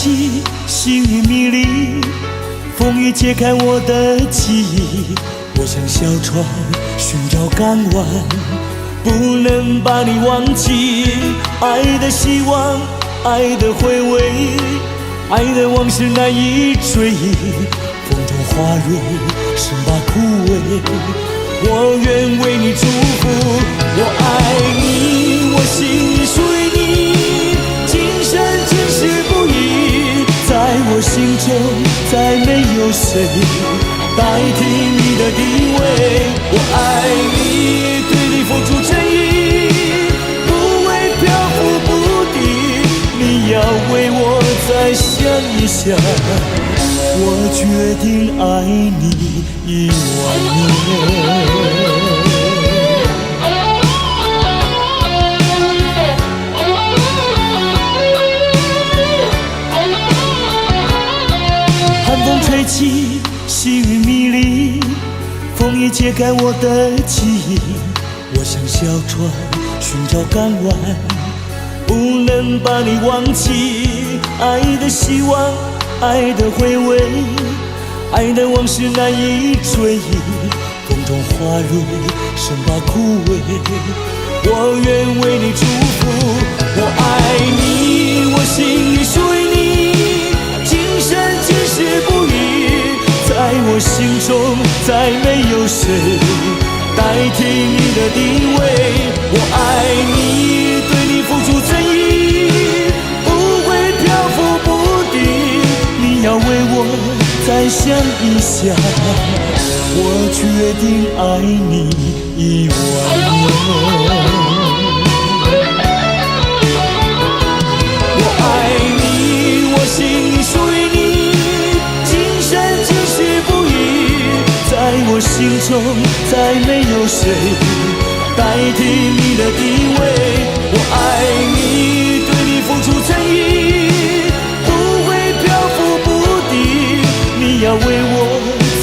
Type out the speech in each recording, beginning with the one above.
起，星云迷离，风雨揭开我的记忆。我像小船寻找港湾，不能把你忘记。爱的希望，爱的回味，爱的往事难以追忆。风中花蕊，生把枯萎。我愿为你祝福，我爱你，我心里属于你，今生今世不移。在我心中，再没有谁代替你的地位。我爱你，对你付出真意，不会漂浮不定。你要为我再想一想，我决定爱你10000年。寒风吹起，细雨迷离，风雨揭开我的记忆。我像小船寻找港湾，不能把你忘记。爱的希望，爱的回味，爱的往事难以追忆。风中花蕊，生把枯萎。我愿为你祝福，我爱你，我心里属于你，今生今世不移。在我心中，再没有谁代替你的地位。我爱你，对你付出真意，不会漂浮不定。你要为我再想一想，我决定爱你10000年。我爱你，我心里属于你，今生今世不移。在我心中，再没有谁代替你的地位。我爱你，对你付出真意，不会漂浮不定。你要为我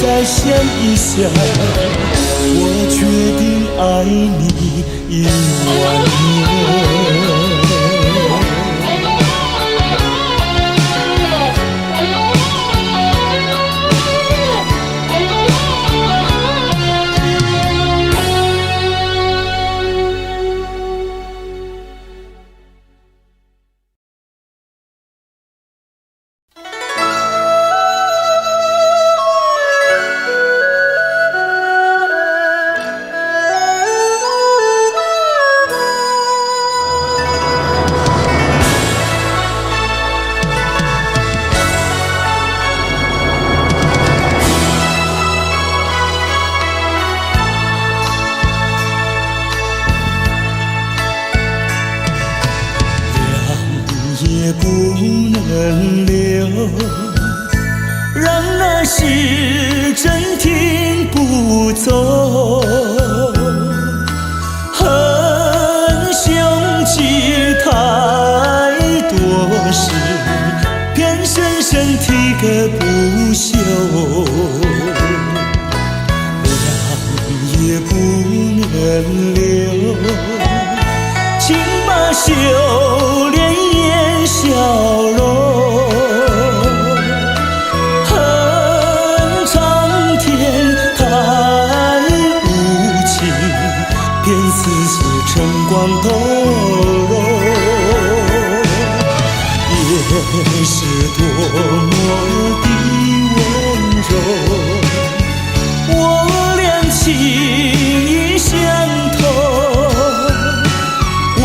再想一想，我决定爱你10000年。也不能留，让那时针停不走。恨凶吉太多事，偏深深提个不休。让也不能留，请把修炼笑容，恨苍天太无情，偏丝丝晨光透融。也是多么的温柔，我俩情意相投，未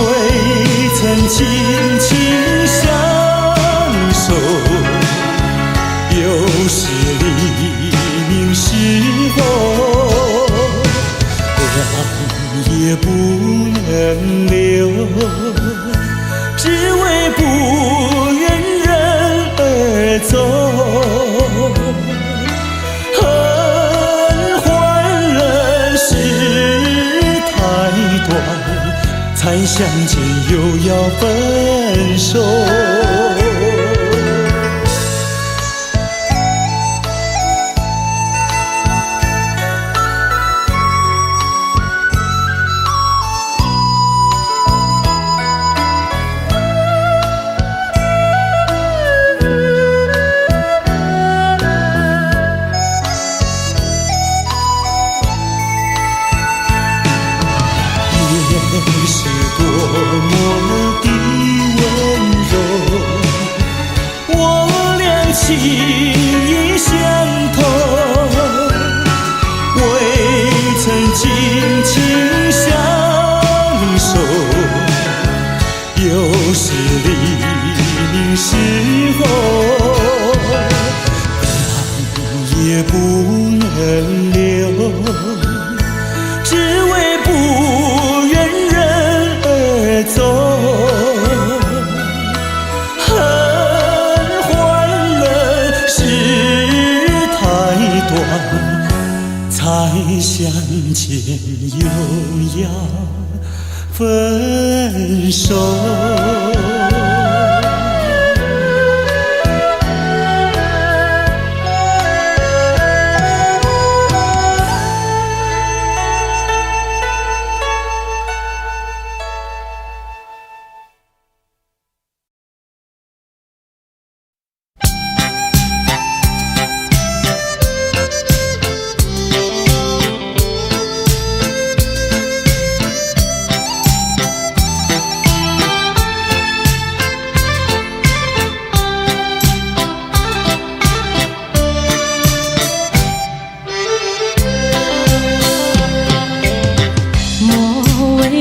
曾轻轻相守，又是黎明时候，让也不能留，只为不愿人而走。恨换人世太短，才相见又要分手。情意相通，未曾紧紧相守，有时黎明时候，泪也不能流，只为不愿人而走。才相见又要分手。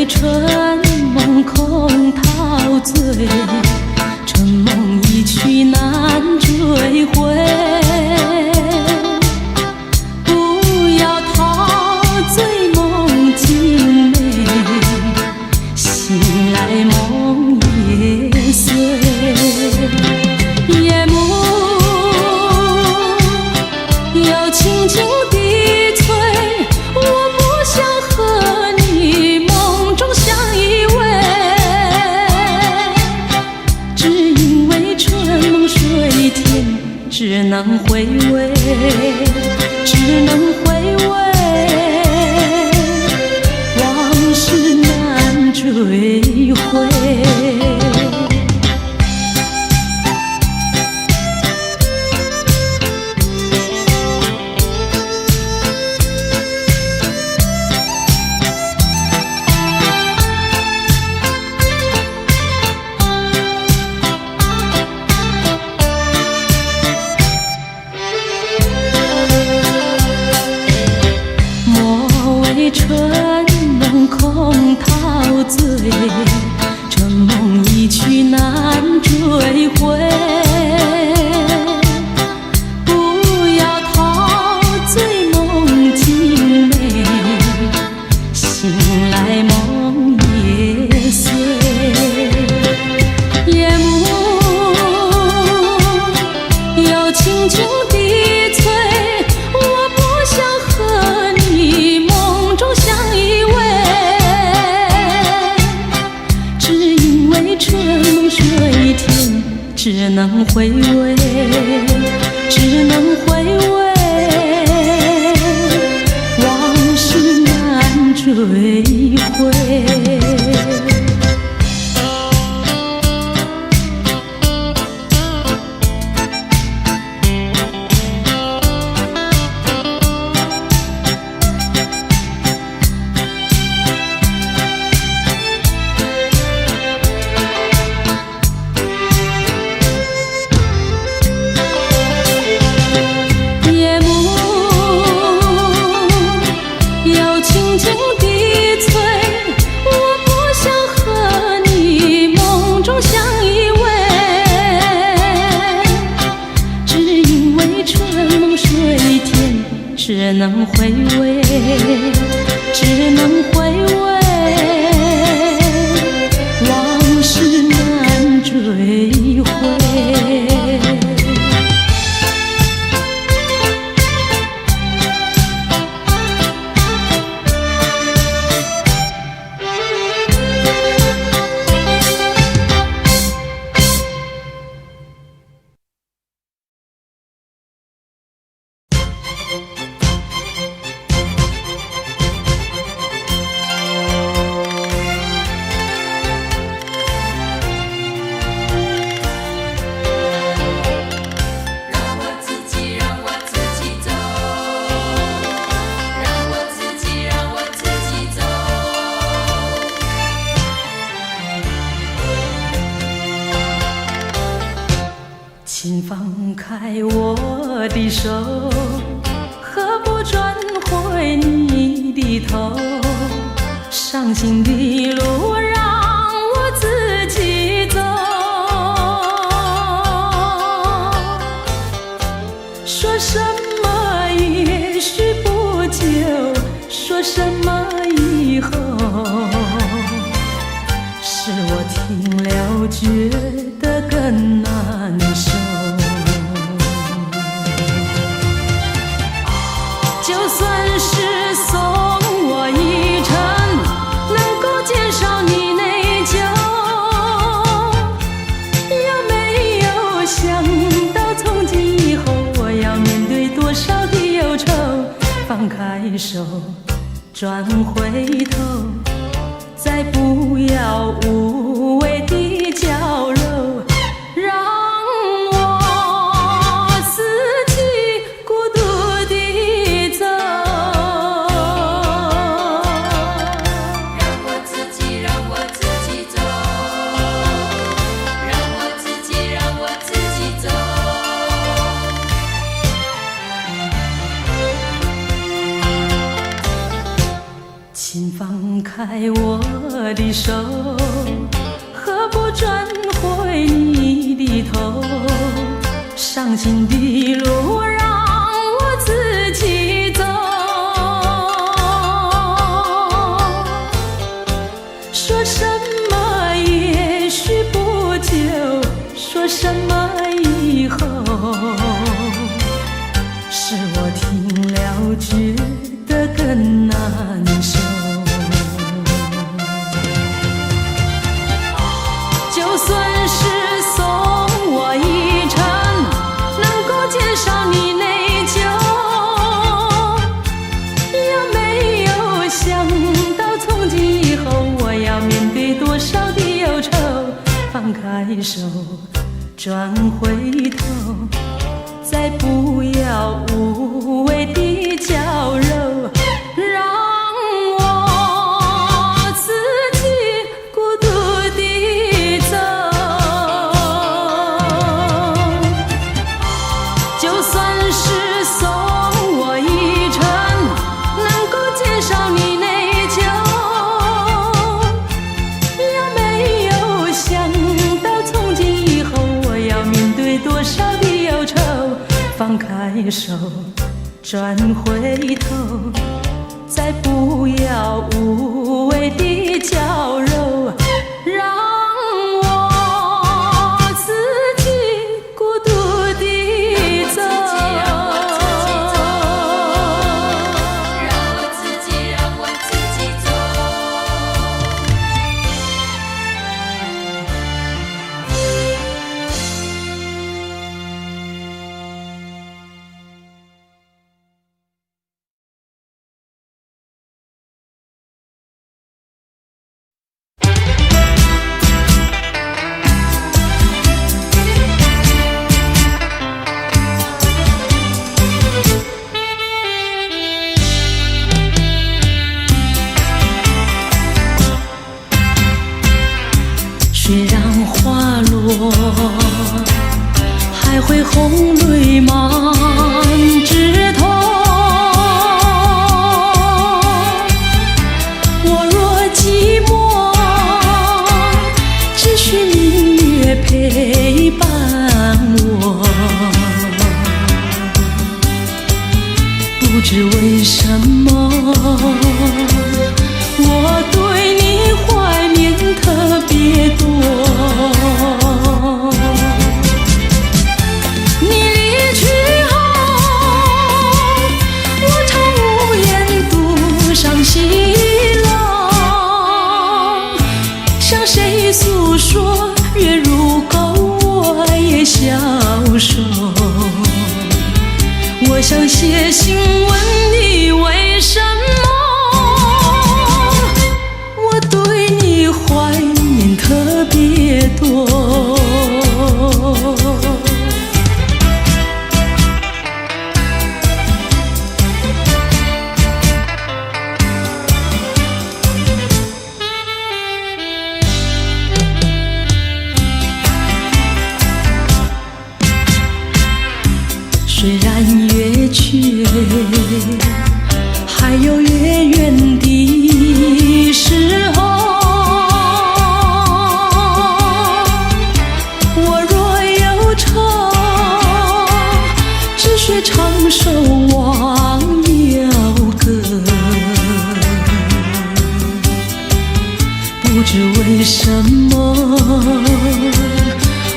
春梦空陶醉，春梦一去难追回。不要陶醉梦境美，醒来梦也碎。夜幕又轻轻低垂，我不想和你梦中相依偎，只因为春梦水天，只能回味，只能回味，往事难追回。春梦空陶醉，春梦一去难追回。不要陶醉梦境美，醒来梦也碎。夜幕又轻轻低垂，我不想和你梦中相依偎，只因为春梦水天，只能回味，只能回味，往事难追回。只能回味，只能回味，往事难追回。开我的手，何不转回你的头？伤心的路让我自己走。说什么也许不久，说什么以后，是我听了觉得更难受。就算是送我一程，能够减少你内疚，有没有想到从今以后我要面对多少的忧愁？放开手，转回头，再不要无谓的矫揉，让我自己孤独地走。让我自己走，让我自己走。请放开我的手，何不转回你的头？伤心的路让我自己走。说什么也许不久，说什么以后，是我听了觉得更难受。就算是送我一程，能够减少你内疚，有没有想到从今以后我要面对多少的忧愁？放开手，转回头，再不要无谓的矫揉，让我自己孤独地走。就算是送我一程，能够减少你内疚，有没有想到从今以后我要面对多少的忧愁？放开手，转回头，再不要无谓的矫揉，让我自己孤独地走。让我自己走。雪让花落，还会红泪满枝头。我若寂寞，只需明月陪伴我。不知为什么，我对你怀念特别多。你离去后，我常无言独上西楼，向谁诉说？月如钩，我也消瘦。我想写信问你为什么，我对你怀念特别多。虽然月缺，还有月圆的时候。我若有愁，只需唱首忘忧歌。不知为什么，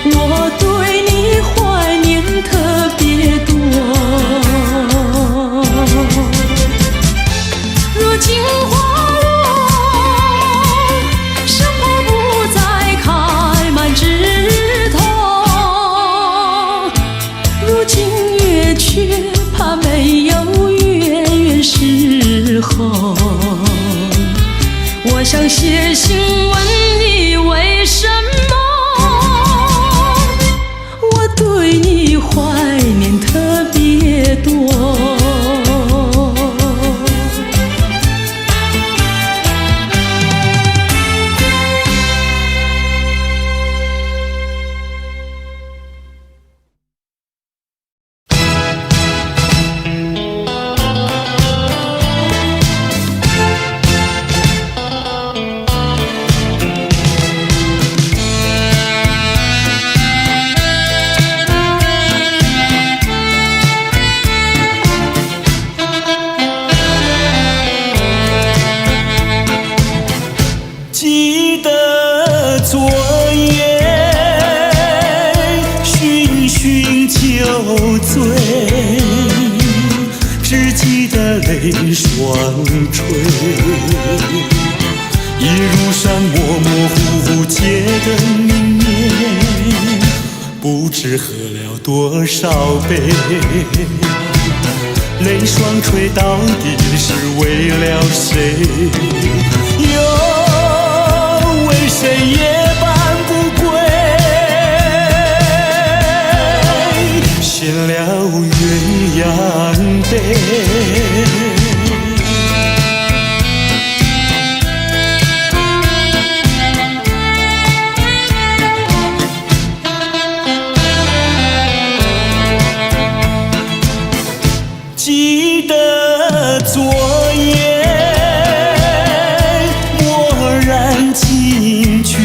我对你怀念特别多。如今花落，生怕不再开满枝头。如今月缺，怕没有月圆时候。我想写信问你，为什么我对你怀念特别多。记得昨夜醺醺酒醉，只记得泪双垂。一路上模模糊糊街灯明灭，不知喝了多少杯。泪双垂到底是为了谁？又为谁夜半不归？献了鸳鸯杯。记得昨夜蓦然惊觉，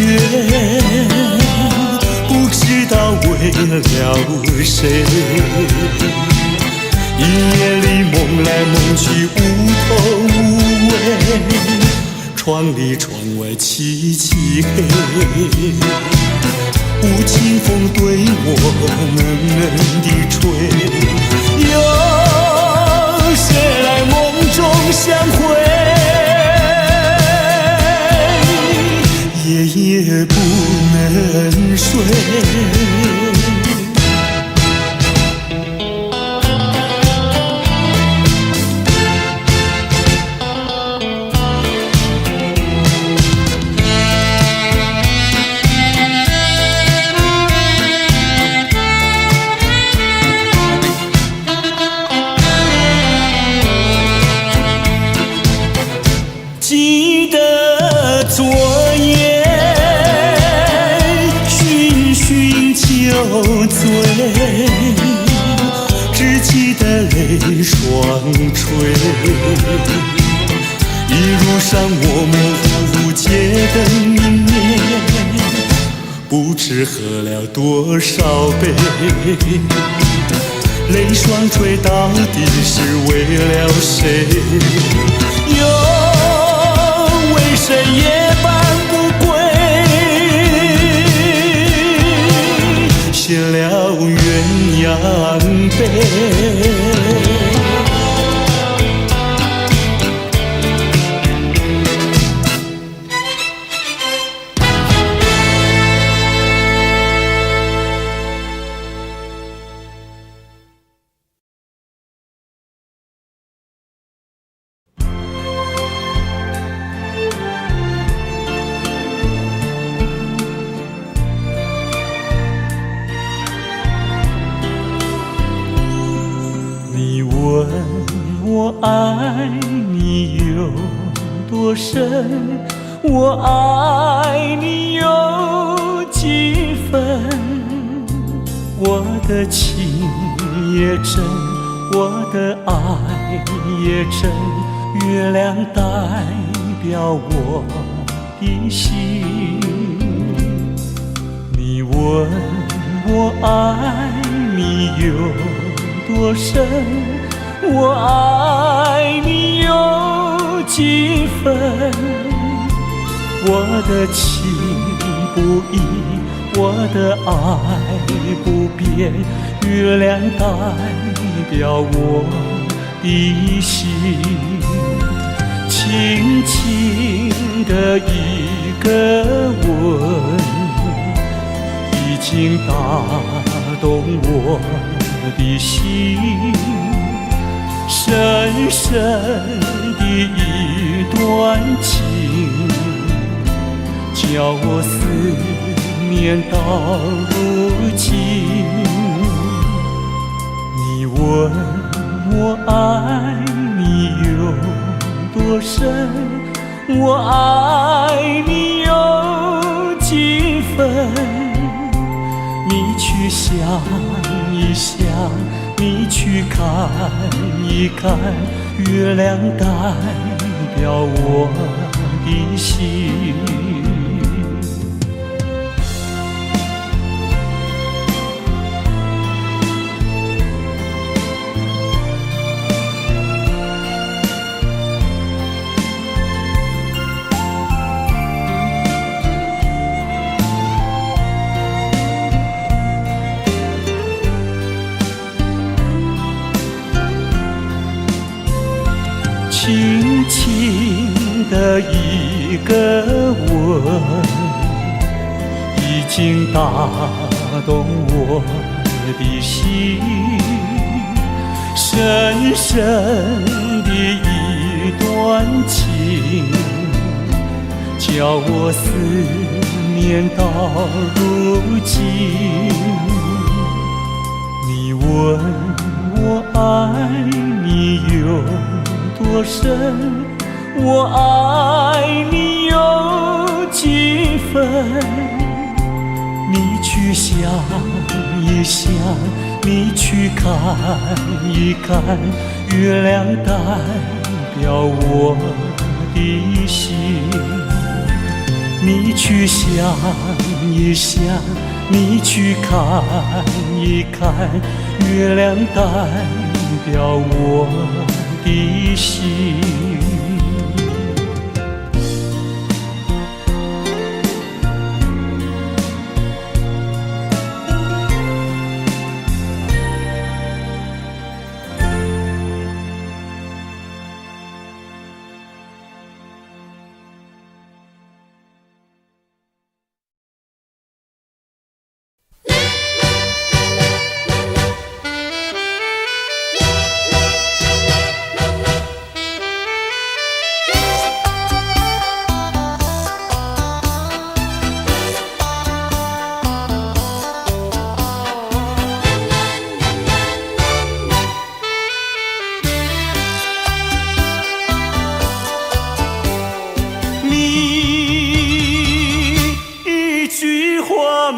不知道为了谁。一夜里梦来梦去无头无尾，窗里窗外凄凄黑。无情风对我冷冷地吹，谁来梦中相会？夜夜不能睡。记得昨夜醺醺酒醉，只记得泪双垂。一路上模模糊糊街灯明灭，不知喝了多少杯。泪双垂到底是为了谁？为谁夜半不归？献了鸳鸯杯。我爱你有多深？我爱你有几分？我的情也真，我的爱也真，月亮代表我的心。你问我爱你有多深，我爱你有几分？我的情不移，我的爱不变，月亮代表我的心。轻轻的一个吻，已经打动我的心。深深的一段情，叫我思念到如今。你问我爱你有多深，我爱你有几分？你去想一想，你去看一看，月亮代表我的心。轻轻的一个吻，已经打动我的心。深深的一段情，叫我思念到如今。你问我爱你有多深，我爱你有几分？你去想一想，你去看一看，月亮代表我的心。你去想一想，你去看一看，月亮代表我的心。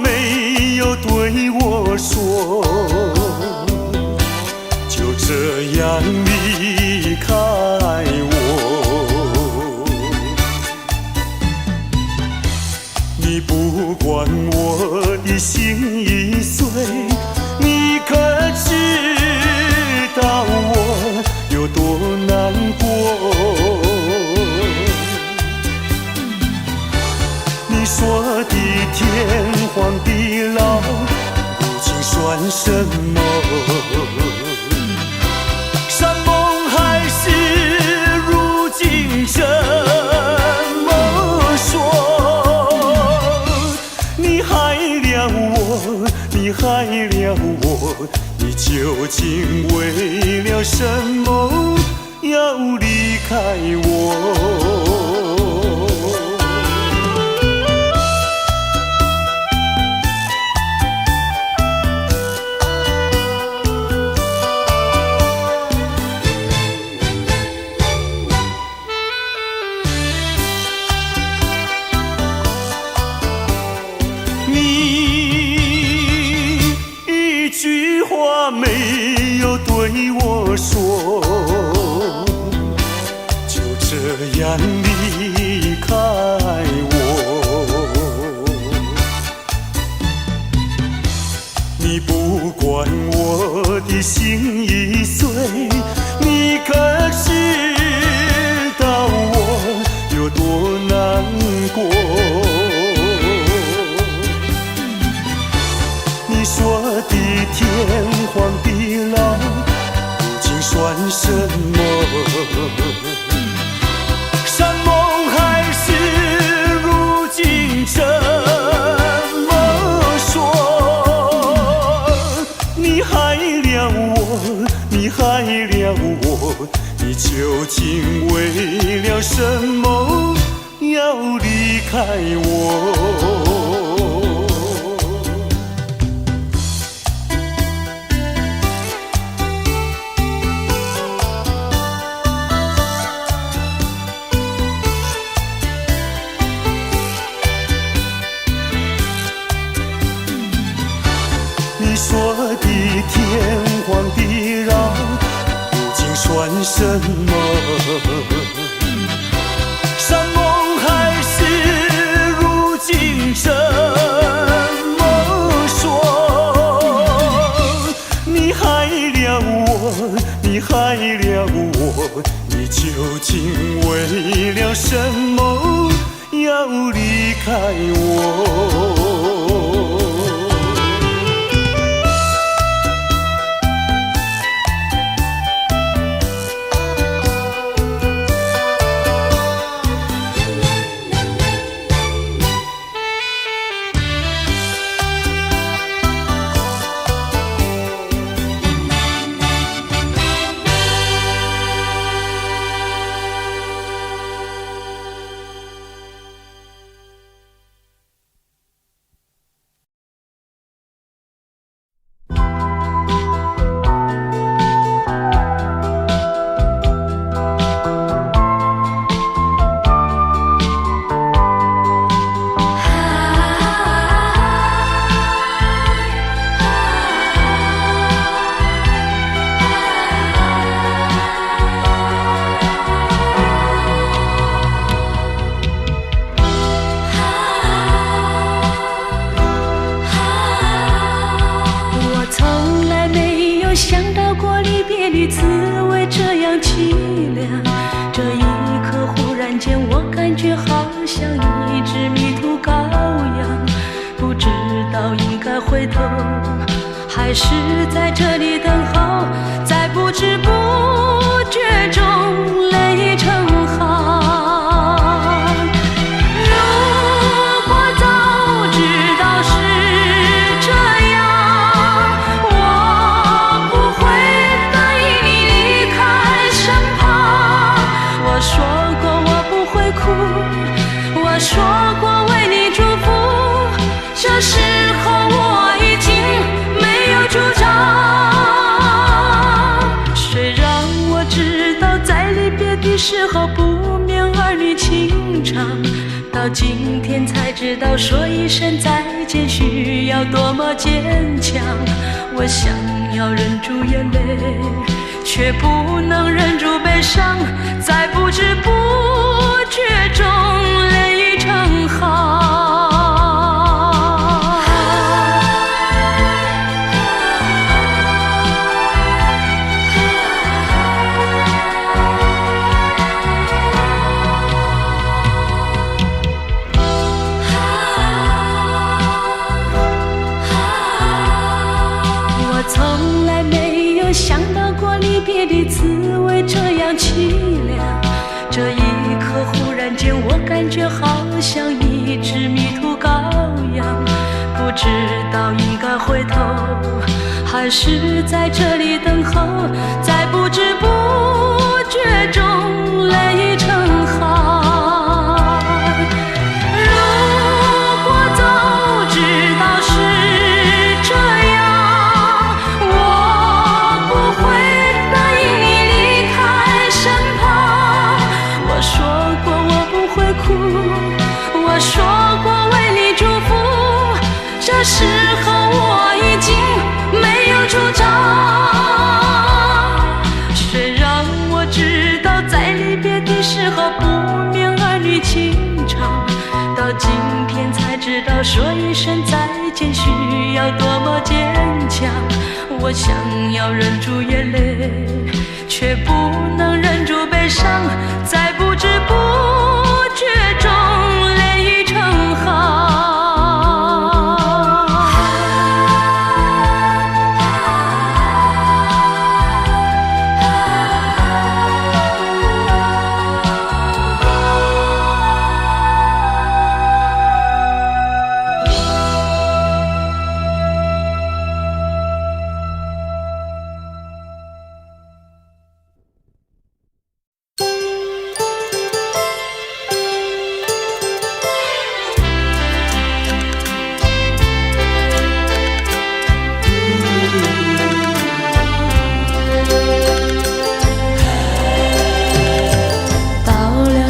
没有对我说，就这样离开我。你不管我的心已碎，你可知道我有多难过？你说的天荒地老，如今算什么？山盟海誓，如今怎么说？你害了我，你害了我，你究竟为了什么要离开我？没对我说，就这样离开我。你不管我的心已碎，你可知道我有多难过？你说的天荒地老，如今算什么？山盟海誓，如今怎么说？你害了我，你害了我，你究竟为了什么要离开我？你说的天荒地老，如今算什么？山盟海誓，如今怎么说？你害了我，你害了我，你究竟为了什么要离开我？还是在这里等候，在不知不觉中泪成行。如果早知道是这样，我不会答应你离开身旁。我说过我不会哭，我说过为你祝福，这时候我已经没有主张。虽然我知道在离别的时候不免儿女情长，到今天才知道说一声再见需要多么坚强。我想要忍住眼泪，却不能忍住悲伤，在不知不觉中泪成行。从来没有想到过离别的滋味这样凄凉，这一刻忽然间我感觉好像一只迷途羔羊，不知道应该回头还是在这里等候，在不知不觉中泪成行。如果早知道是这样，我说过为你祝福，这时候我已经没有主张。要多么坚强，我想要忍住眼泪，却不能忍住悲伤，在不知不觉中泪已成行。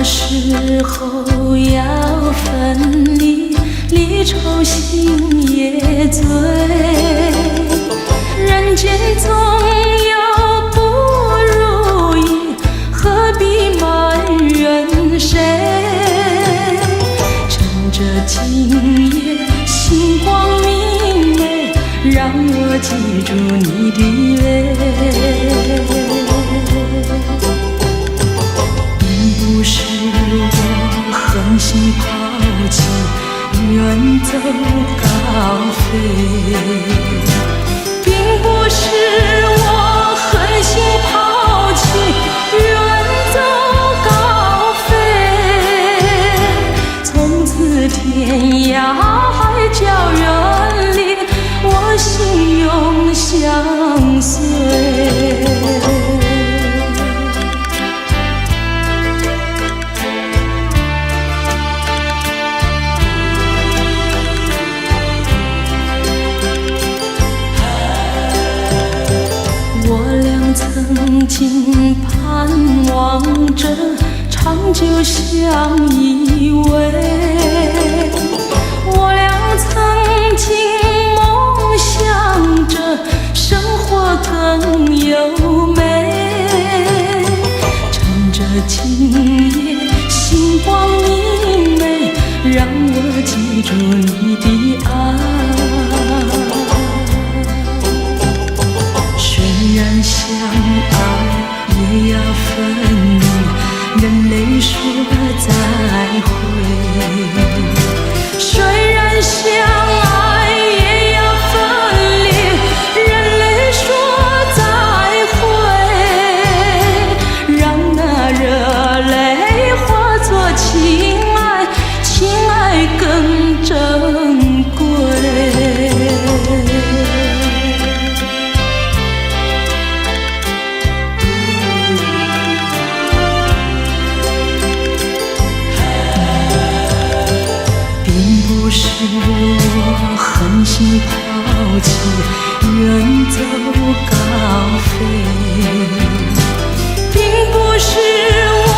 时候要分离，离愁心也醉，人间总有不如意，何必埋怨谁？趁着今夜星光明媚，让我记住你的泪。不是我狠心抛弃，远走高飞，并不是我狠心抛弃，远走高飞。从此天涯海角远离，我心永相随。曾经盼望着长久相依偎，我俩曾经梦想着生活更优美。趁着今夜星光明媚，让我记住你的爱。虽然相爱也要分离，任泪说再会。虽然相爱也要分离，任泪说再会。让那热泪化作情爱，情爱更珍贵。我狠心抛弃，远走高飞，并不是我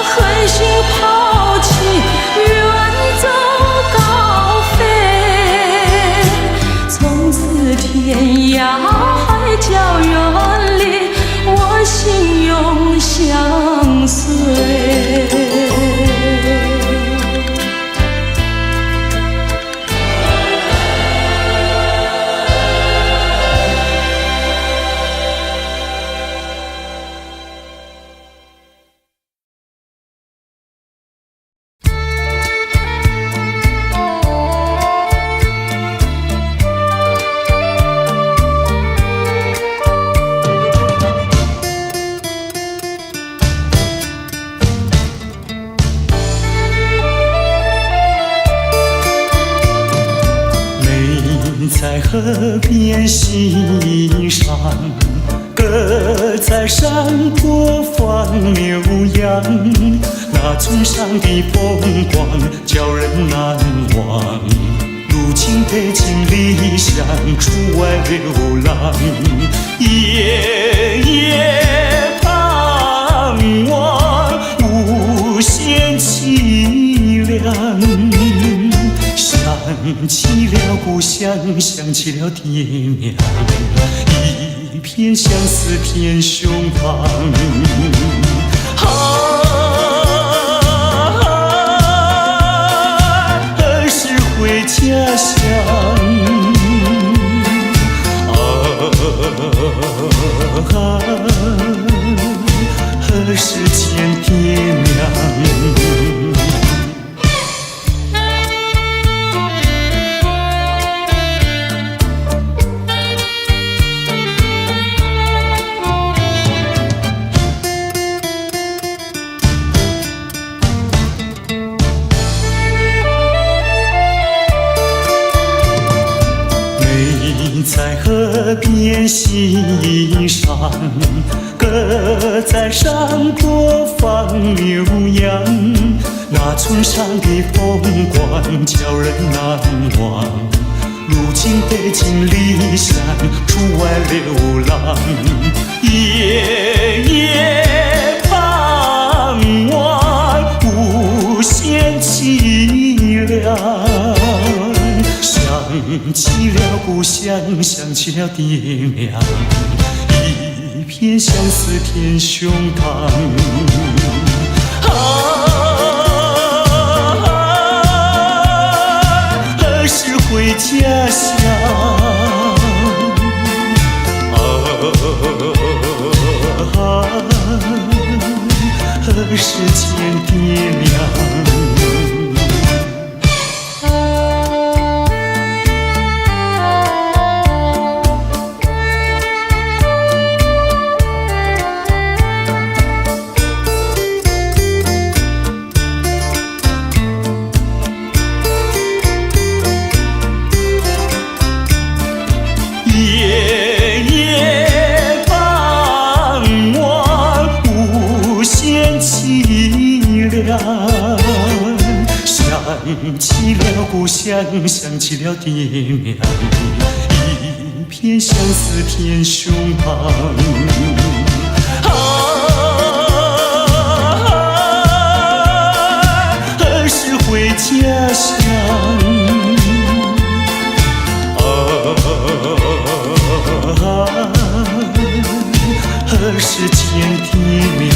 狠心抛弃，远走高飞。从此天涯海角远离，我心永相随。在河边欣赏，歌在山坡放牛羊，那村上的风光叫人难忘。如今北京理想出外流浪，夜夜盼望无限凄凉。想起了故乡，想起了爹娘，一片相思片胸膛。何时回家乡？何时见天亮？在河边欣赏，歌在山坡放牛羊，那村上的风光叫人难忘。如今北京离乡，出外流浪，夜夜盼望，无限凄凉。想起了故乡，想起了爹娘，一片相思填胸膛。何时回家乡？何时见爹娘？想起了故乡，想起了爹娘，一片相思填胸膛。何时回家乡？何时见爹娘？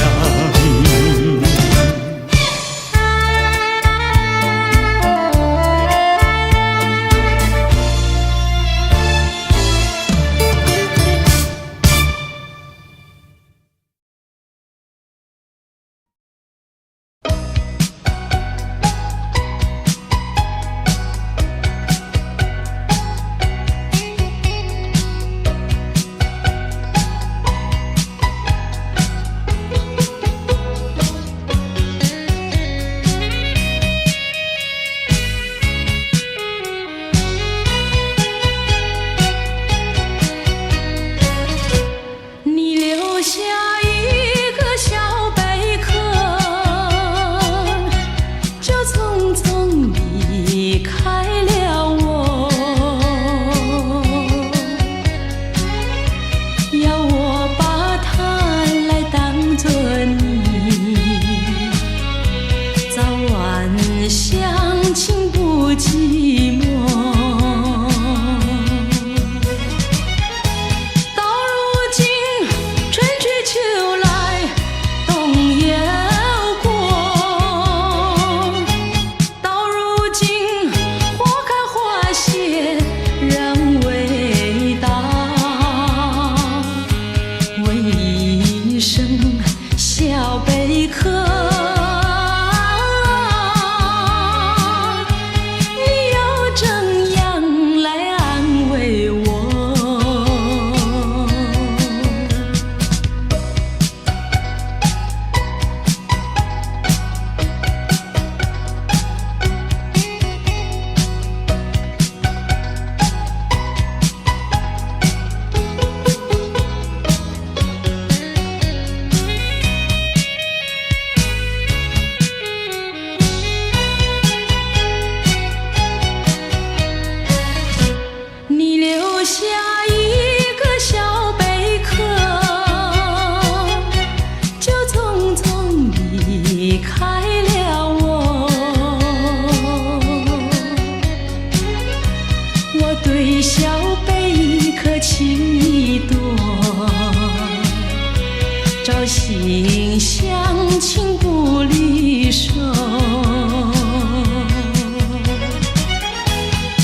心相亲不离手，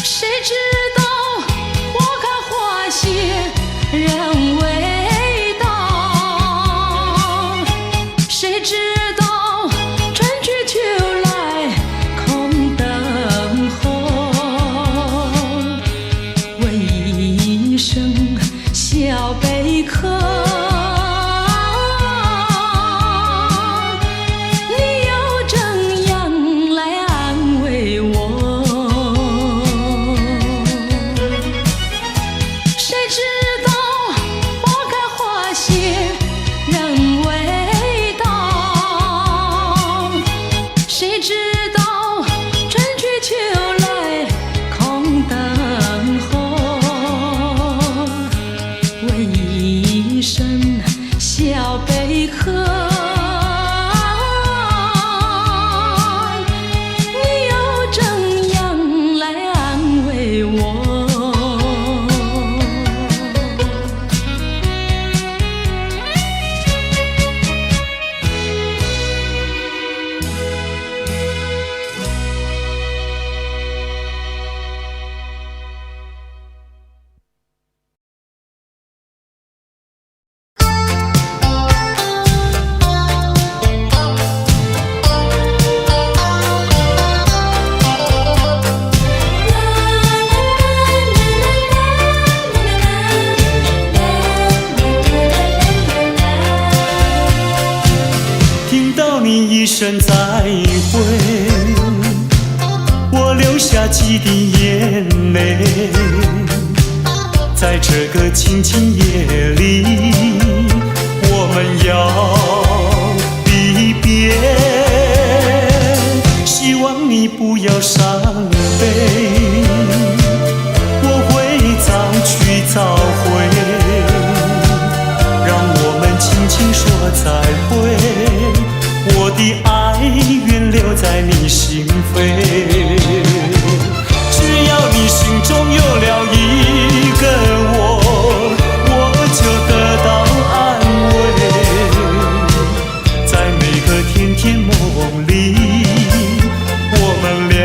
谁知道花开花谢人未到，谁小贝壳，你又怎样来安慰我？一声再会，我流下几滴眼泪，在这个清清夜里，我们要离别。希望你不要伤悲，我会早去早回，让我们轻轻说再会。我的爱愿留在你心扉，只要你心中有了一个我，我就得到安慰。在每个甜甜梦里，我们俩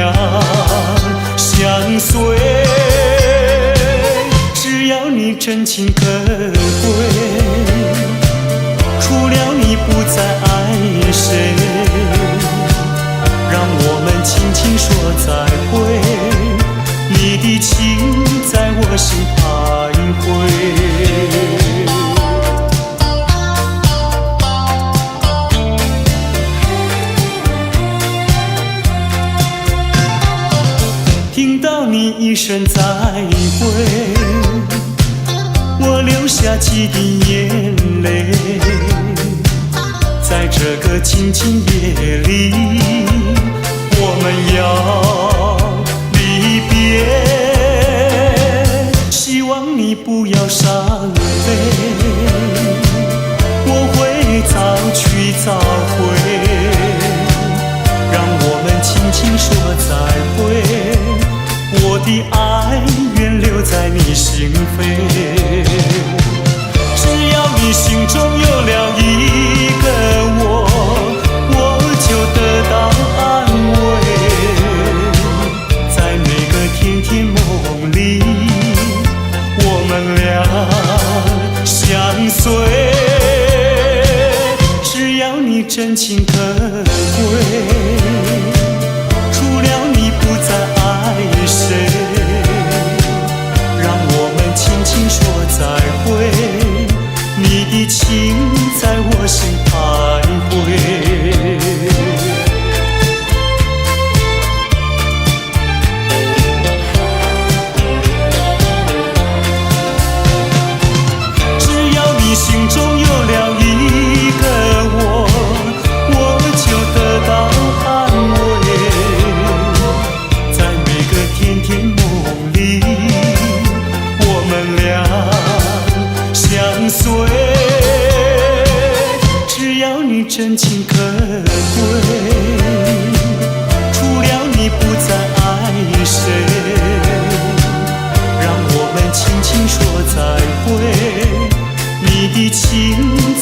相随。只要你真情可贵，除了你不再爱谁，让我们轻轻说再会，你的情在我心徘徊。听到你一声再会，我流下几滴眼泪，在这个清清夜里，我们要离别。希望你不要伤悲，我会早去早回，让我们轻轻说再会。我的爱愿留在你心扉，只要你心中有了一个我，我就得到安慰。在每个甜甜梦里，我们俩相随。只要你真情可贵，除了你不再爱谁，让我们轻轻说再会，你的情在我心徘徊。只要你心中有了一个我，我就得到安慰。在每个甜甜梦里，我们俩相随。只要你真情可贵，除了你不再爱谁，让我们轻轻说再会，你的情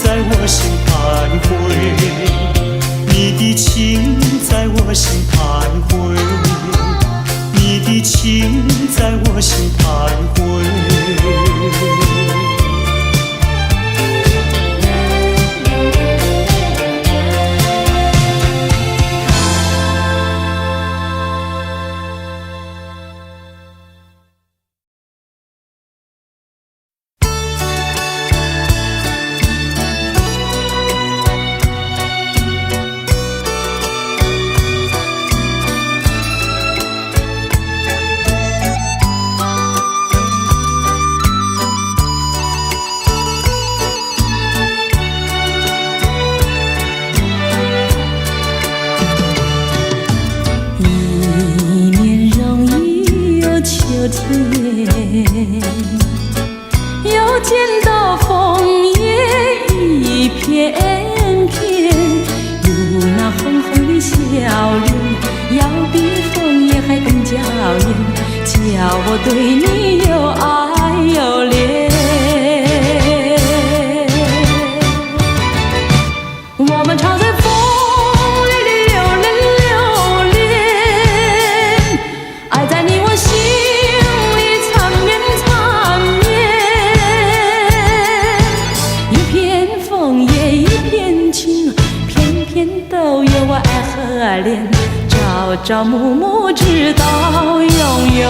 在我心徘徊，你的情在我心徘徊，你的情在我心徘徊。片片，有那红红的笑脸，要比枫叶还更娇艳，叫我对你又爱又恋。我们常在风里流连流连，爱在你我心里缠绵缠绵。一片枫叶一片情，片片都有我爱和恋，朝朝暮暮直到永远。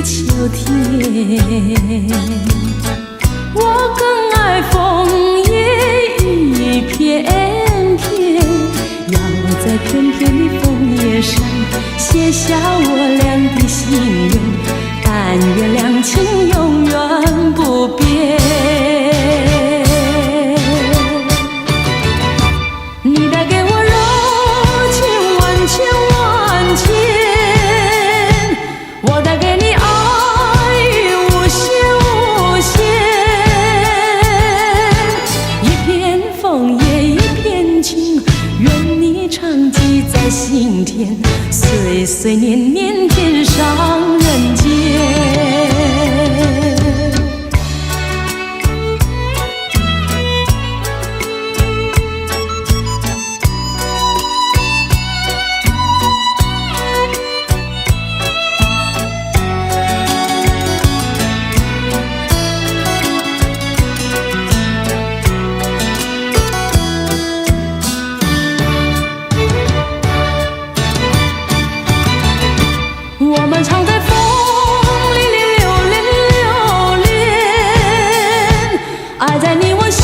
秋天，我更爱枫叶一片片，要在片片的枫叶上写下我俩的心愿，但愿两情永远不变。你带给我柔情万千万千，我带给你心田，岁岁年年天上人间。我们常在风里流连流连，爱在你我心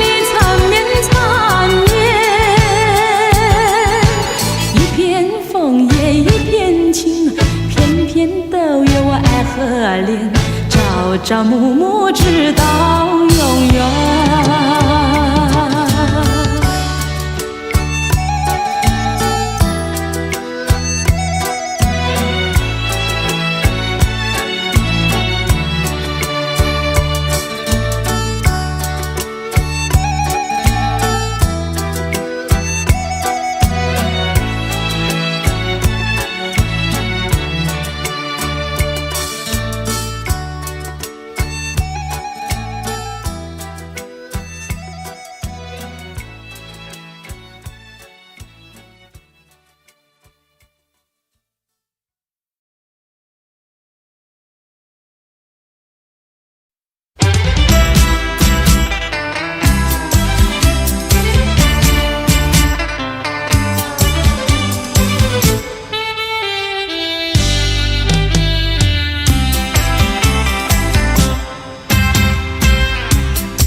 里缠绵缠绵。一片枫叶一片情，片片都有我爱和恋，朝朝暮暮直到永远。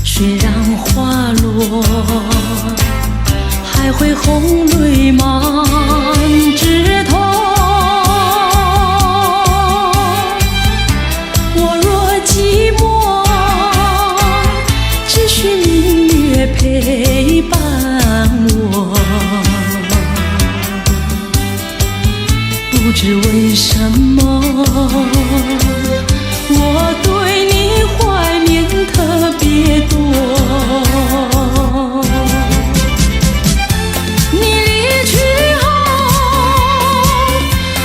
虽然花落，还会红泪满枝头。我若寂寞，只需明月陪伴我。不知为什么，我对你怀念特别多。你离去后，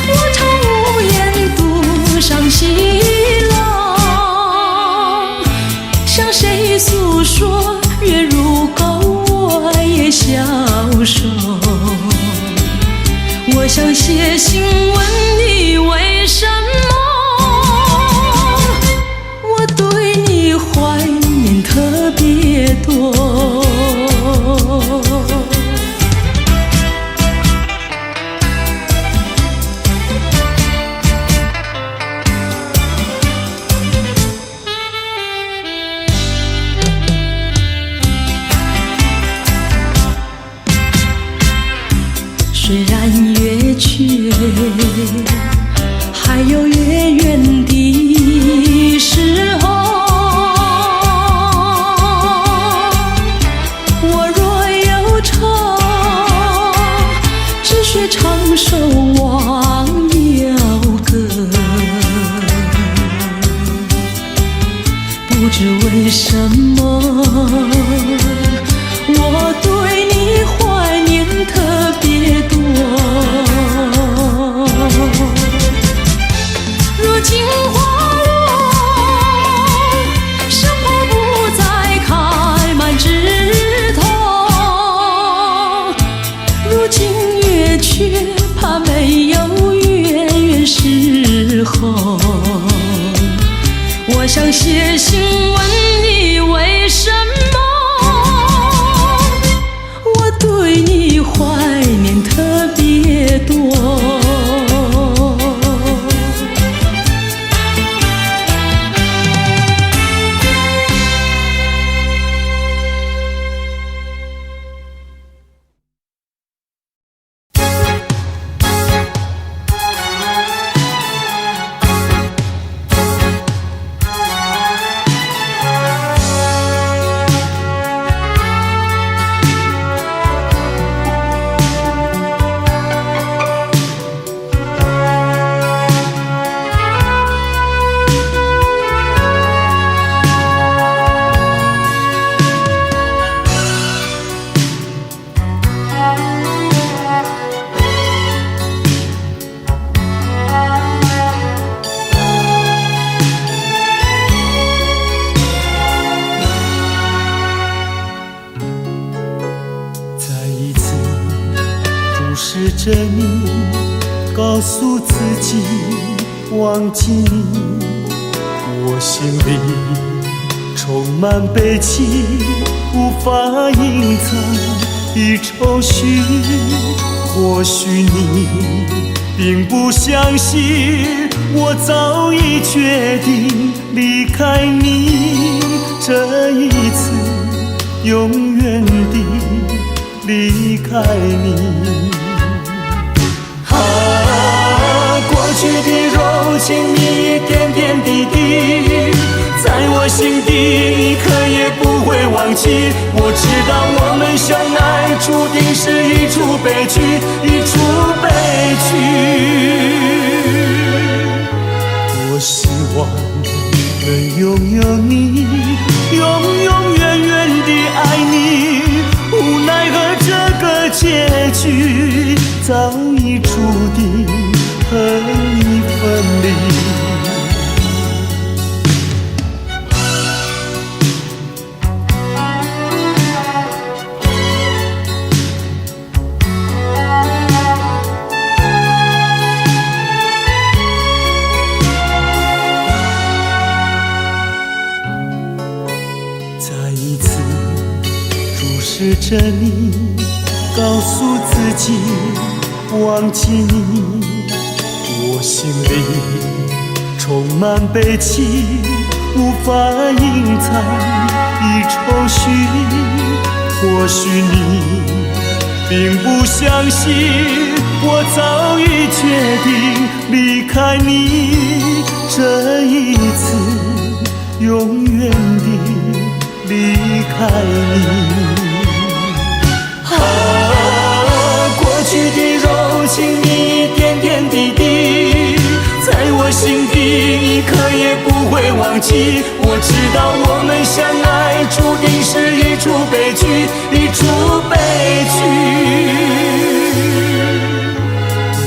我常无言独上西浪，向谁诉说？月如钩，我也消瘦。我想写信问你为什么，我对你怀念特别多。虽然月缺，还有月圆的时候。我对你怀念特别多。如今花落，生怕不再开满枝头。如今月缺，怕没有月圆时候。我想写信问你为什么我对你怀念特别多。试着你，告诉自己忘记你，我心里充满悲戚，无法隐藏的愁绪。或许你并不相信，我早已决定离开你，这一次永远地离开你。过去的柔情，你一点点滴滴，在我心底一刻也不会忘记。我知道我们相爱注定是一出悲剧，一出悲剧。我希望能拥有你，永永远远地爱你，无奈何这个结局早已注定和你分离。再一次注视着你，告诉自己忘记你，我心里充满悲戚，无法隐藏的愁绪。或许你并不相信，我早已决定离开你，这一次永远地离开你。过去的柔情，你一点点滴滴，在我心底一刻也不会忘记。我知道我们相爱注定是一出悲剧，一出悲剧。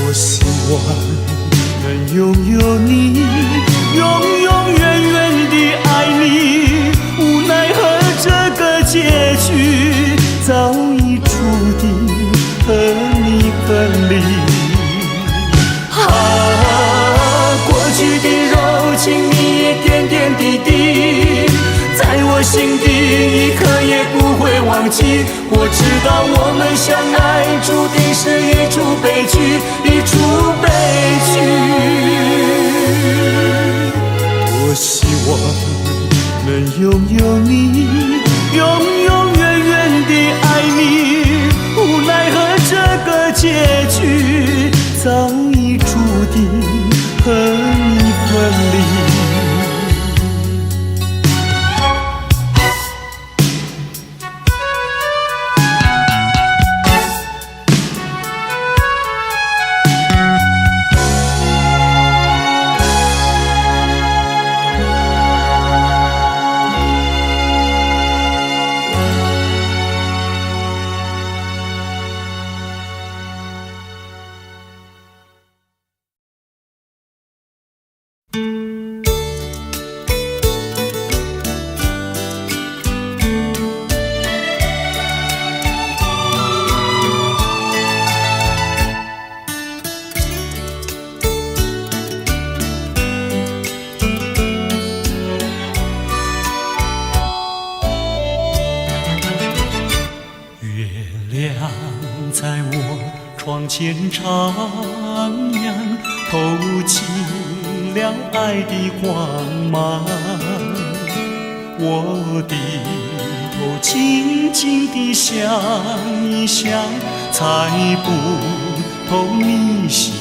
我希望能拥有你，永永远远地爱你，无奈何这个结局早已注定和你分离。过去的柔情，你一点点滴滴，在我心底一刻也不会忘记。我知道我们相爱注定是一出悲剧，一出悲剧。我希望能拥有你，永永远远地爱你，无奈何这个结局早已注定和你分离。在我窗前徜徉，透进了爱的光芒。我低头静静地想一想，猜不透你心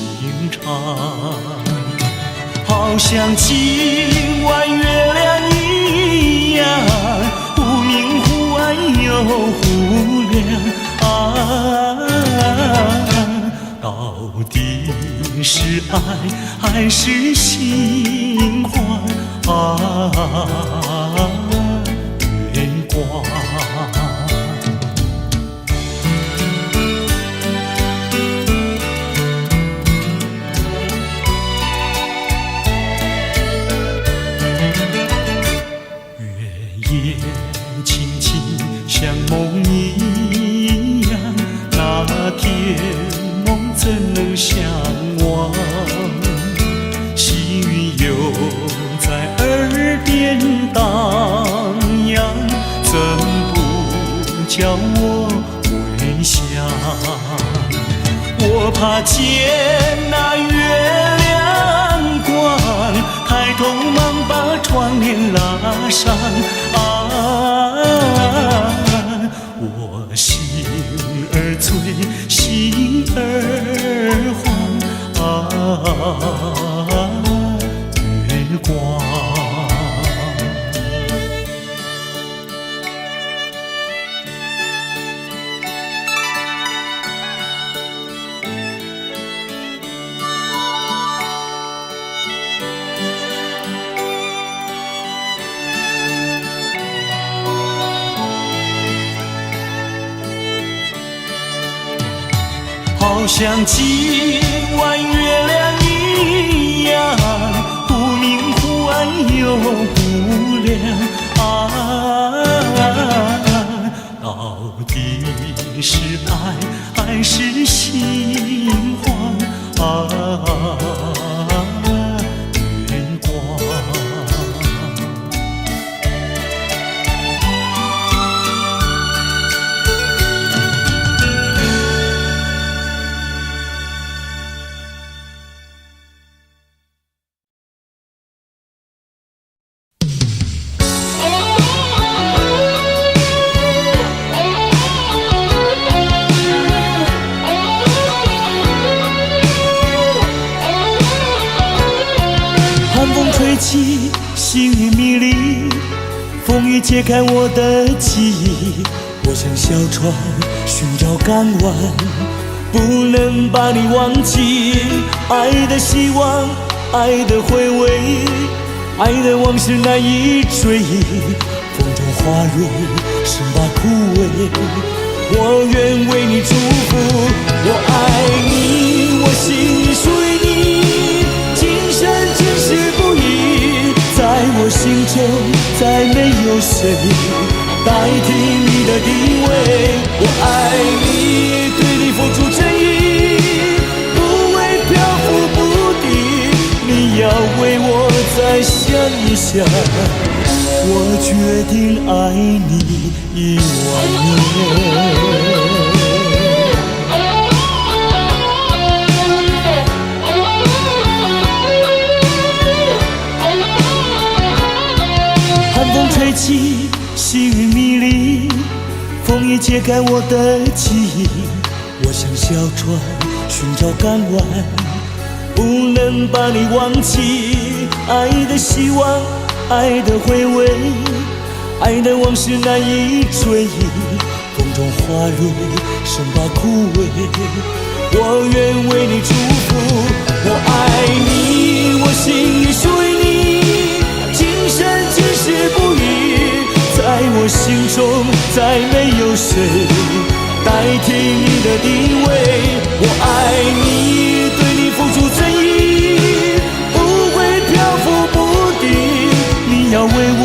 肠。好像今晚月亮一样，忽明忽暗又忽亮啊，到底是爱还是心慌啊？月光。轻轻像梦一样，那天梦怎能相忘？细雨又在耳边荡漾，怎不叫我回想？我怕见那月亮光，抬头忙把窗帘拉上啊，我心儿醉，心儿慌啊，月光。好像今晚月亮一样，忽明忽暗又忽亮啊，到底是爱还是心慌啊？月光。寒风吹起，星云迷离，风雨揭开我的记忆。我像小船寻找港湾，不能把你忘记。爱的希望，爱的回味，爱的往事难以追忆。风中花蕊生把枯萎，我愿为你祝福。我爱你，我心里属于你，今生今世不移。在我心中再没有谁代替你的地位。我爱你，对你付出真意，不会漂浮不定。你要为我再想一想，我决定爱你10000年。寒风吹起，细雨迷离，风雨揭开我的记忆。我像小船寻找港湾，不能把你忘记。爱的希望，爱的回味，爱的往事难以追忆。风中花蕊生把枯萎，我愿为你祝福。我爱你，我心里属于你，今生今世不移。在我心中再没有谁代替你的地位。我爱你，对你付出真意，不会漂浮不定。你要为我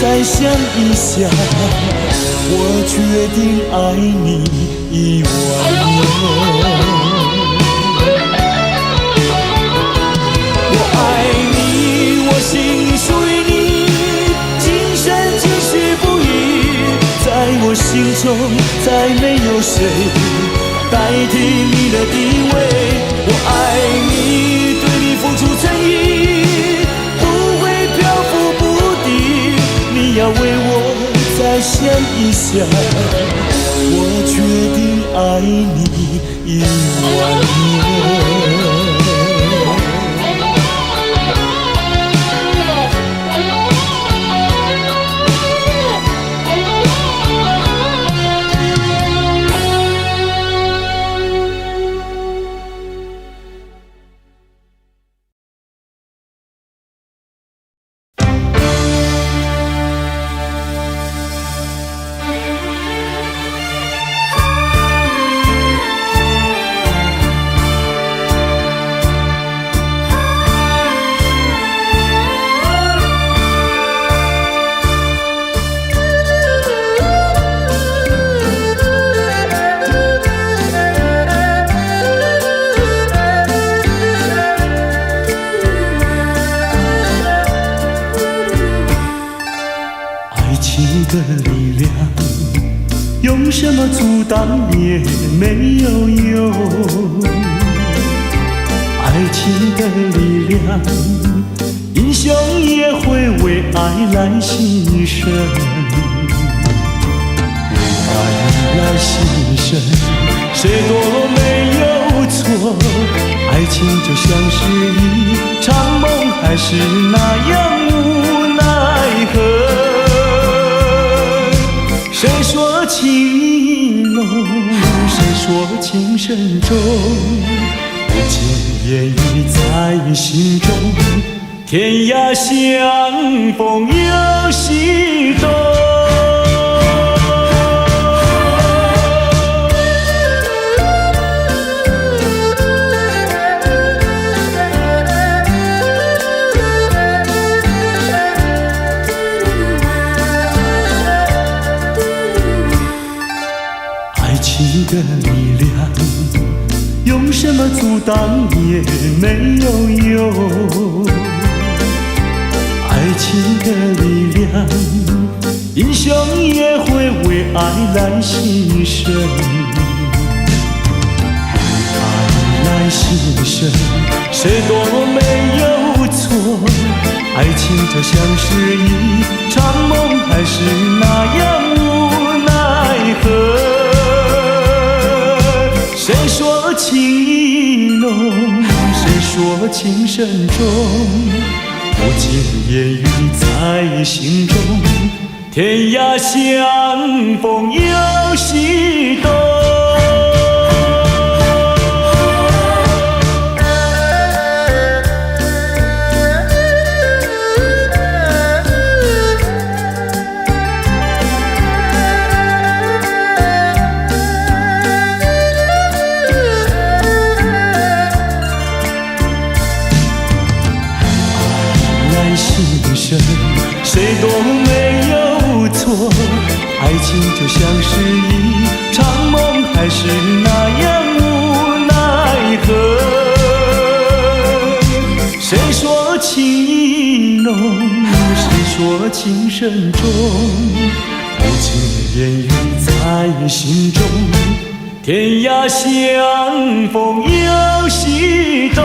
再想一想，我决定爱你10000年。我爱你，我心里属于你，今生今世不移。在我心中再没有谁代替你的地位。我爱你，对你付出诚意，不会漂浮不定。你要为我再想一想，我决定爱你10000年。的力量，用什么阻挡也没有用。爱情的力量，英雄也会为爱来牺牲。为爱来牺牲，谁堕落没有错？爱情就像是一场梦，还是那样无奈何？谁说情意浓，谁说情深重？不尽言语在心中，天涯相逢有心动。的力量，用什么阻挡也没有用。爱情的力量，英雄也会为爱来牺牲。为爱来牺牲，谁堕落没有错？爱情就像是一场梦，还是那样无奈何？谁说情意浓，谁说情深重？不尽言语在心中，天涯相逢有心动。谁都没有错，爱情就像是一场梦，还是那样无奈何？谁说情意浓，谁说情深重？不尽言语在心中，天涯相逢有心动。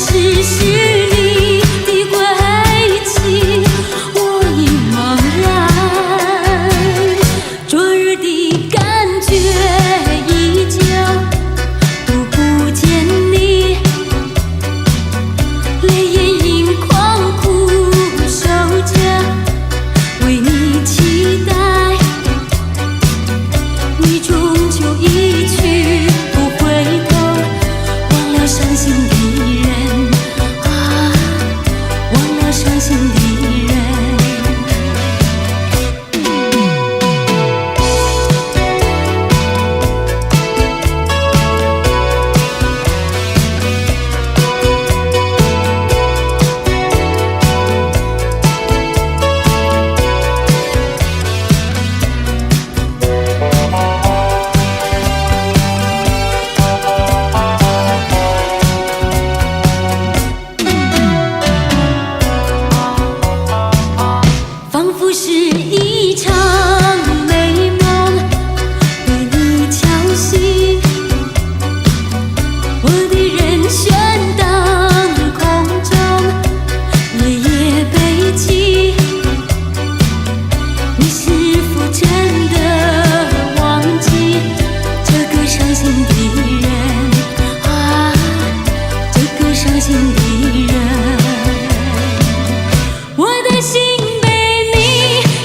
是是你的归期，我已茫然。昨日的感觉依旧，都不见你，泪眼盈眶，苦守着，为你期待。你终究一去不回头，忘了伤心的人啊，忘了伤心的人。仿佛是一场美梦被你敲醒，我的人悬当空中，夜夜悲泣。你是否真的忘记这个伤心的人啊，这个伤心的人？我的心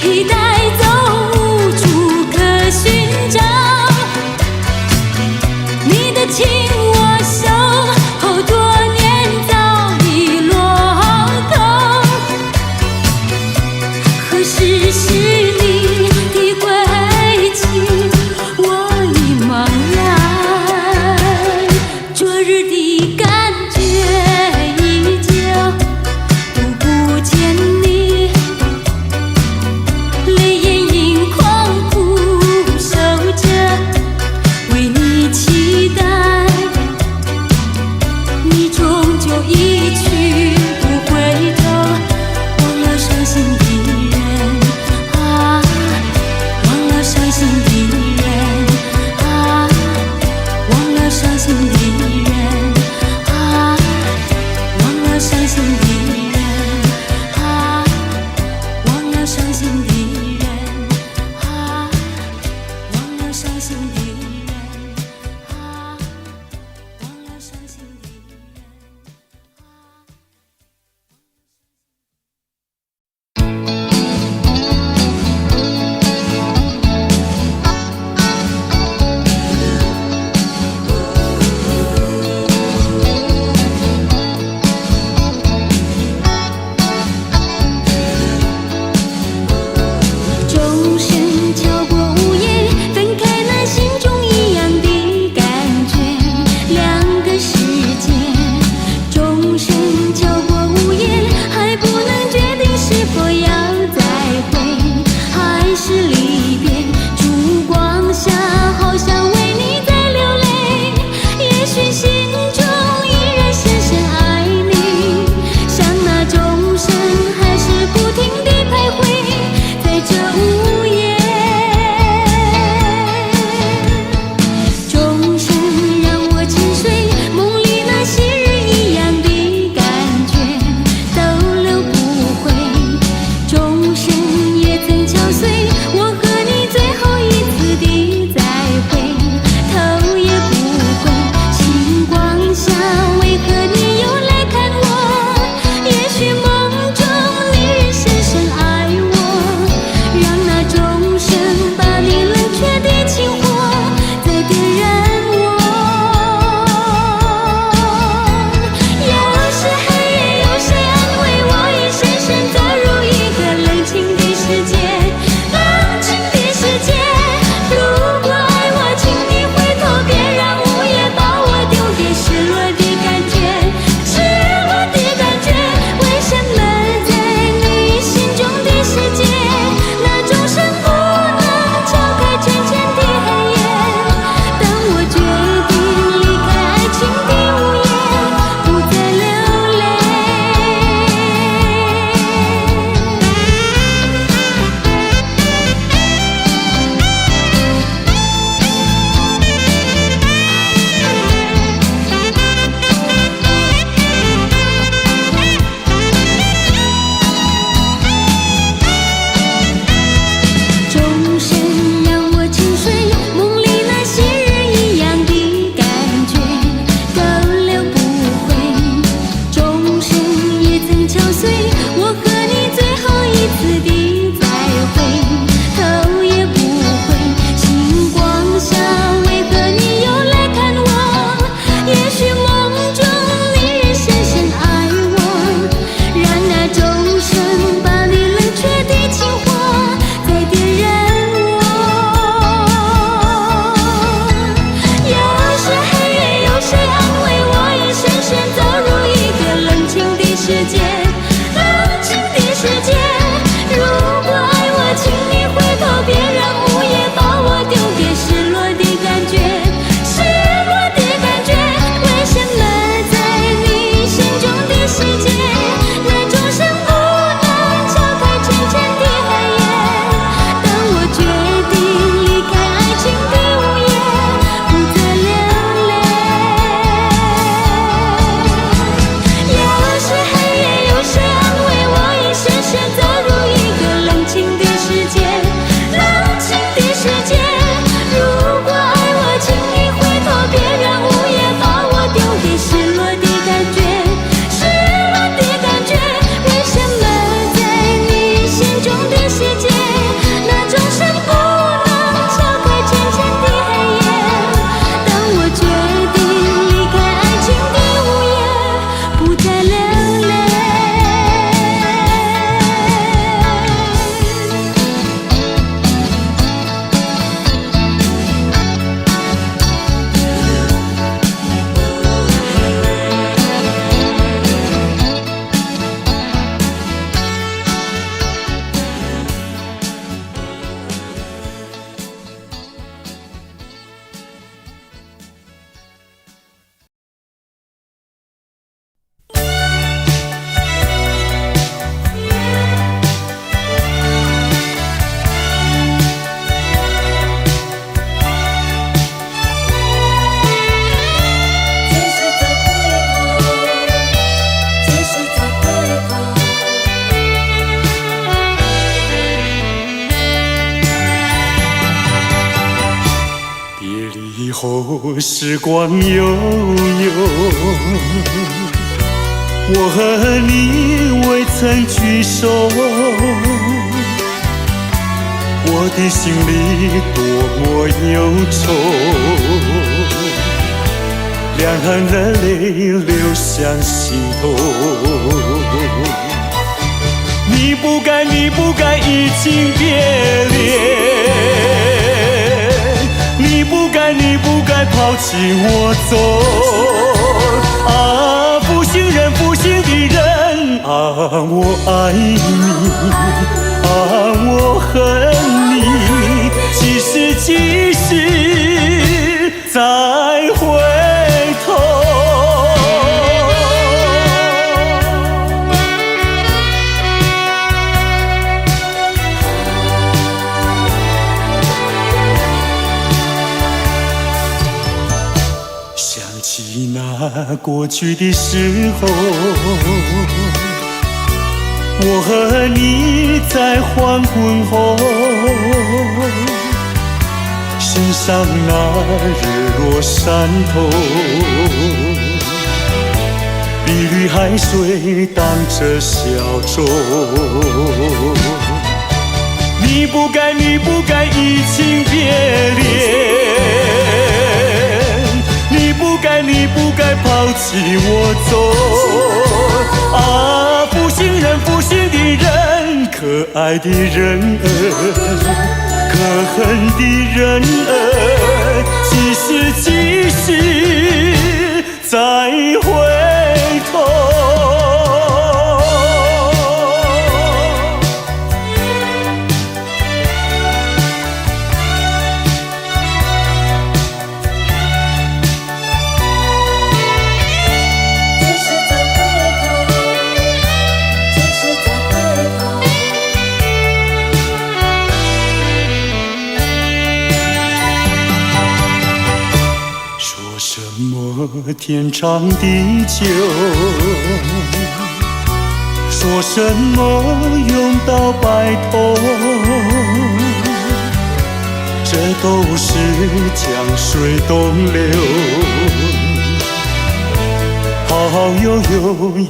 已带走，无处可寻找。你的情我守候多年，早已落空。何时是你的归期，我已茫然。昨日的感觉时光悠悠，我和你未曾聚首，我的心里多么忧愁，两行热泪流向心头。你不该移情别恋，你不该抛弃我走。啊，负心人，负心的人，啊，我爱你，啊，我恨你，几时再回头。想起那过去的时候，我和你在黄昏后，欣赏那日落山头，碧绿海水荡着小舟。你不该移情别恋，你不该抛弃我走。啊，负心人，负心的人，可爱的人儿，可恨的人儿，几时再回头。天长地久，说什么永到白头，这都是江水东流，好好悠悠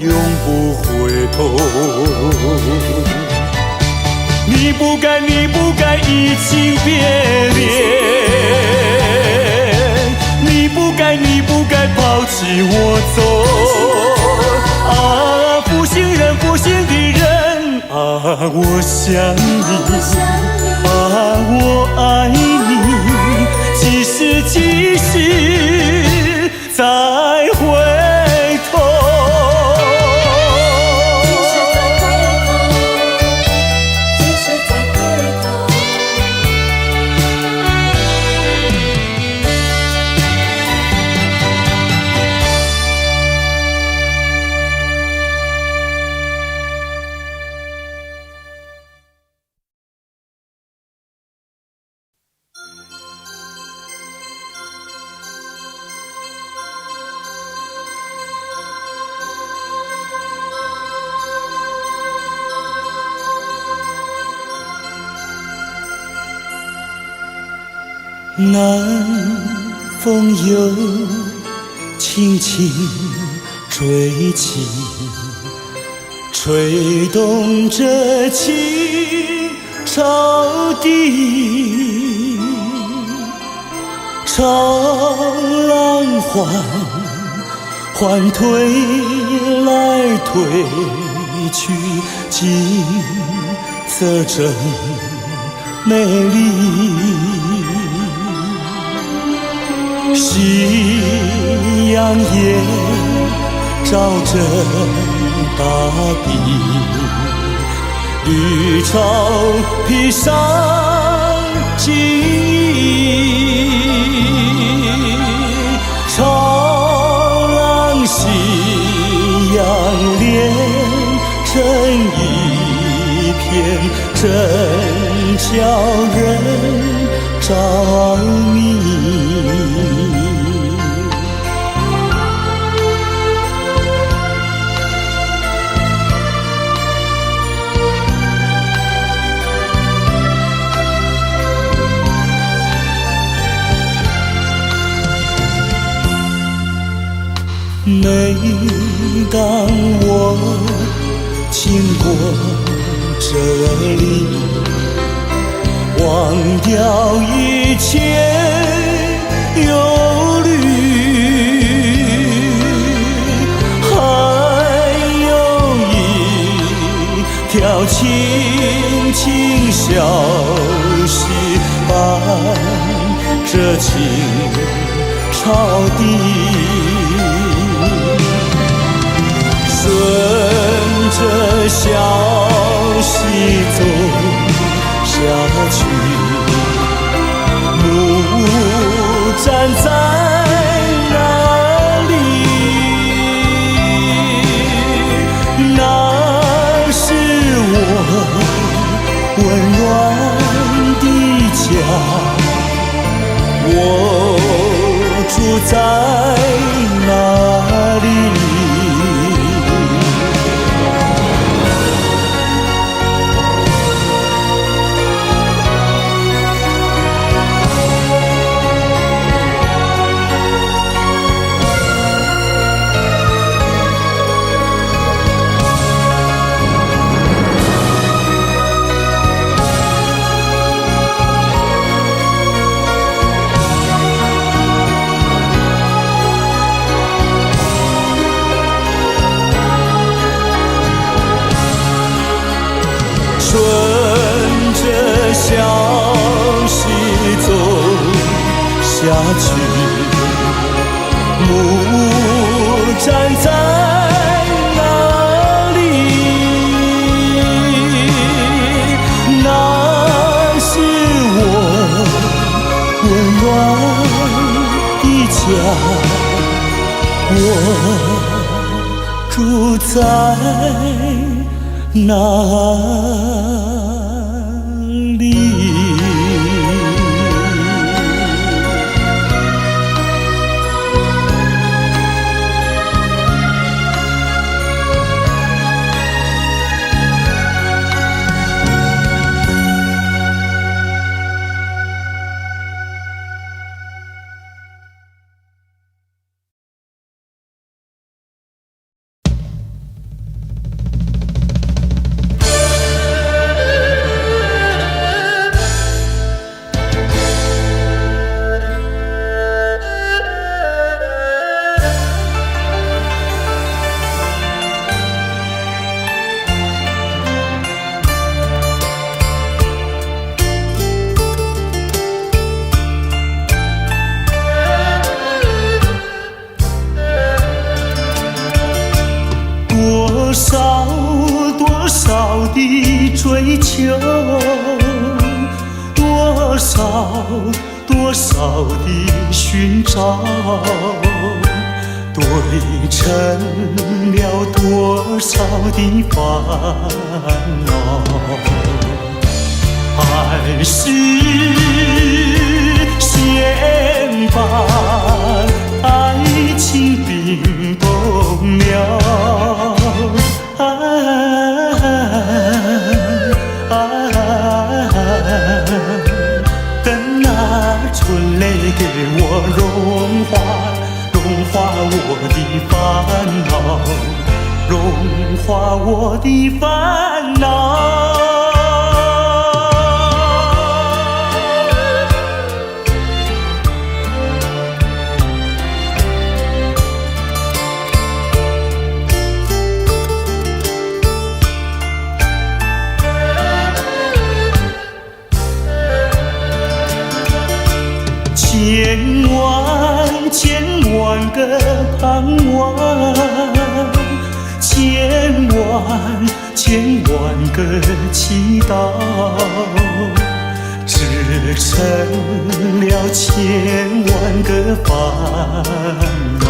永不回头。你不该移情别恋，你不该抛弃我走。啊，负心人，负心的人，啊，我想你，啊，我爱你，几时再回头。南风又轻轻吹起，吹动着青草地，潮浪缓推来推去，景色真美丽。夕阳也照着大地，绿草披上金衣，潮浪夕阳连成一片，真叫人着迷。当我经过这里，忘掉一切忧虑，还有一条轻轻消息伴着情潮地。顺着消息走下去，木站在哪里？那是我温暖的家，我住在哪里？顺着消息走下去，木站在哪里？那是我温暖的家，我住在哪里？多少的追求，多少的寻找，对称了多少的烦恼，还是先把爱情冰冻了。等那春泪给我融化我的烦恼，融化我的烦恼。千万个盼望，千万个祈祷，织成了千万个烦恼，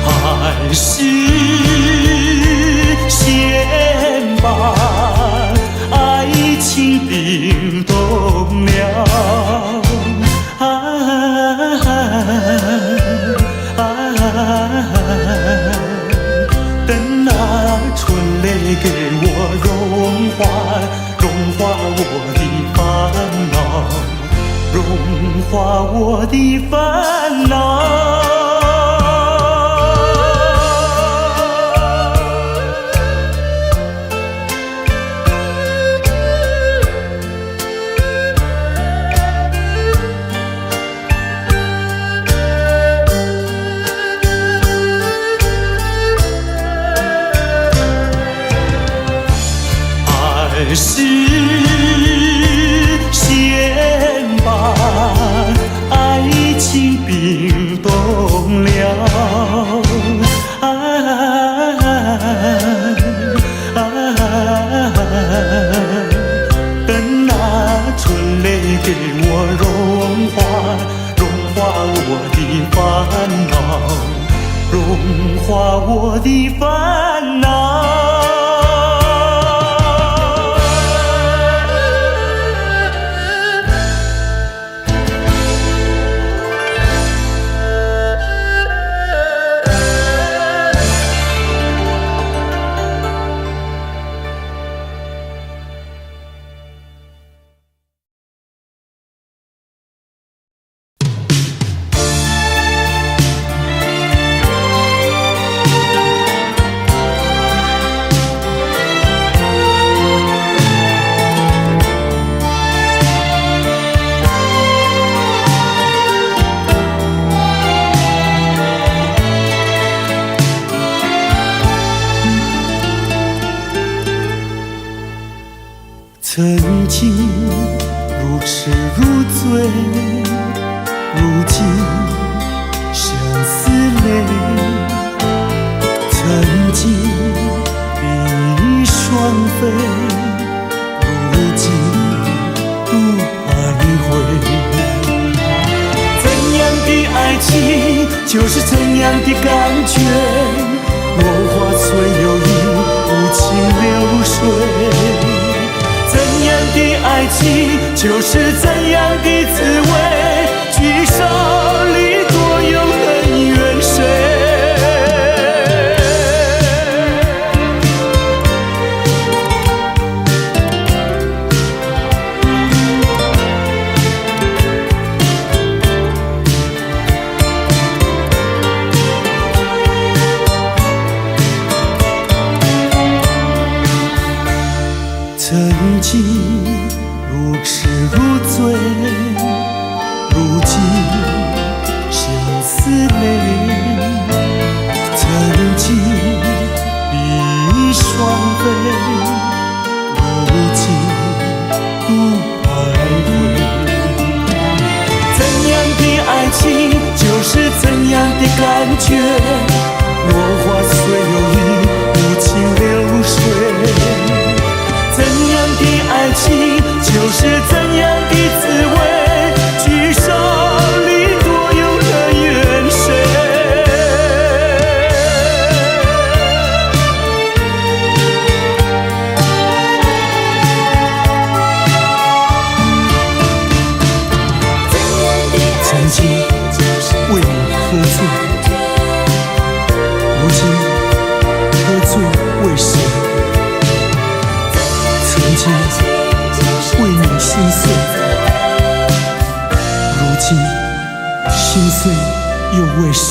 还是先把爱情冰冻了。等那春泪给我融化我的烦恼，融化我的烦恼。时，先把爱情冰冻了。等那春雷给我融化我的烦恼，融化我的烦恼。曾经如痴如醉，如今相思泪。曾经比双飞，如今独徘徊。怎样的爱情就是怎样的感觉，落花随有意，无情流水。怎样的爱情就是怎样的滋味，聚少离多有恩怨谁？曾经如痴如醉，如今相思泪。曾经比双飞，如今独徘徊。怎样的爱情就是怎样的感觉，落花随有意，无情流水。怎样的爱情就是怎样的滋味，聚少离多有恩怨谁？曾经为你喝醉，如今喝醉为谁？曾经为你心碎，如今心碎又为谁？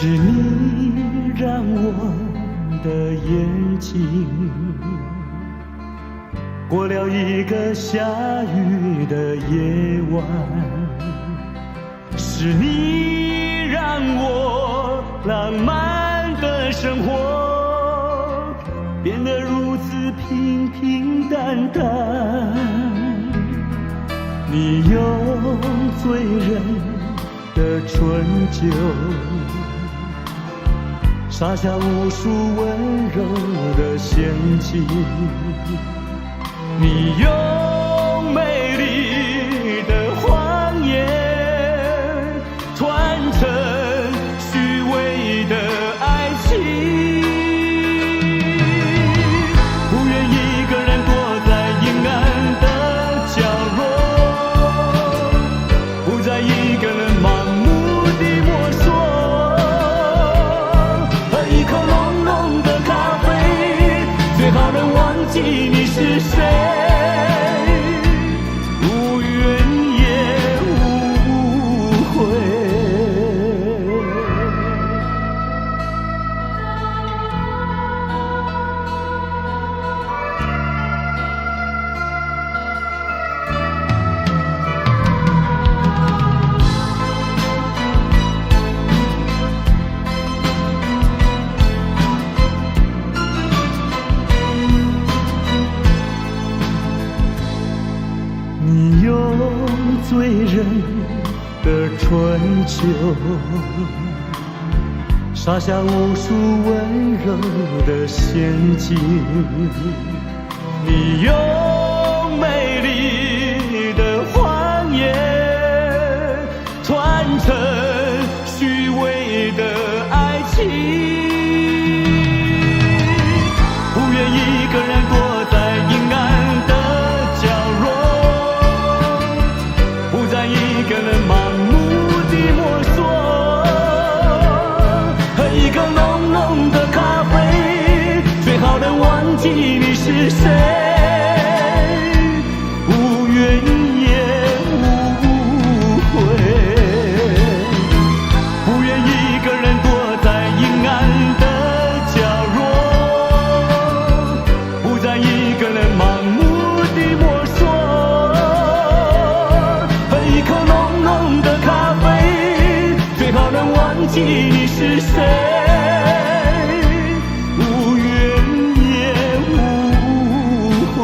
是你让我的眼睛过了一个下雨的夜晚，是你让我浪漫的生活变得如此平平淡淡。你用醉人的春酒洒下无数温柔的陷阱，你用美丽的谎言传承虚伪的爱情，不愿意袖，撒下无数温柔的陷阱。你用美丽的谎言传承虚伪的爱情，不愿一个人躲在阴暗的角落，不再一个人盲目地摸索，喝一口浓浓的咖啡，最好能忘记你是谁。你是谁？无怨也无悔。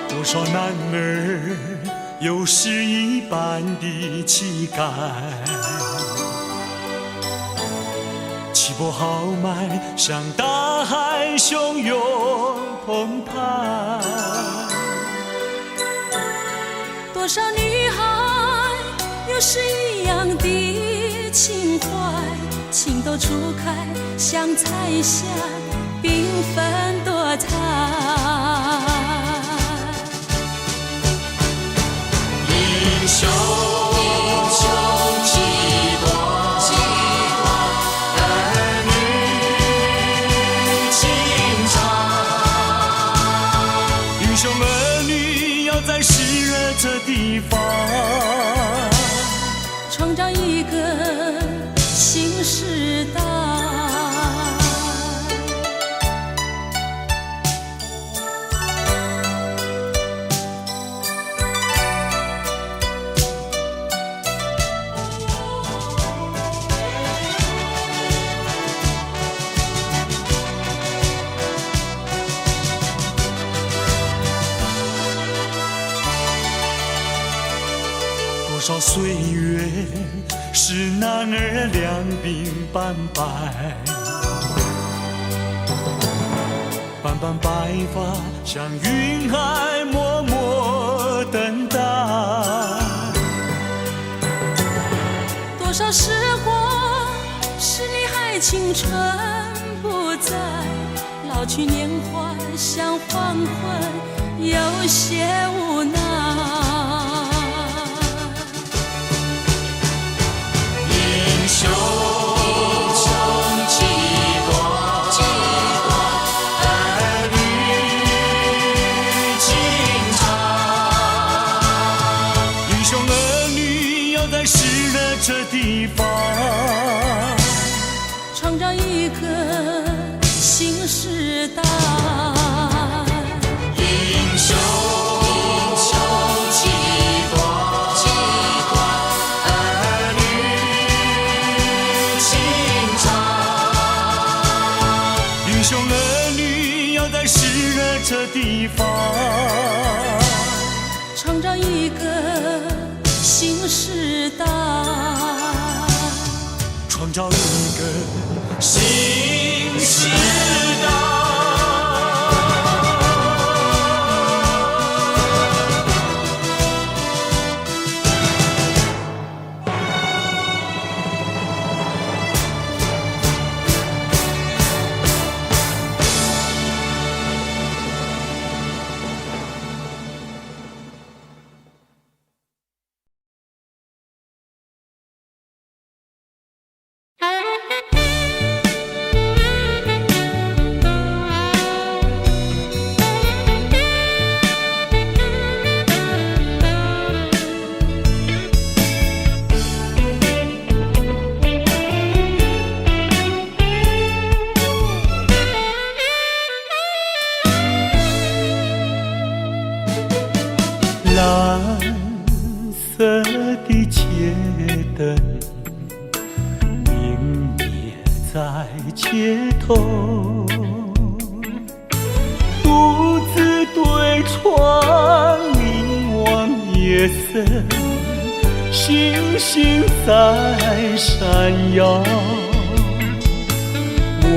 多少男儿有诗一般的气概，气魄豪迈，像大海汹涌澎湃。多少女孩有诗一样的情怀，情窦初开，像彩霞缤纷多彩。英雄几多，儿女情长。英雄儿女要在湿热这地方，创造一个新时代。多少岁月使男儿两鬓斑白，斑斑白发像云海默默等待。多少时光使你还青春不在，老去年华像黄昏，有些无奈。英雄几多，儿女情长。英雄儿女要在湿热这地方，创造一个新时代。英雄几多，儿女情长。英雄儿女要在湿热这地方，创造一个新时代，创造一个新时代。色的街灯明灭在街头，独自对窗凝望夜色，星星在闪耀。我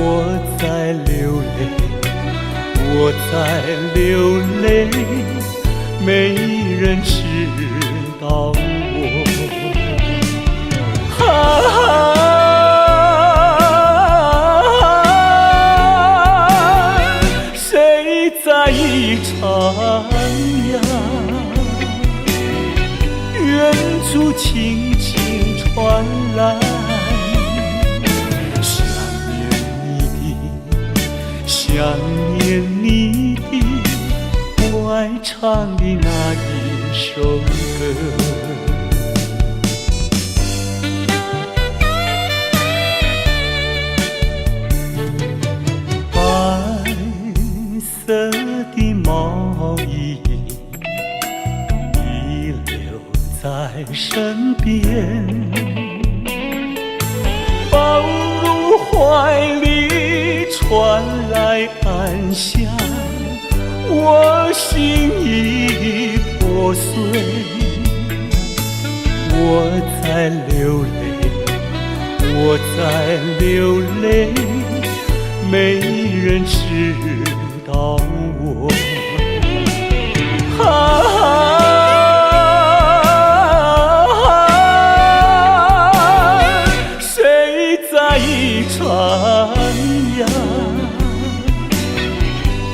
在流泪，我在流泪，没人知道我。谁在一徜徉？远处轻轻传来。想念你的，我爱唱的那一首歌。白色的毛衣遗留在身边，抱入怀里传来暗香，我心已破碎。我在流泪，我在流泪，没人知道我。谁在一徜徉？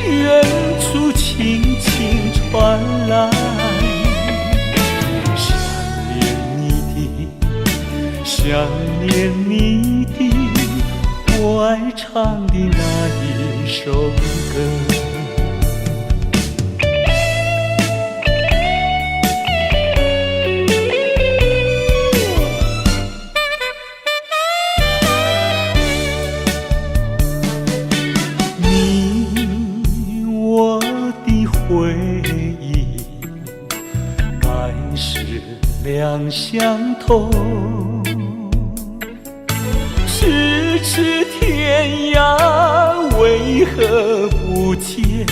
远处轻轻传来，想念你的，想念你的，我爱唱的那一首歌。回忆该是两相同，咫尺天涯为何不见，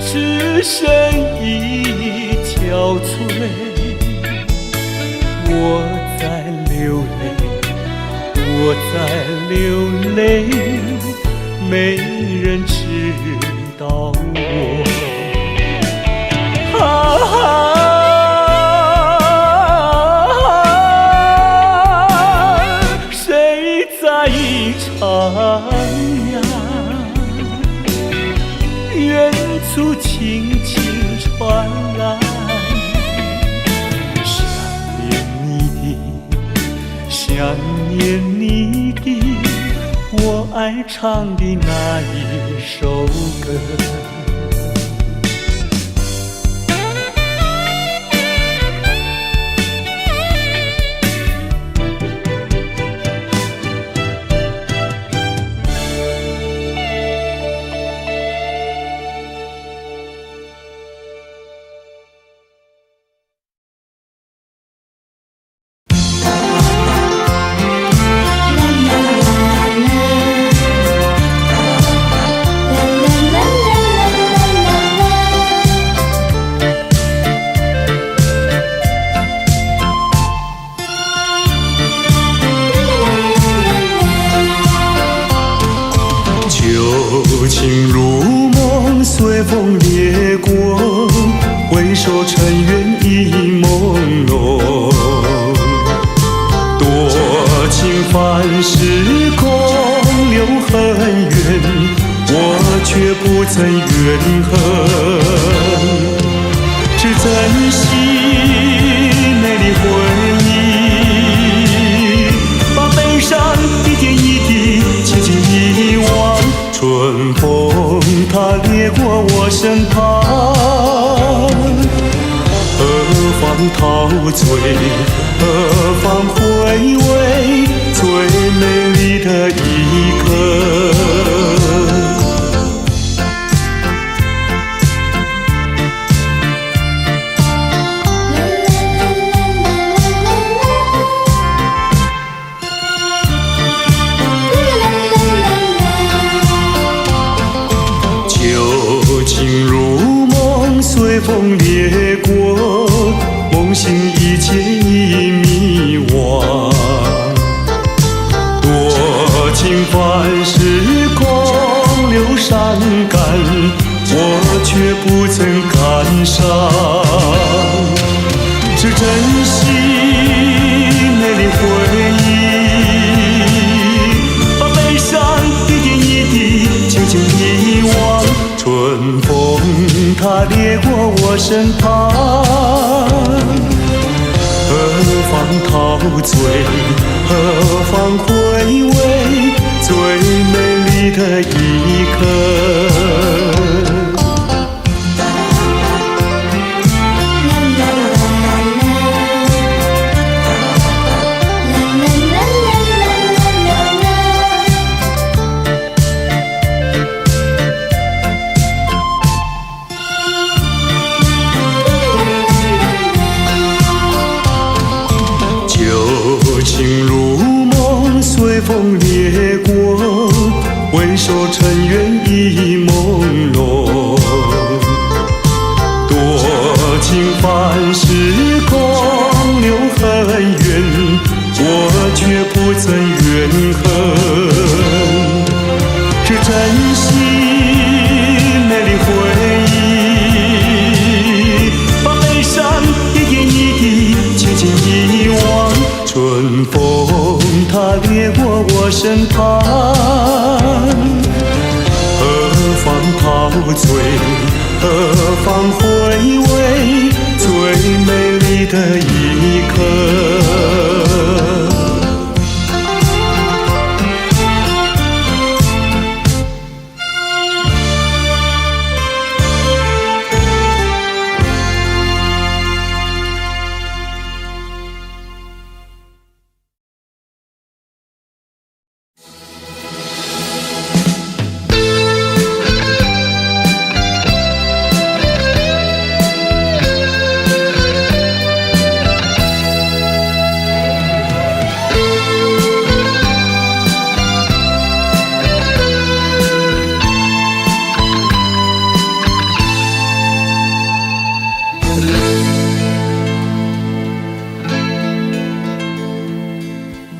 只剩一憔悴。我在流泪，我在流泪，没人知道我。谁在一徜徉？远处轻轻传来，想念你的，想念你的，我爱唱的那一首歌。旧情如梦，随风掠过，回首尘缘已朦胧。多情泛时空留很远，我却不曾怨恨，只珍惜美丽回忆，把悲伤一点一滴轻轻遗忘。春风它掠过我身旁，何方陶醉，何方回味最美丽的一刻。醉，何妨回味最美丽的一刻。旧情如梦，随风掠过，回首尘缘已朦胧。多情凡事空留恨怨，我却不曾怨恨。只珍惜美丽回忆，把悲伤一点一滴轻轻遗忘。春风它掠过我身旁，何妨陶醉，何妨回味最美丽的一刻。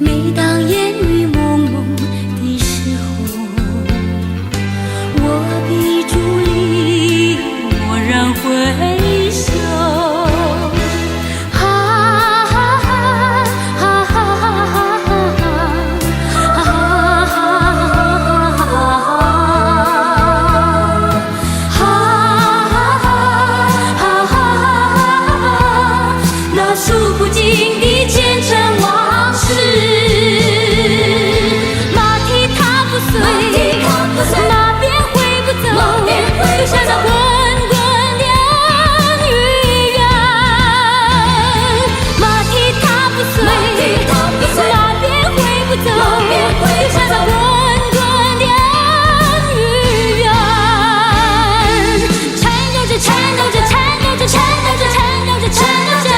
每当烟雨蒙蒙的时候，我闭住里默然回首。哈哈哈哈哈哈哈，那数不尽的前尘往事。马鞭挥不走，留下那滚滚凉与远。马蹄踏不碎，马鞭挥不走，留下那滚滚凉与远。缠绕着，缠绕着，缠绕着，缠绕着，缠绕着，缠绕着。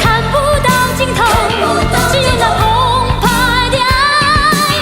看不到尽头，只有那澎湃的爱与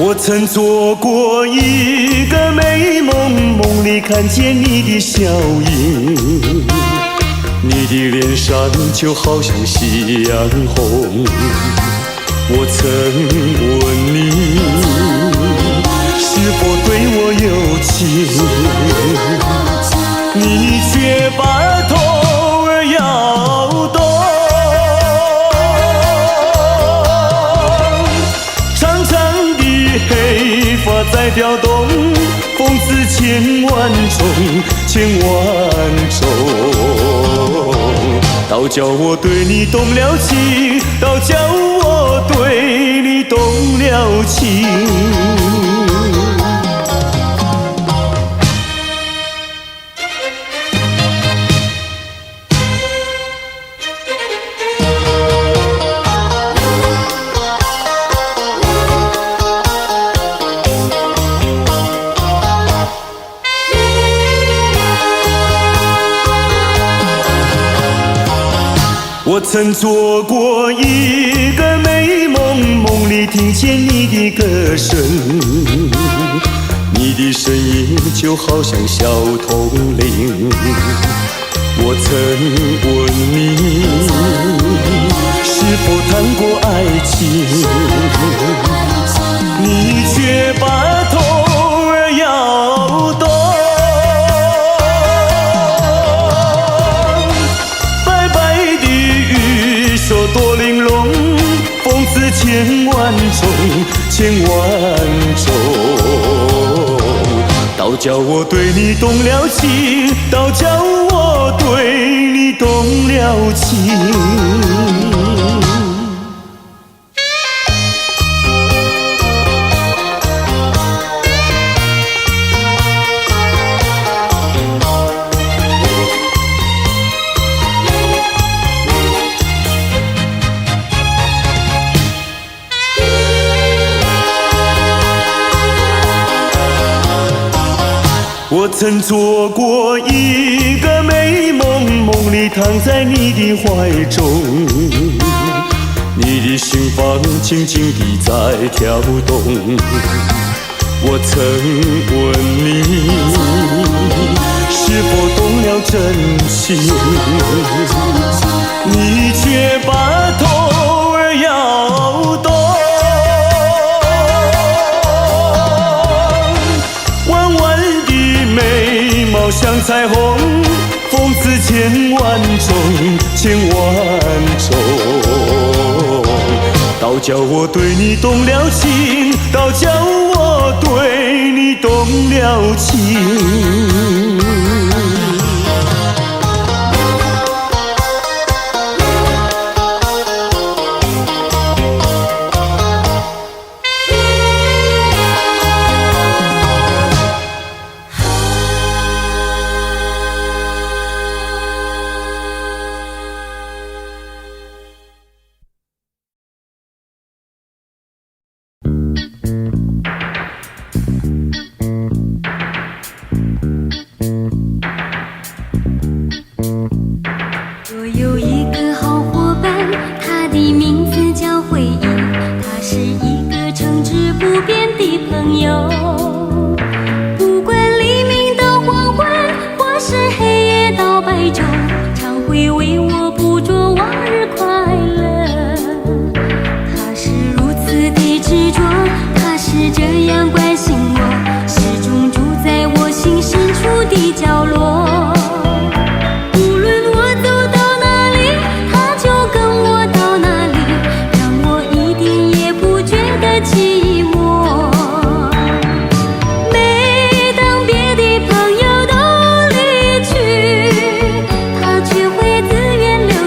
我曾做过一个美梦，梦里看见你的笑影，你的脸上就好像夕阳红。我曾问你是否对我有情，你却把头儿摇动。长长的黑发在飘动，风似千万种，千万种。倒叫我对你动了情，倒叫我对你动了情。我曾做过一个美梦，梦里听见你的歌声，你的声音就好像小铜铃。我曾问你是否谈过爱情，你却把头儿摇动。说多玲珑，风似千万种，千万种。倒叫我对你动了情，倒叫我对你动了情。我曾做过一个美梦，梦里躺在你的怀中，你的心房轻轻地在跳动。我曾问你是否动了真情，你却把头儿摇动。像彩虹，风似千万种，千万种。倒叫我对你动了情，倒叫我对你动了情。却会自愿留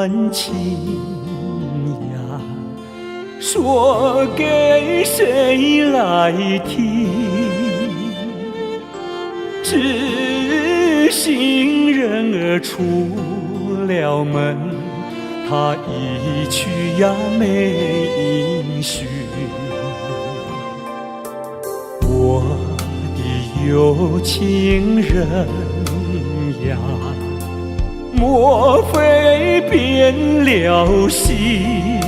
段情呀，说给谁来听？知心人儿出了门，他一去呀没音讯。我的有情人呀，莫非变了心？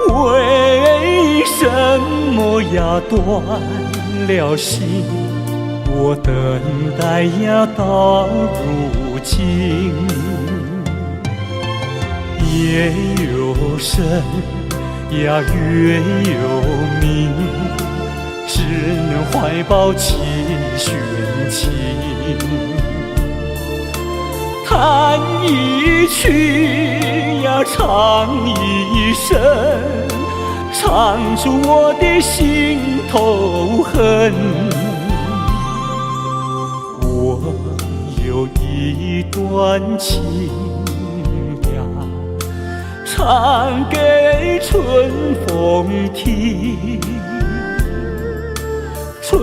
为什么呀断了心？我等待呀到如今，夜有深呀月有明，只能怀抱期寻情。弹一曲呀唱一声，唱出我的心头恨。我有一段情呀，唱给春风听。春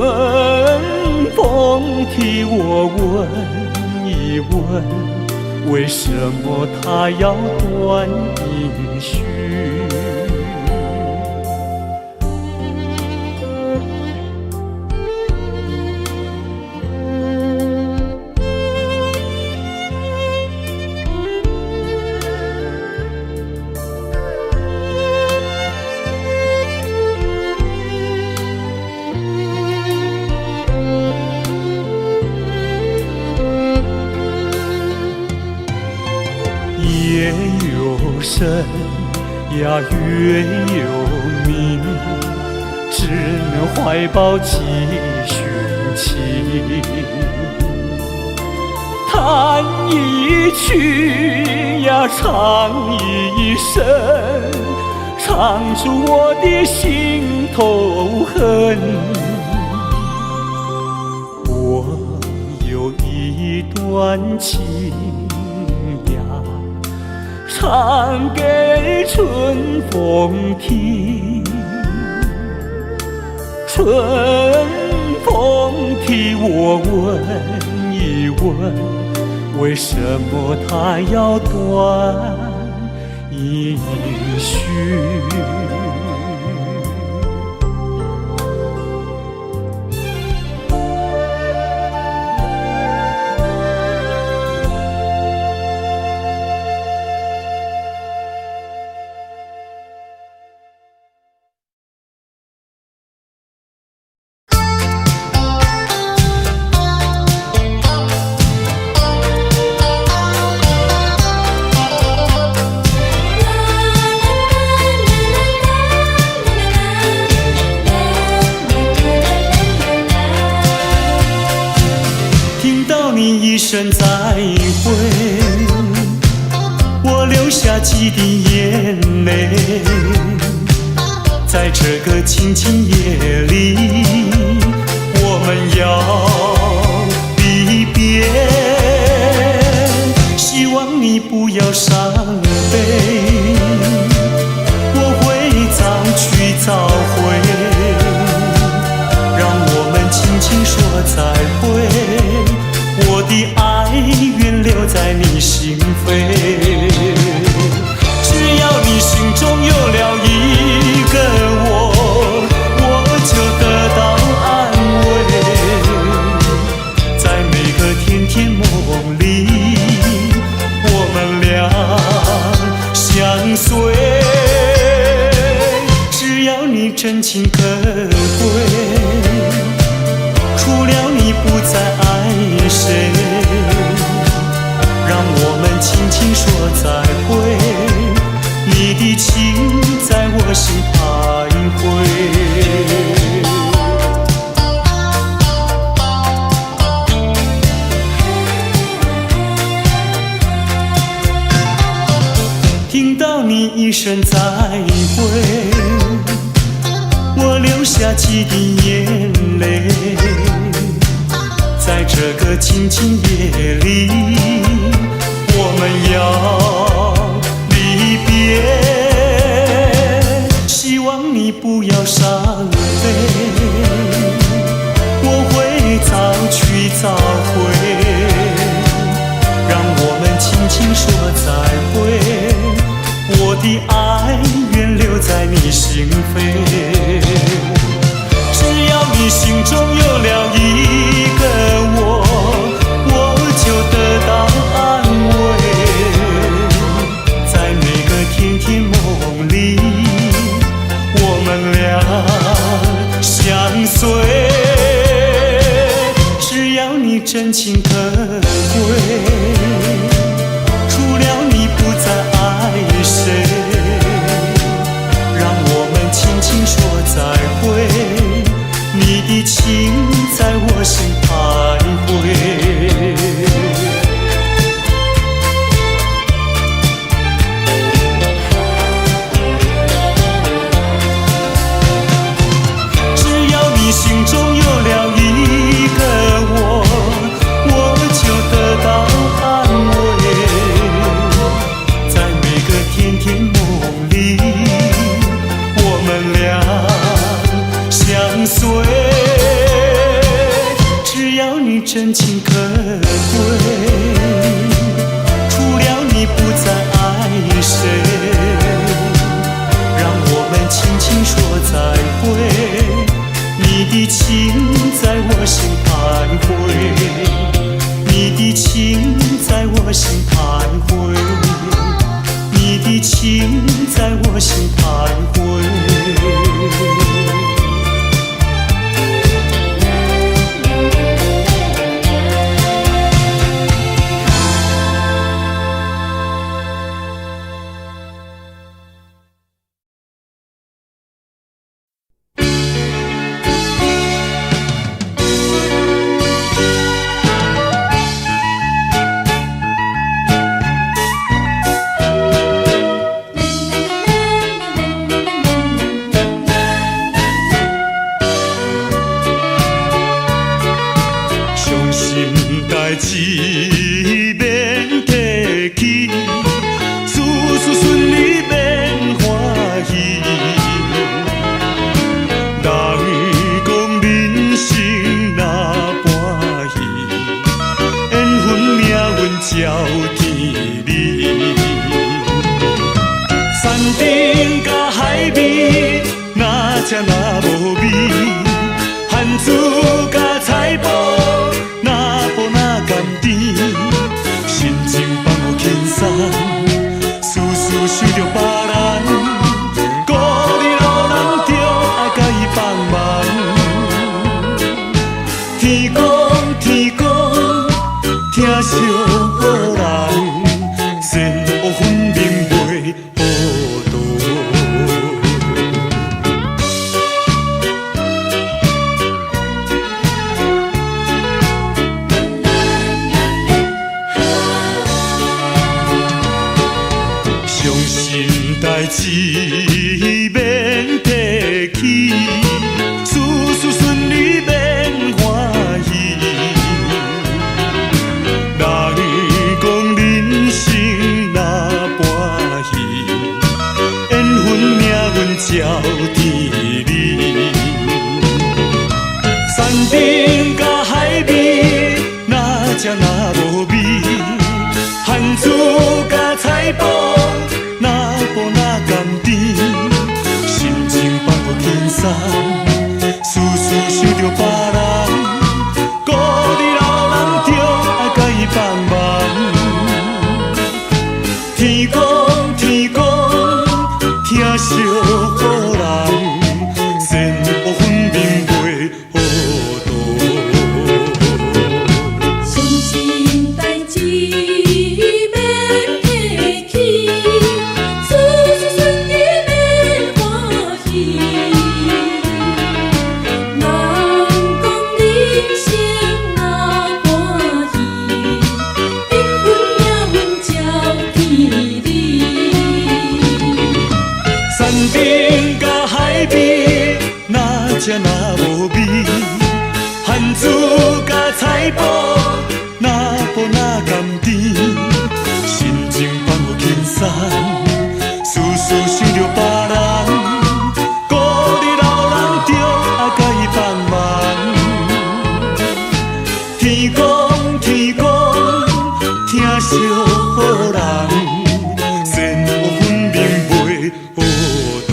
风替我问一问，为什么他要断音讯？夜有深呀月有明，只能怀抱期寻情。弹一曲呀唱一声，唱出我的心头恨。我有一段情呀，唱给春风听。春风替我问一问，为什么他要断音讯？一声再会，我流下几滴眼泪。在这个清清夜里，我们要离别。希望你不要伤悲，我会早去早回，让我们轻轻说再会。我的爱愿留在你心扉，只要你心中有了一个我，我就得到安慰。在每个甜甜梦里，我们俩相随。只要你真情可贵，除了你不再爱谁，让我们轻轻说再会。你的情在我心徘徊。听到你一声再会，我流下几滴眼泪。在这个清清夜里，我们要离别，希望你不要伤悲，我会早去早回，让我们轻轻说再会，我的爱愿留在你心扉，只要你心中有了一个我，我就得到安慰，在每个甜甜梦里，我们俩相随，只要你真情可贵，除了你不再爱谁，让我们轻轻说再会，你的情在我心徘徊。只要你心中有了一个我，我就得到安慰，在每个甜甜梦里，我们俩相随，只要你真情可贵，除了你不再爱谁，让我们轻轻说再会，你的情在我心徘徊，你的情在我心徘徊，你的情在我心徘徊。代志免提起，事事顺利免欢喜。人讲人生若欢喜，缘分命运照天理。山顶甲海边，哪只若无味？汉子甲菜脯。心情放予轻松，事事想着别人，孤日老人着爱甲伊帮忙。天公天公，疼惜好人，善恶分明袂糊涂。代志免提起，事事顺利免欢喜。人讲人生若欢喜，缘分命运照天理。山顶甲海边，哪只若无味？汉子甲菜脯。无那甘甜，心情放予轻松，事事想着别人，孤日老人着爱甲伊帮忙。天公天公，疼惜好人，善恶分明袂糊涂。伤心代志。山顶甲海边，哪只若无味？汉子甲菜脯，哪无那甘甜？心天公天公，听惜好人。善恶分明袂糊涂。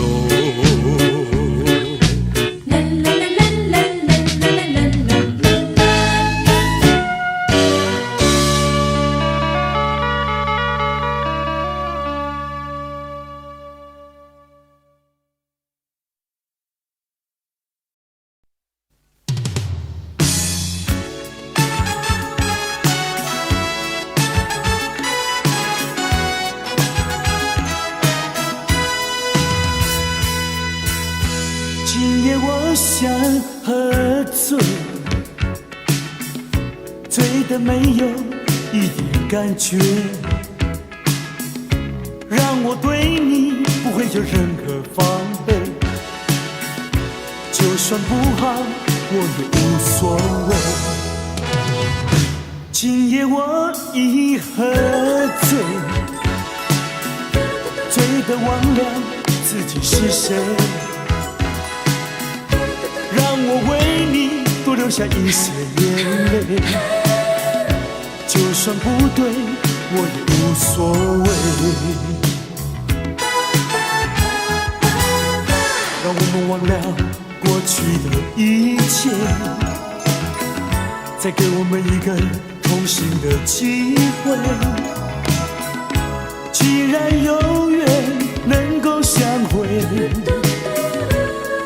今夜我想喝醉，醉得没有一点感觉，让我对你不会有任何防备。就算不好，我也无所谓。今夜我一喝醉，醉得忘了自己是谁。让我为你多留下一些眼泪，就算不对，我也无所谓。让我们忘了过去的一切，再给我们一个重新的机会。既然有缘能够相会，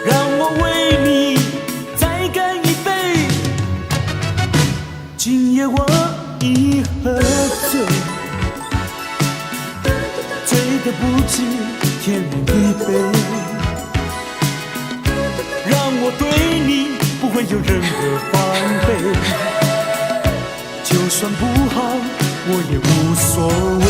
让我为你再干一杯。今夜我一喝醉，醉得不知天南地北，让我对你不会有任何防备。就算不好，我也无所谓。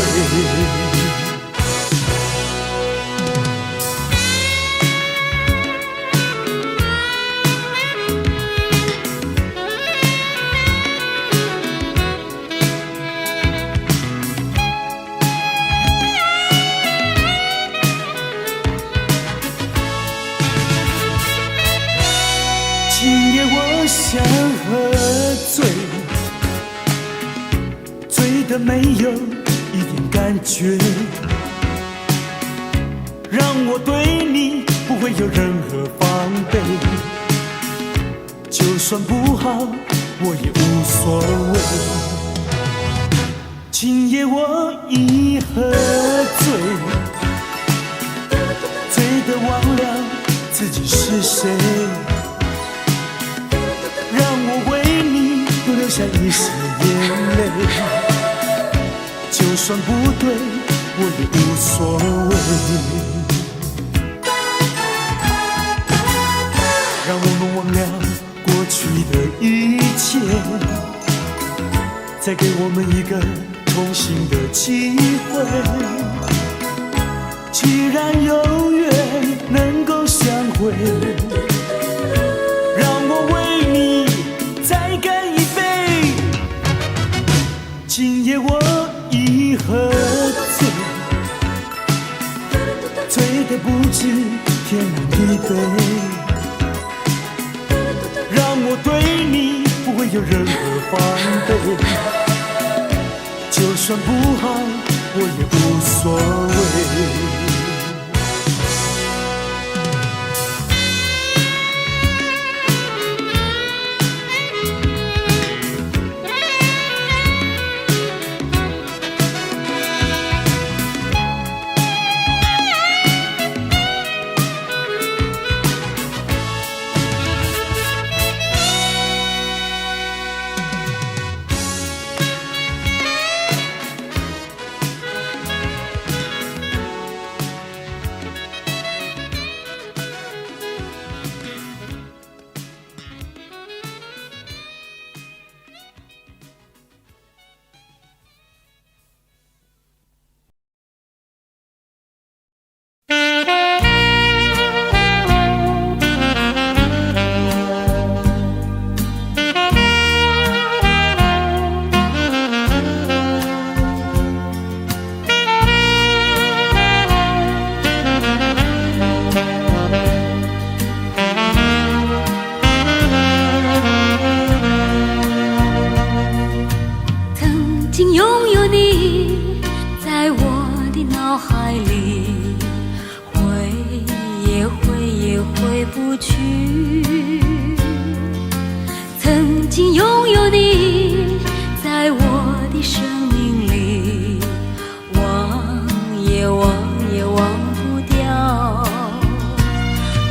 今夜我想喝醉，醉得没有一点感觉，让我对你不会有任何防备。就算不好，我也无所谓。今夜我一喝醉，醉得忘了自己是谁。让我为你多留下一些眼泪，就算不对，我也无所谓。让我们忘了过去的一切，再给我们一个重新的机会。既然有缘能够相会，让我为你再干一杯。今夜我一喝醉，醉得不知天南地北，让我对你不会有任何防备。就算不好，我也无所谓。经拥有你，在我的脑海里，回也回不去。曾经拥有你，在我的生命里，忘也忘不掉。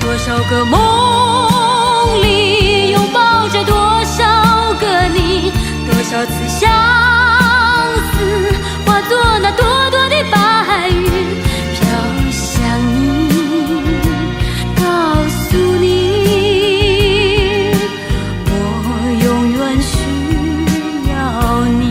多少个梦里拥抱着多少个你，多少次相思化作那朵朵的白云，飘向你，告诉你，我永远需要你。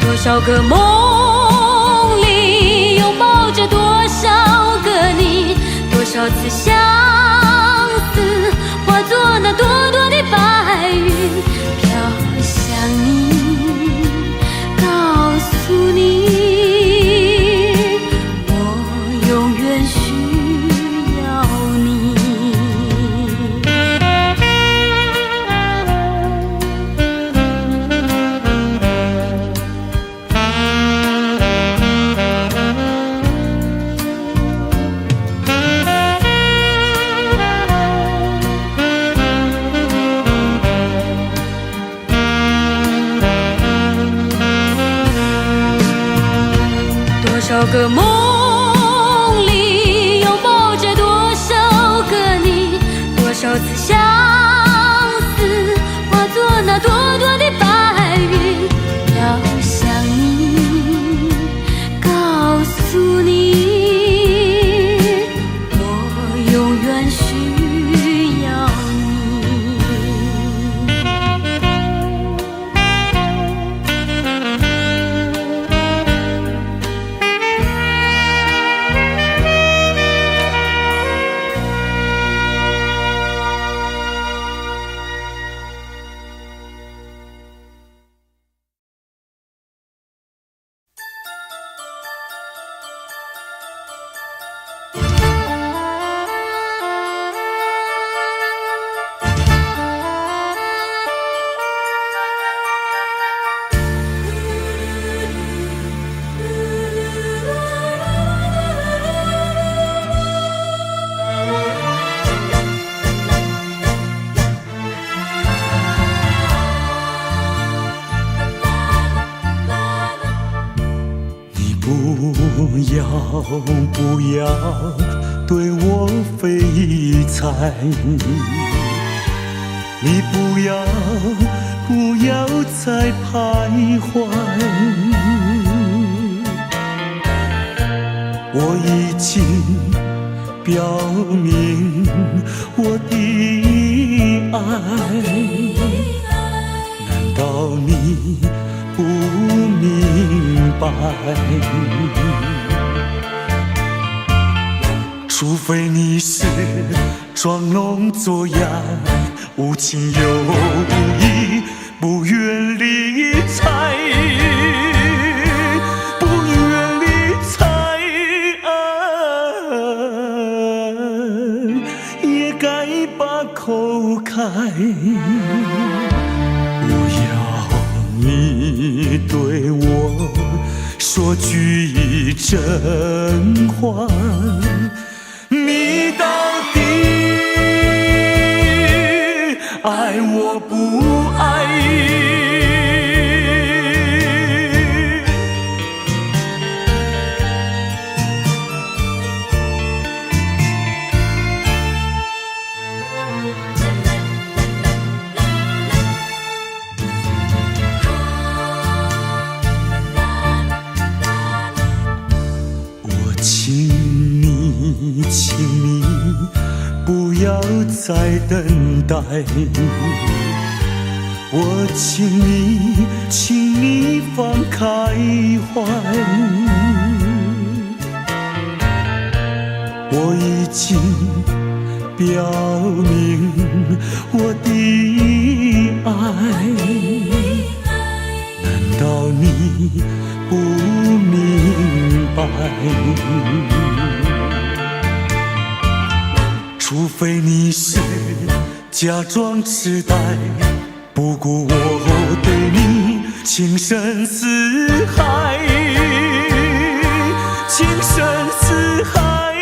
多少个梦里拥抱着多少个你，多少次相思化作那朵朵的白云，飘向你，告诉你，我永远需要你。多少个梦里拥抱着多少个你，多少次相思化作那朵朵的白云，飘向你，告诉你，我永远需要不要对我非猜，你不要再徘徊，我已经表明我的爱，难道你不明白？除非你是装聋作哑，无情有义，不愿理睬，不愿理睬，也该把口开。我要你对我说句真话。你到底爱我不爱？在等待。我请你放开怀，我已经表明我的爱，难道你不明白？除非你是假装痴呆，不顾我对你情深似海，情深似海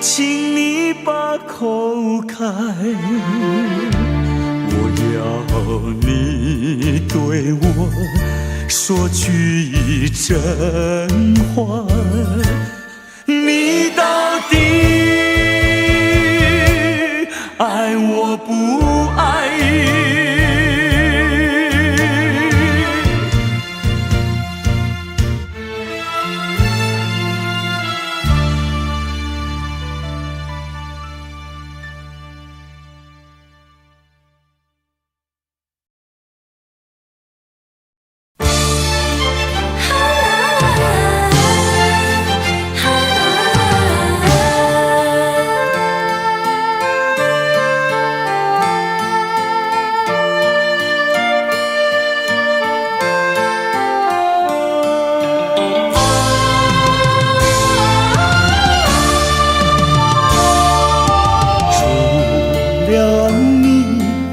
请你把口开，我要你对我说句真话，你到底爱我不爱？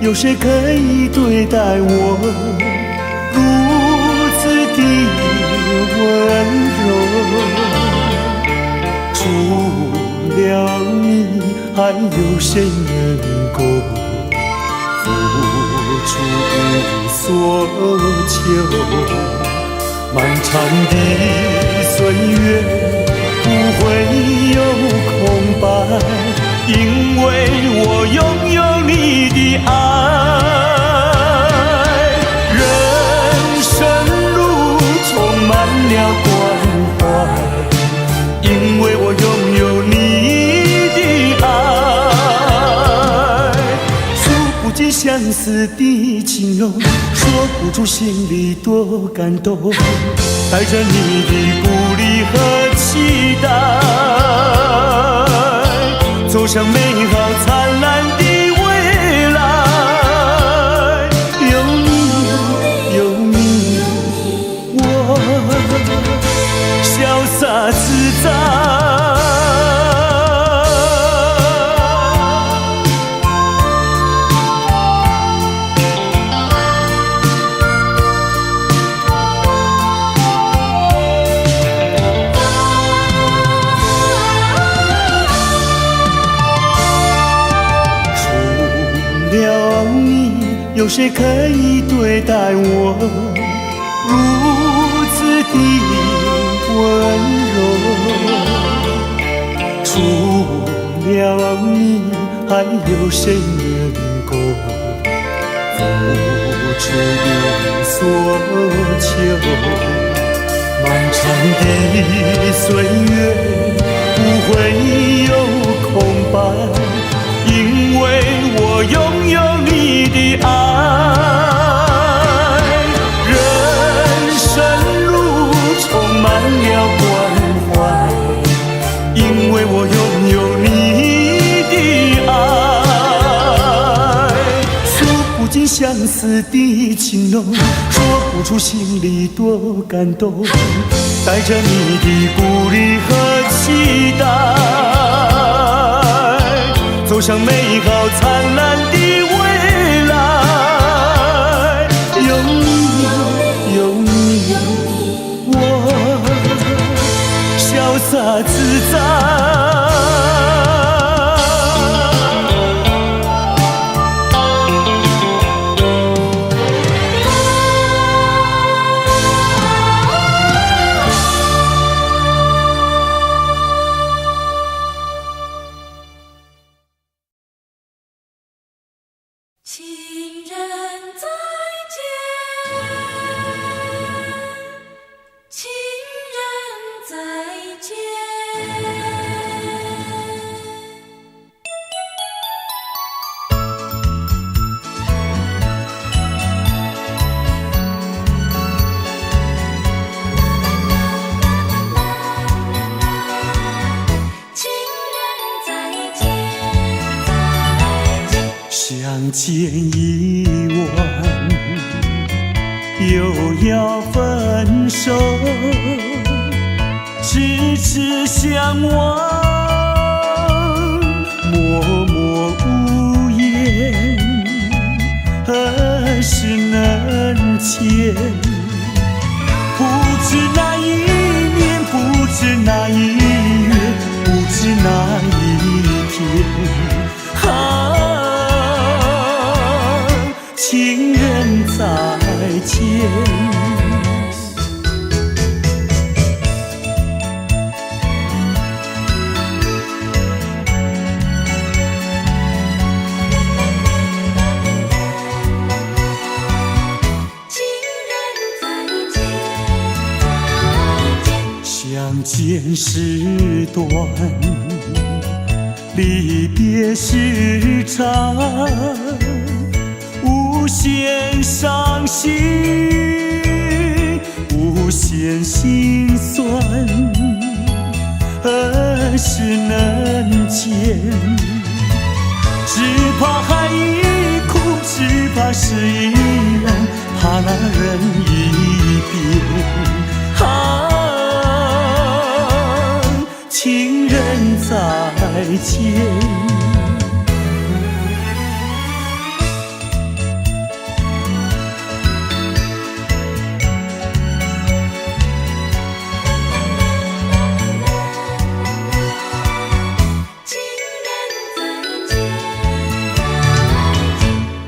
有谁可以对待我如此的温柔？除了你，还有谁能够付出所求？漫长的岁月不会有空白，因为我拥有你的爱。人生路充满了关怀，因为我拥有你的爱。数不尽相思的情浓，说不出心里多感动，带着你的鼓励和期待，走向美好灿烂的未来。有你，有你，我潇洒自在。有谁可以对待我如此的温柔？除了你，还有谁能够付出所求？漫长的岁月不会有空白，因为我拥有你的爱。人生路充满了关怀，因为我拥有你的爱。数不尽相思的情浓，说不出心里多感动，带着你的鼓励和期待，走向美好灿烂的未来。有你，有你，我潇洒自在。情人再见，情人再见。相见已晚，又要分手，痴痴相望，默默无言，何时能见？不知那一年，不知那一月，不知那一天。情人再见。相见时短，离别时长，无限伤心，无限心酸，何时能见？只怕海已枯，只怕事已难，怕那人已变。情人再见。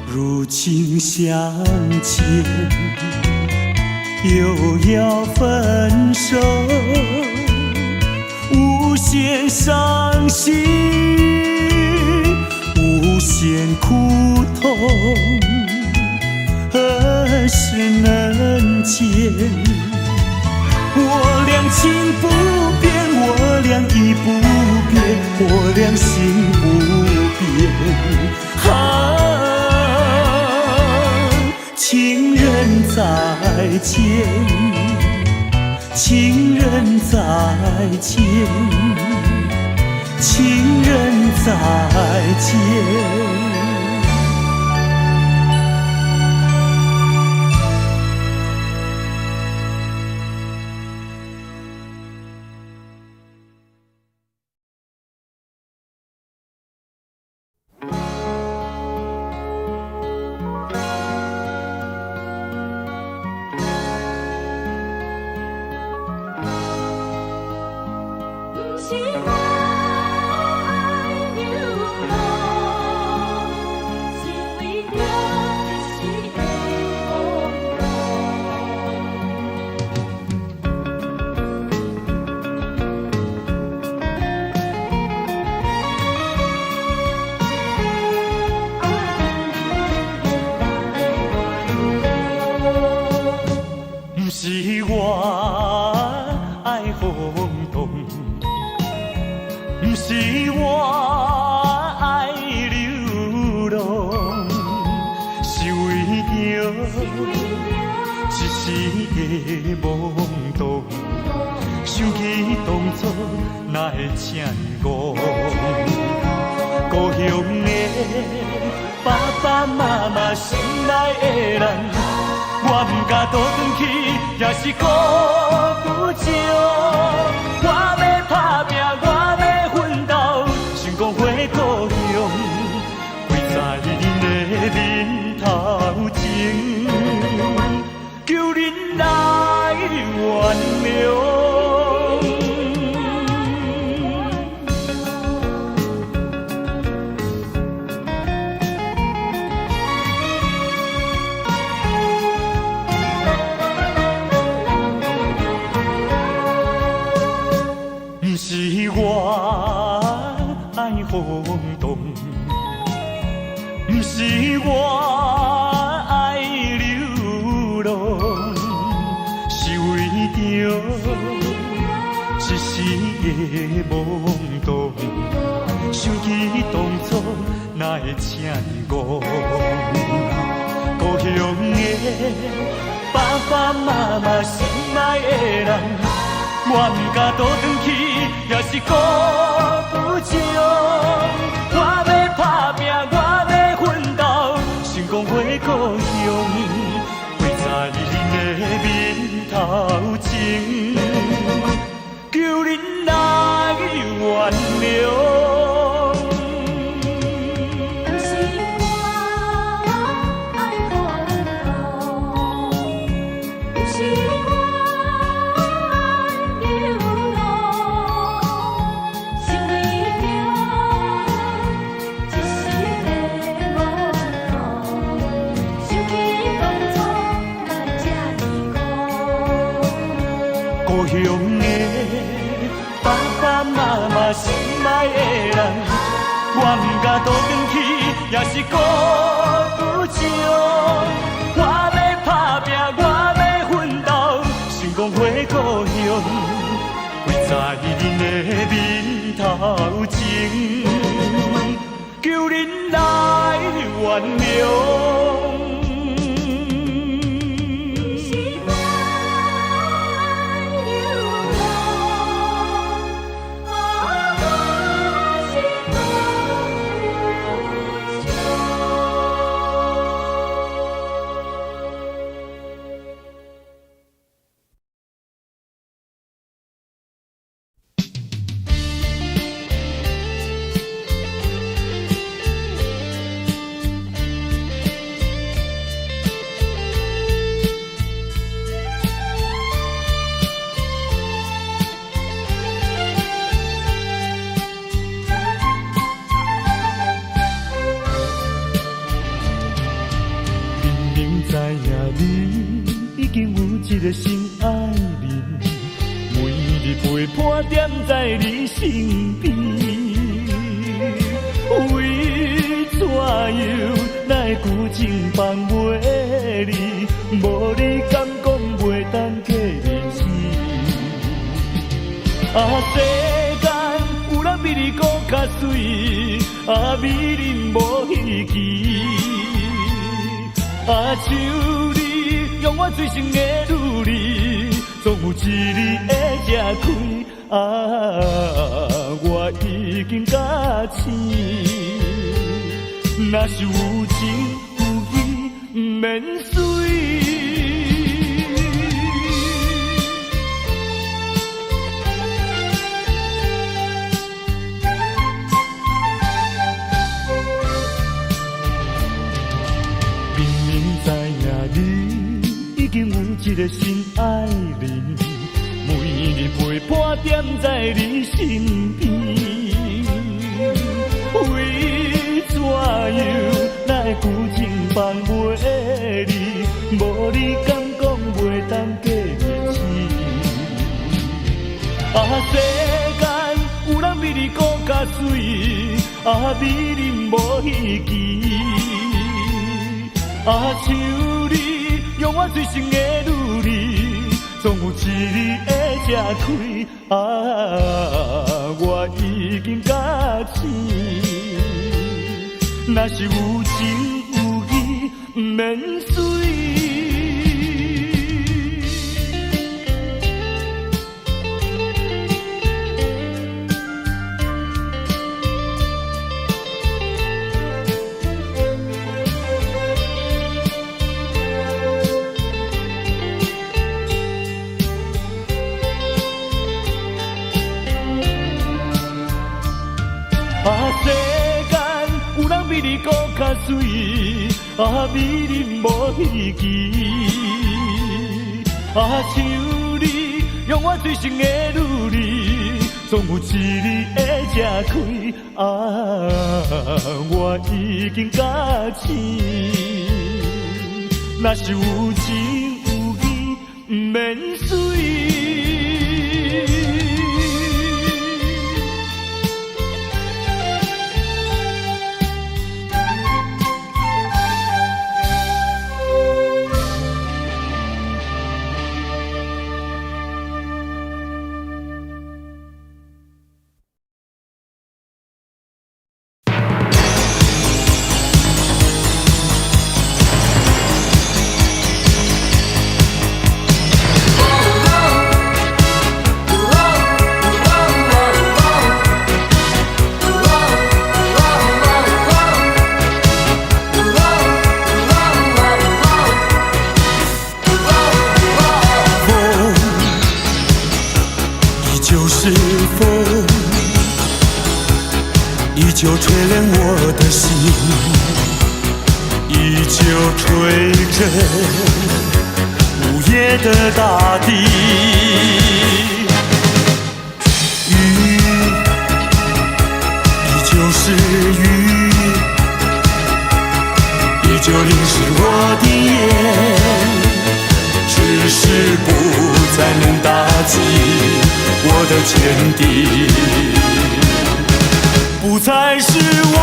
如今相见，又要分手，无限伤心，无限苦痛，何时能见？我俩情不变，我俩意不变，我俩心不变。情人再见，情人再见，情人再见。我要打拼，我要奋斗，转去，也是孤独情。我要打拼，我要奋斗，成功回故乡，为在恁的面头前，求恁来原谅。一个心爱人，每日陪伴踮在你身边。为怎样奈旧情放袂离？无你敢讲袂当过日子？世间有人比你搁较水，美人无稀奇。像你。用我最深的努力，总有一日会吃开。我已经甲醒，若是有情有义，免随。明明知影你。已经有一个心爱人，每日陪伴踮在你身边。为怎样奈旧情放袂离？无你敢讲袂当过日子？世间有人比你搁较水，美人无稀奇。像你。用我最深的努力，总有一日会吃开。我已经甲醒，若是有情有义，免随。世间有人比你搁较水，美人无稀奇。像你用我最深的努力，总有一日会吃开。我已经甲醒，若是有情有义，免随。就吹亮我的心，依旧吹着午夜的大地。雨依旧是雨，依旧淋湿我的眼，只是不再能打击我的坚定。不再是我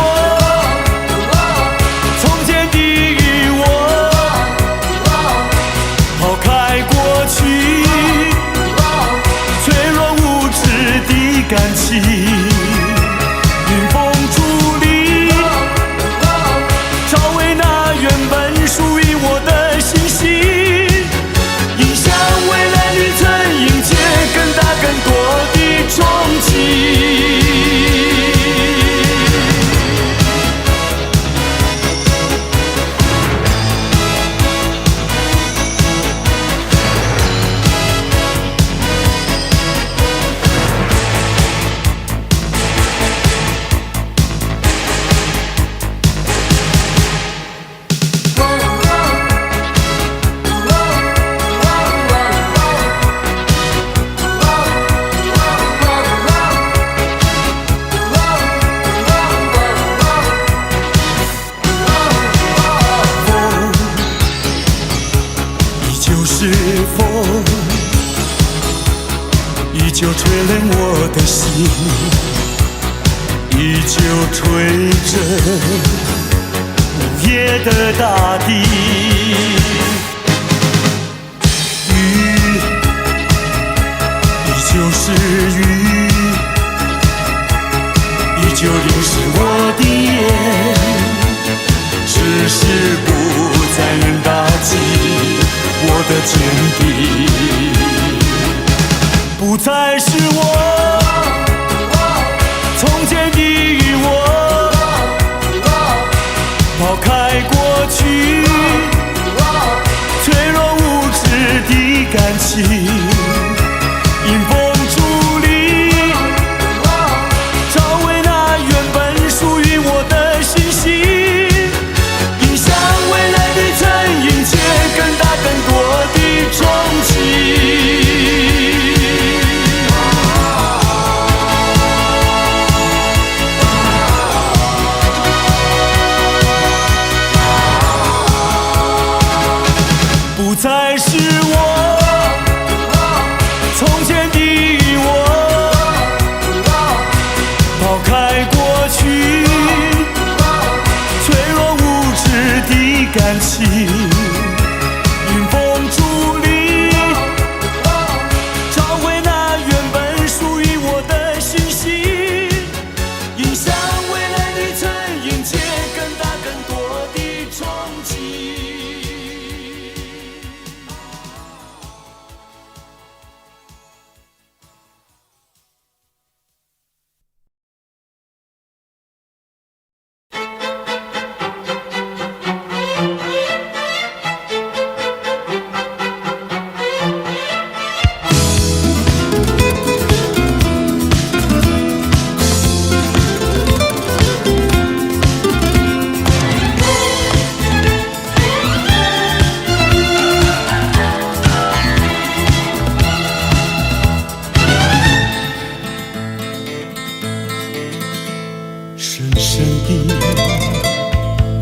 旧吹冷我的心，依旧吹着午夜的大地。雨依旧是雨，依旧淋湿我的眼，只是不再能打击我的坚定。不再是我从前的我，抛开过去脆弱无知的感情，迎风伫立，找回那原本属于我的信心，迎向未来的晨，迎接更大更多的憧憬。不再是我从前的我，抛开过去脆弱无知的感情，迎风伫立，找回那原本属于我的信心，迎向未来的晨，迎接更大更多的憧憬。深深地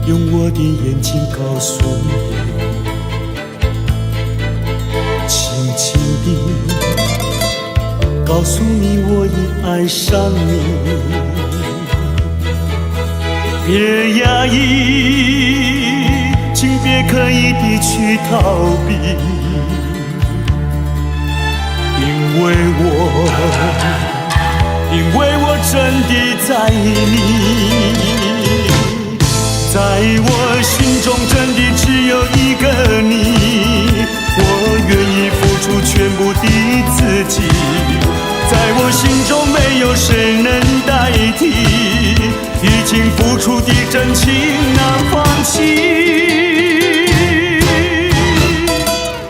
用我的眼睛告诉你，轻轻地告诉你我已爱上你。别压抑，请别刻意地去逃避，因为我真的在意你，在我心中真的只有一个你，我愿意付出全部的自己，在我心中没有谁能代替，已经付出的真情难放弃。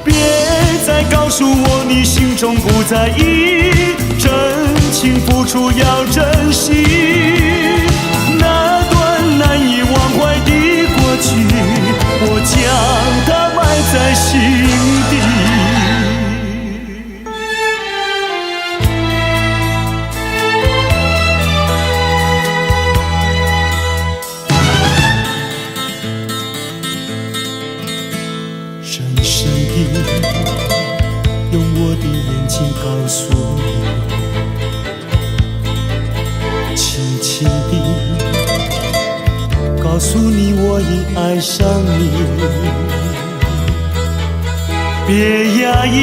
别再告诉我你心中不在意，真情付出要珍惜，那段难以忘怀的过去，我将它埋在心底。深深地用我的眼睛告诉你，轻轻地告诉你我已爱上你。别压抑，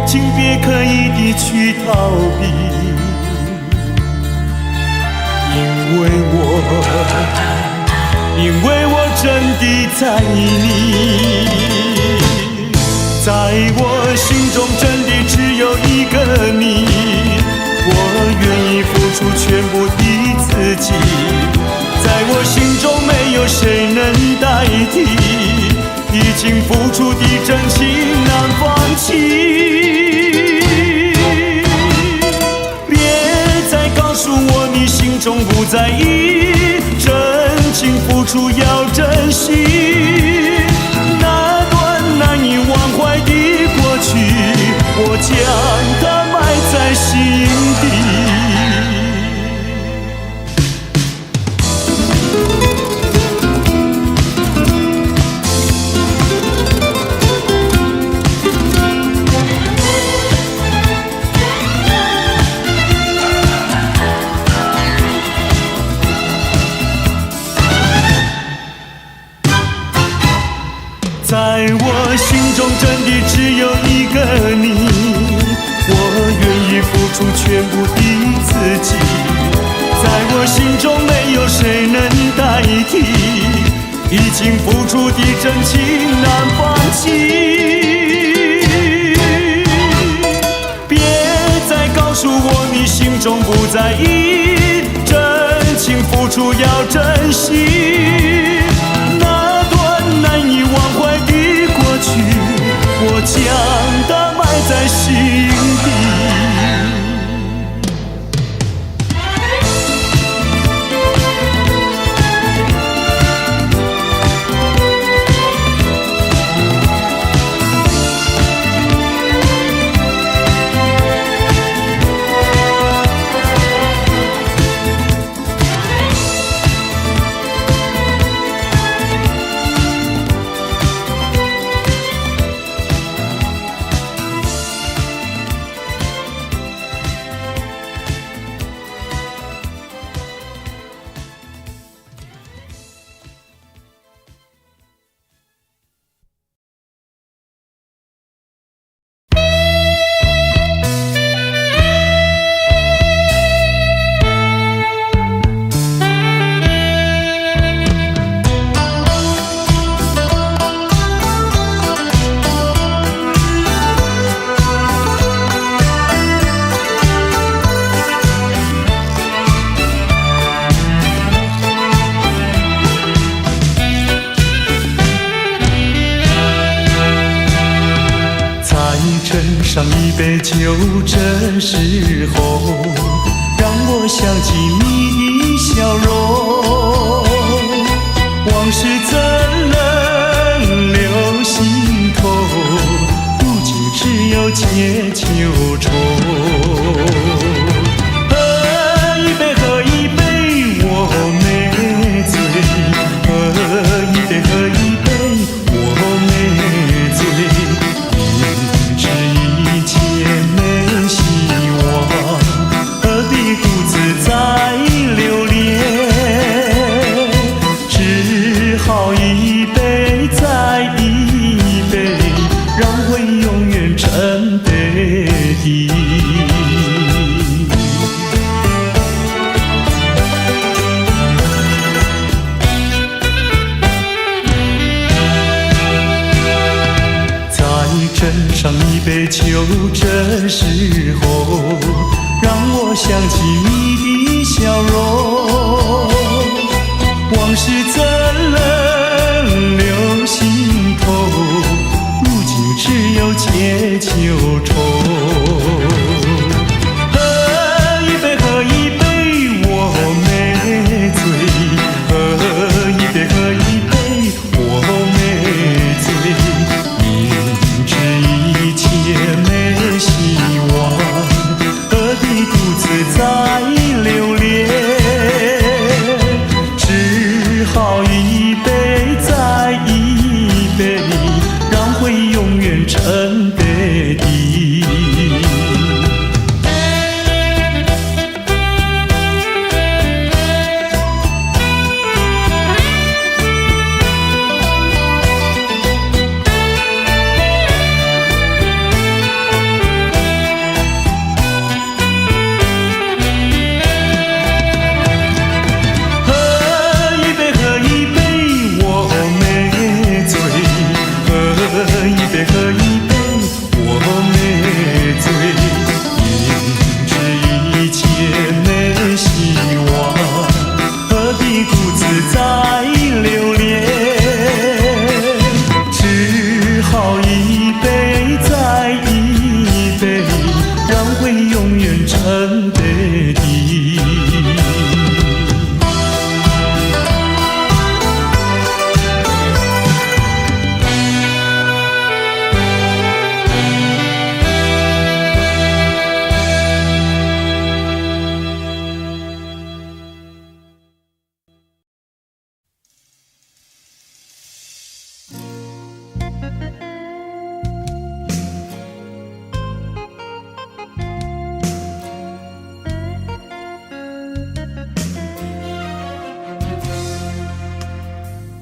请别刻意地去逃避，因为我真的在意你，在我心中真的只有一个你，我愿意付出全部的自己，在我心中没有谁能代替，已经付出的真情难放弃。别再告诉我你心中不在意，真情付出要珍惜，那段难以忘怀的过去，我将它埋在心底。心中真的只有一个你，我愿意付出全部的自己，在我心中没有谁能代替，已经付出的真情难放弃。别再告诉我你心中不在意，真情付出要珍惜。那段难以忘怀的过去，我将它埋在心底。上一杯酒，这时候让我想起你的笑容，往事怎能留心头，如今只有借酒愁。喝一杯，喝一杯，我没醉，喝一杯，喝一杯，我没醉。没希望，何必独自在留恋？只好一杯再一杯，让回忆永远沉杯底。斟上一杯酒，这时候让我想起你的笑容，往事怎能留心头，如今只有借酒愁。喝一杯，喝一杯，我没醉，喝一杯，喝一杯，我没醉。一切没希望，何必独自在留恋？只好一杯再一杯，让回忆永远沉杯底。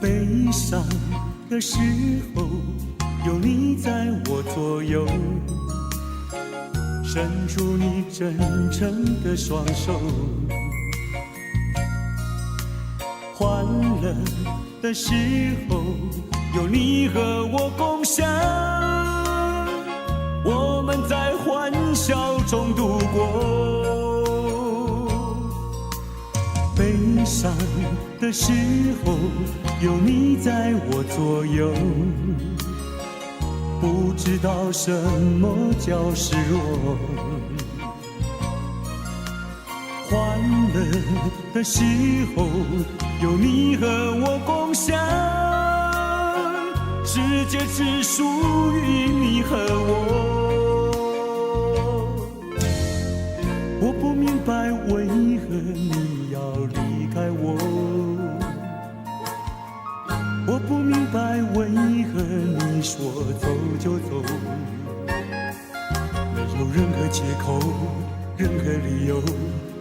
悲伤的时候，有你在我左右，伸出你真诚的双手。欢乐的时候，有你和我共享，我们在欢笑中度过。悲伤的时候，有你在我左右，不知道什么叫失落。欢乐的时候，有你和我共享，世界只属于你和我。我不明白为何你要离开我，我不明白为何你说走就走，没有任何借口，任何理由。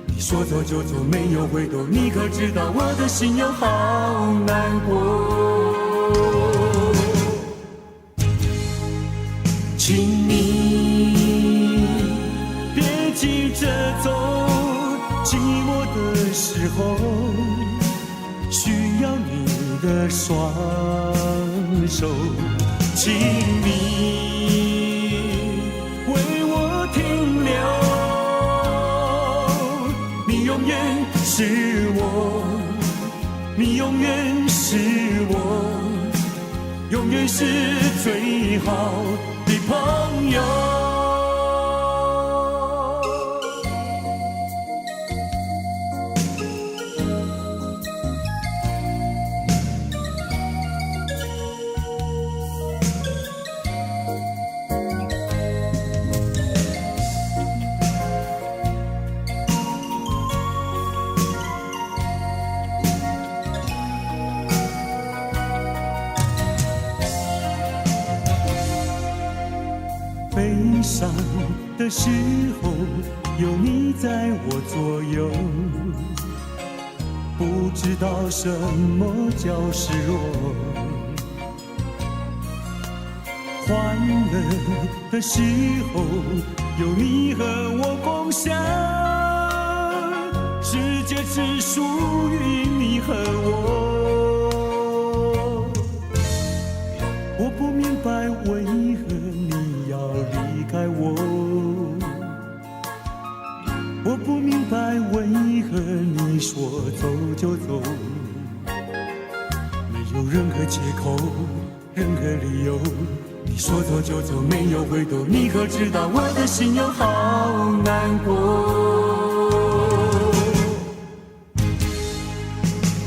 你说走就走，没有回头，你可知道我的心有好难过？请你别急着走，寂寞的时候需要你的双手，请你为我停留。你永远是我，你永远是我，永远是最好的朋友。悲伤的时候，有你在我左右，不知道什么叫失落。欢乐的时候，有你和我共享，世界只属于你和我。我不明白为何你要离开我，我不明白为何你说走就走，没有任何借口，任何理由。你说走就走，没有回头，你可知道我的心有好难过？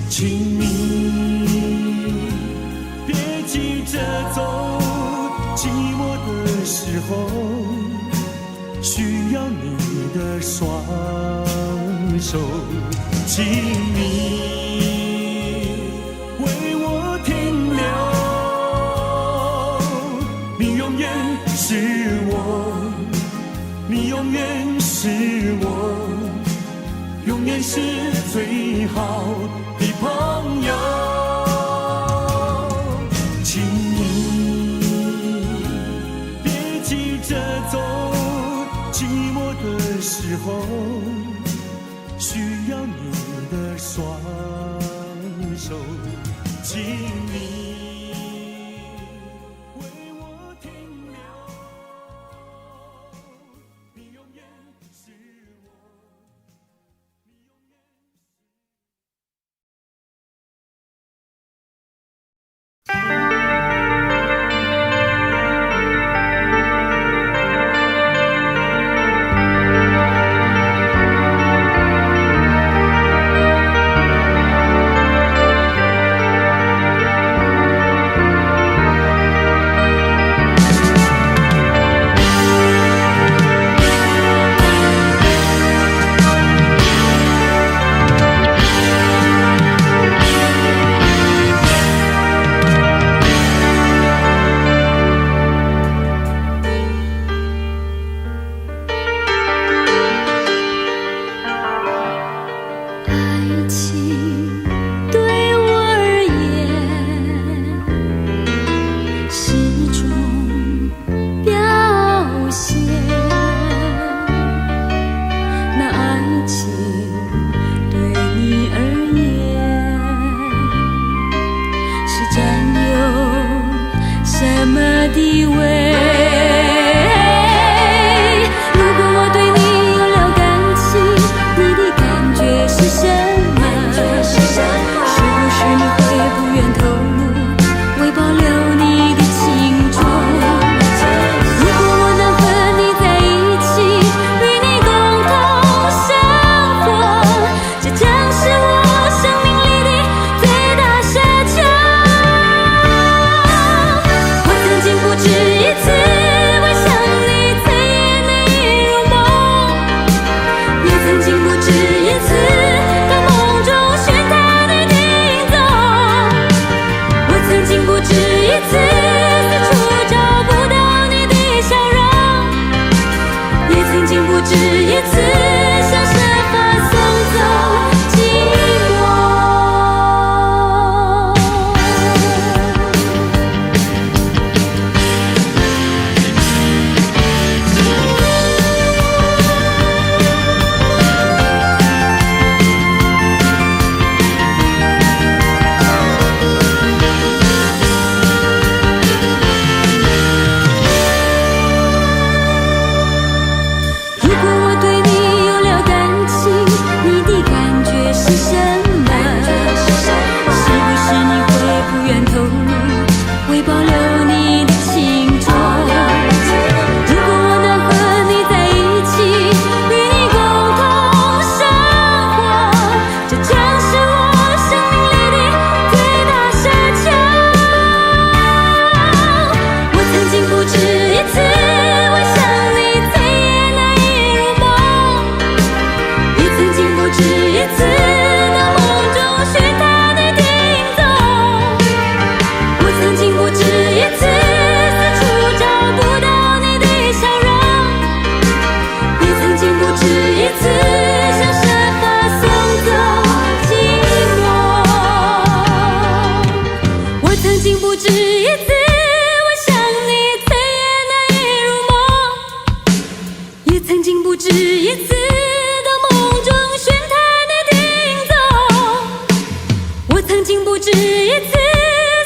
请你别急着走，寂寞的时候需要你的双手，请你为我停留。你永远是我，你永远是我，永远是最好的朋友。请你别急着走，寂寞的时候需要你的双手，请你为我停留。你永远是我，你永远的味。如果我对你有了感情，你的感觉是什么？是不是你会不愿透露，为保留你的情衷？如果我能和你在一起，与你共同生活，这将是我生命里的最大奢求。我曾经不止一次为想你醉眼难以入梦，也曾经不止一次到梦中寻他的影踪。我曾经不止一次四处找不到你的笑容，也曾经不止一次想设法送走寂寞。如果我对你有了感情，你的感觉是什么？是不是你会不愿透露，为保留你的情衷？如果我能和你在一起，与你共同生活，这将是我生命里的最大奢求。我曾经不止一次为想你醉眼难以入梦，也曾经不止一次到梦中寻他的影踪。我曾经不止一次四处找不到你的笑容，也曾经不止一次想设法送走寂寞。我曾经不止一次为想你醉眼难以入梦，也曾经不止一次到梦中寻他的影踪。我曾经不止一次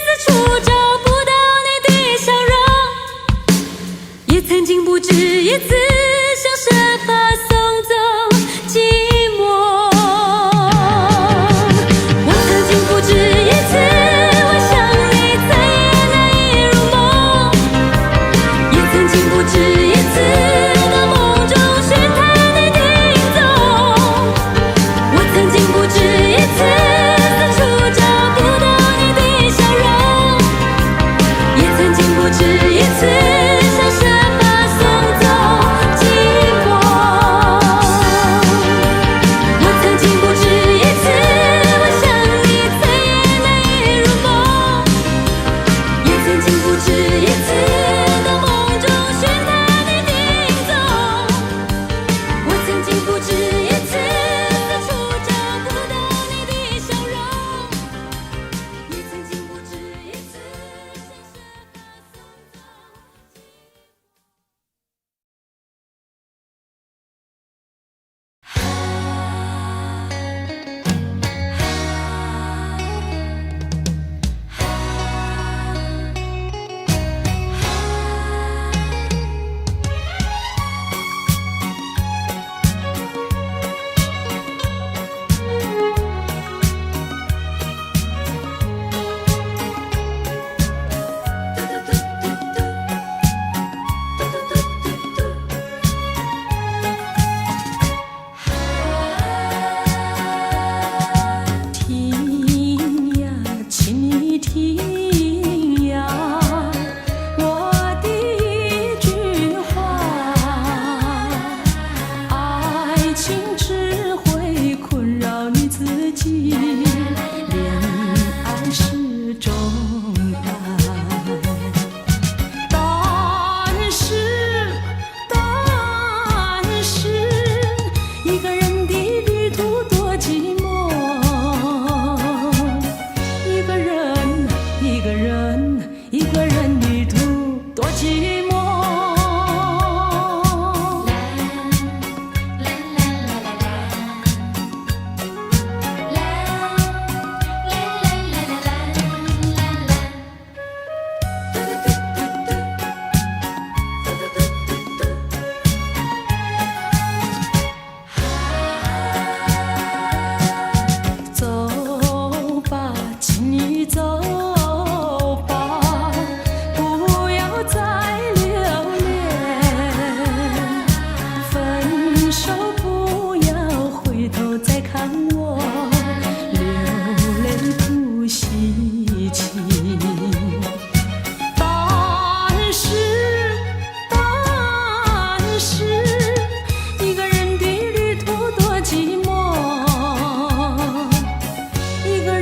四处找不到你的笑容，也曾经不止一次想设法送走寂寞。我曾经不止一次为想你醉眼难以入梦，也曾经不止一次到梦中寻他的影踪。我曾经不止一次四处找不到你的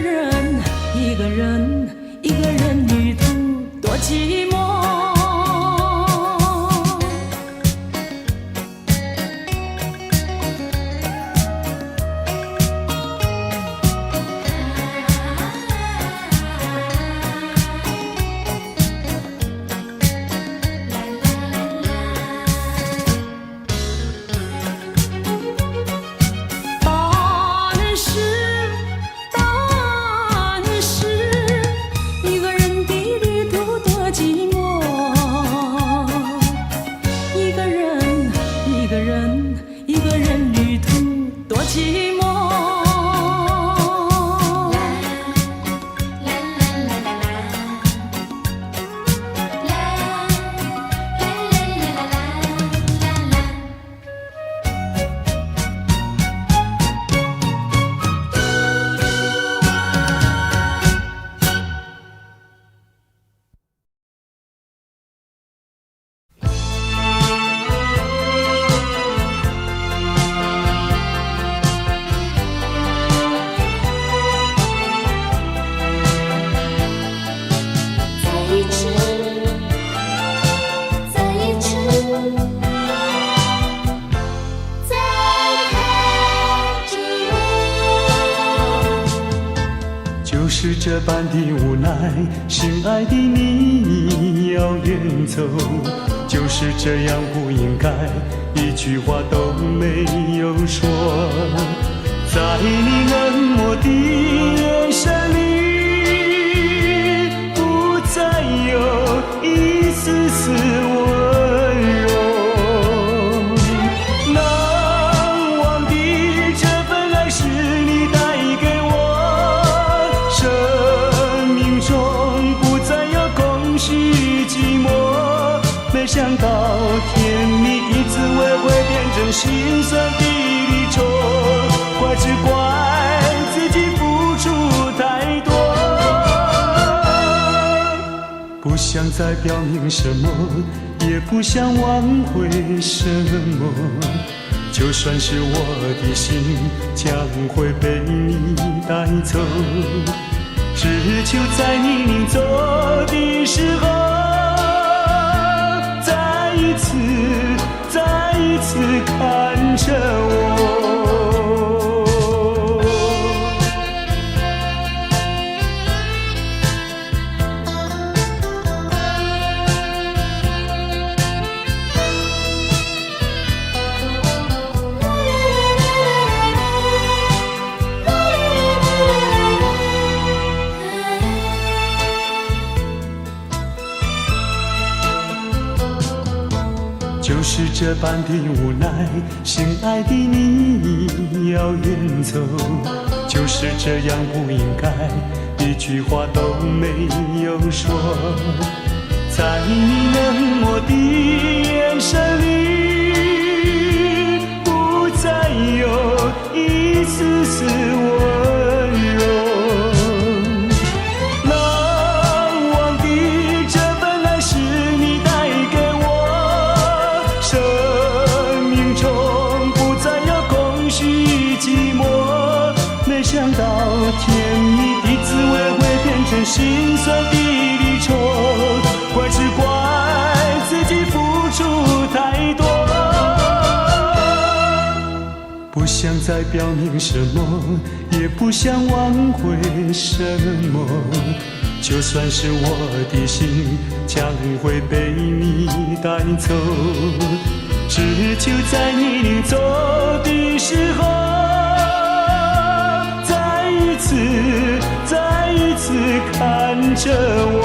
人，一个人，一个人旅途多寂寞。是这般的无奈，心爱的你要远走，就是这样不应该，一句话都没有说。在你冷漠的眼神里，不再有一丝丝温柔。难忘的这份爱是你带给我，生命中不再有空虚寂寞。没想到甜蜜的滋味会变成心酸的离愁，怪只怪自己付出太多，不想再表明什么，也不想挽回什么，就算是我的心将会被你带走，只求在你临走的时候，再一次看着我。就是这般的无奈，心爱的你要远走，就是这样不应该，一句话都没有说。在你冷漠的眼神里，不再有一丝丝温柔。难忘的这份爱是你带给我，生命中不再有空虚寂寞。没想到甜蜜的滋味会变成心酸的离愁，怪只怪自己付出太多，不想再表明什么，也不想挽回什么，就算是我的心将会被你带走，只求在你临走的时候，再一次看着我。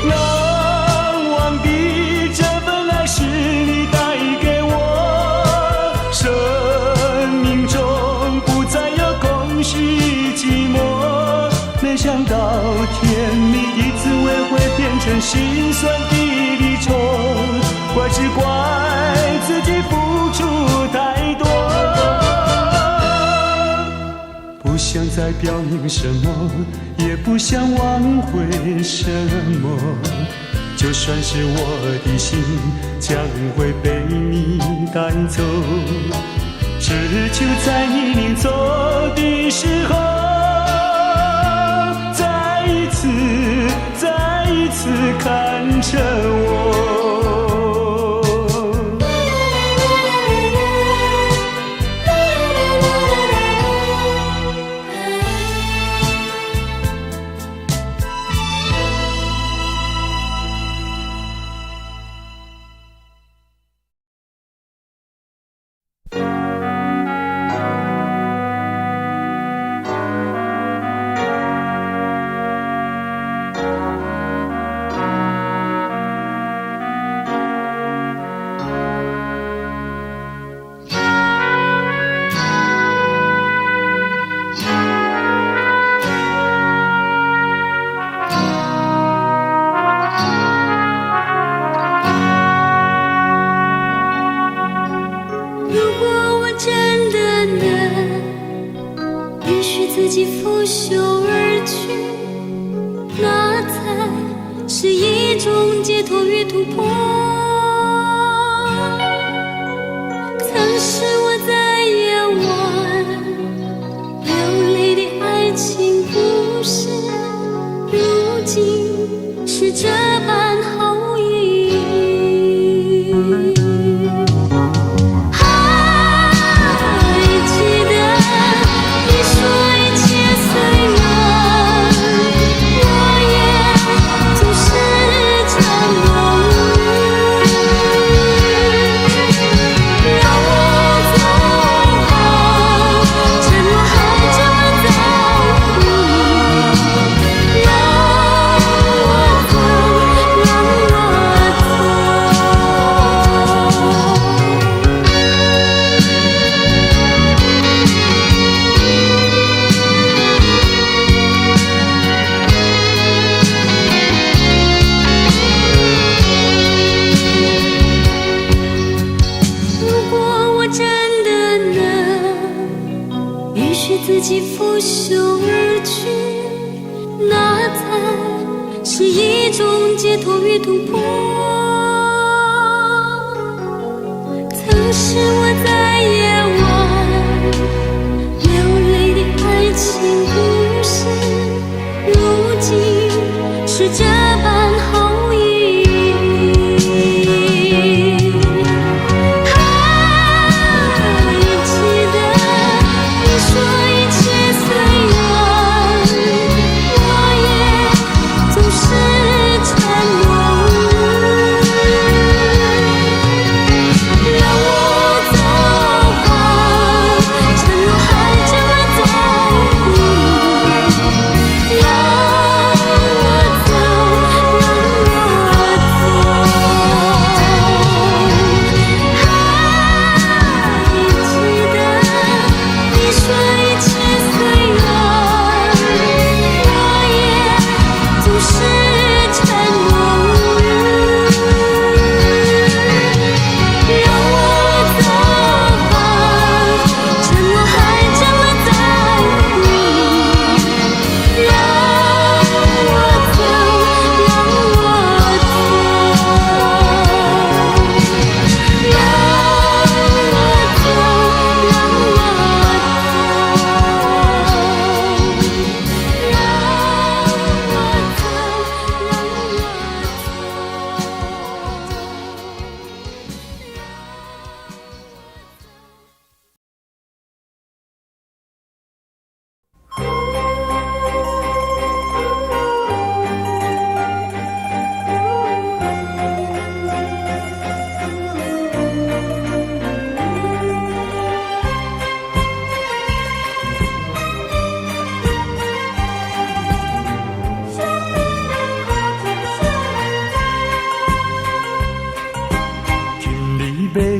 难忘的这份爱是你带给我，生命中不再有空虚寂寞。没想到甜蜜的滋味会变成心酸的离愁，怪只怪自己付出太多，不想再表明什么，也不想挽回什么，就算是我的心将会被你带走，只求在你走的时候，再一次看着我。自己拂袖而去，那才是一种解脱与突破。曾是我在夜晚流泪的爱情故事，如今是这般好意。自己拂袖而去，那才是一种解脱与突破。曾是我在夜晚流泪的爱情故事，如今是这般好意。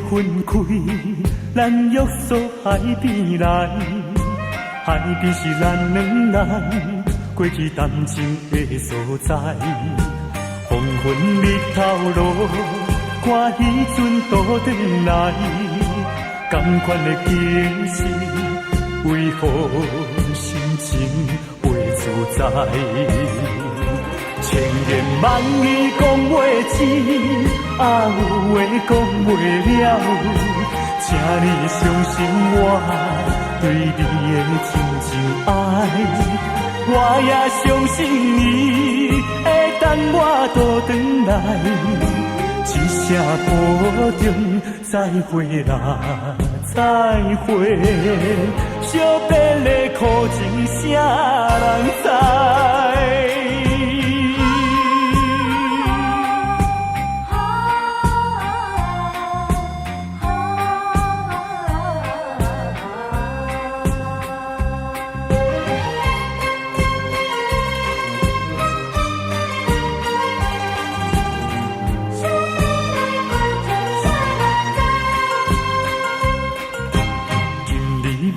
分开，咱约束海边来，海边是咱两人过去谈情的所在。黄昏日头落，看彼阵倒转来，同款的景色，为何心情袂自在？千言万语讲袂尽，有话讲袂了，请你相信我对你的真情爱，我也相信你会等我倒转来，一声保重，再会啦，再会，惜别的苦情啥人知？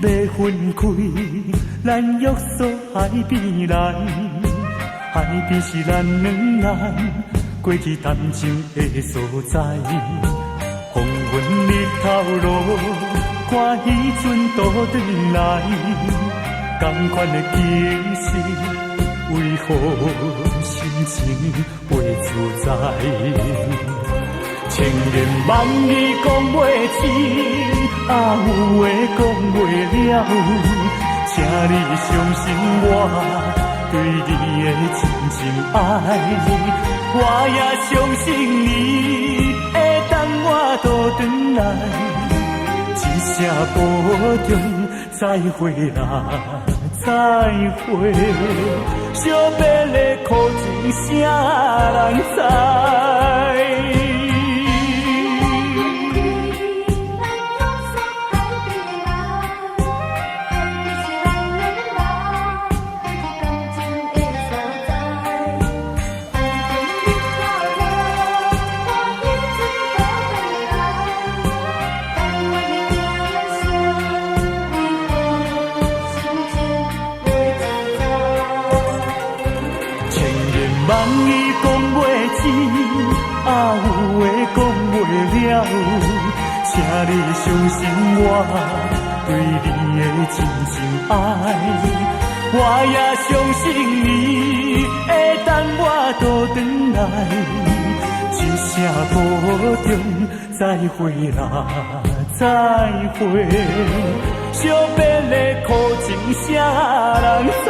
要分开，咱约束海边来，海边是咱两人过去谈情的所在。黄昏日头落，看彼阵倒转来，同款的景色，为何心情袂自在？千言万语讲袂清，有话讲袂了，请你相信我对你的真情爱，我也相信你会等我倒转来，一声保重，再会啦，再会，惜别的苦情啥人知？万语讲袂清，有话讲袂了，请你相信我对你的真情爱，我也相信你会等我倒转来，一声保重，再会啦，再会，惜别的苦情啥人知？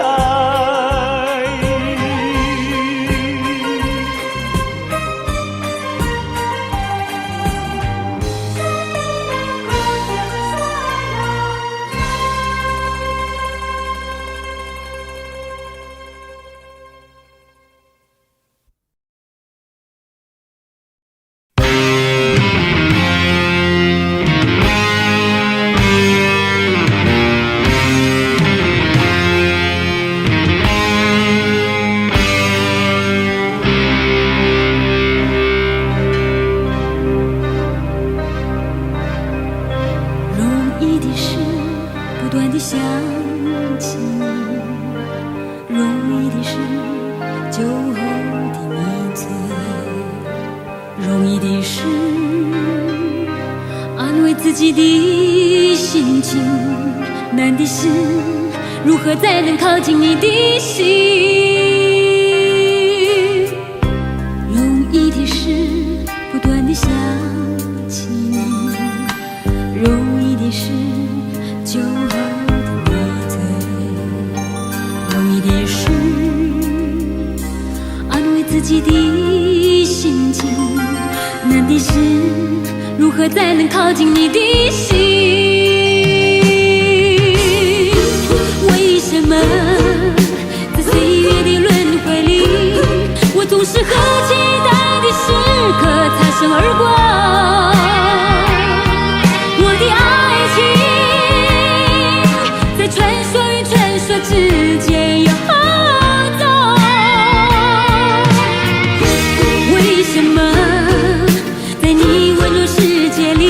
如何才能靠近你的心？容易的事，不断的想起你；容易的事，酒后的迷醉；容易的事，安慰自己的心情；难的是，如何才能靠近你的心？为什么在岁月的轮回里，我总是和期待的时刻擦身而过？我的爱情在传说与传说之间游走。为什么在你温柔世界里，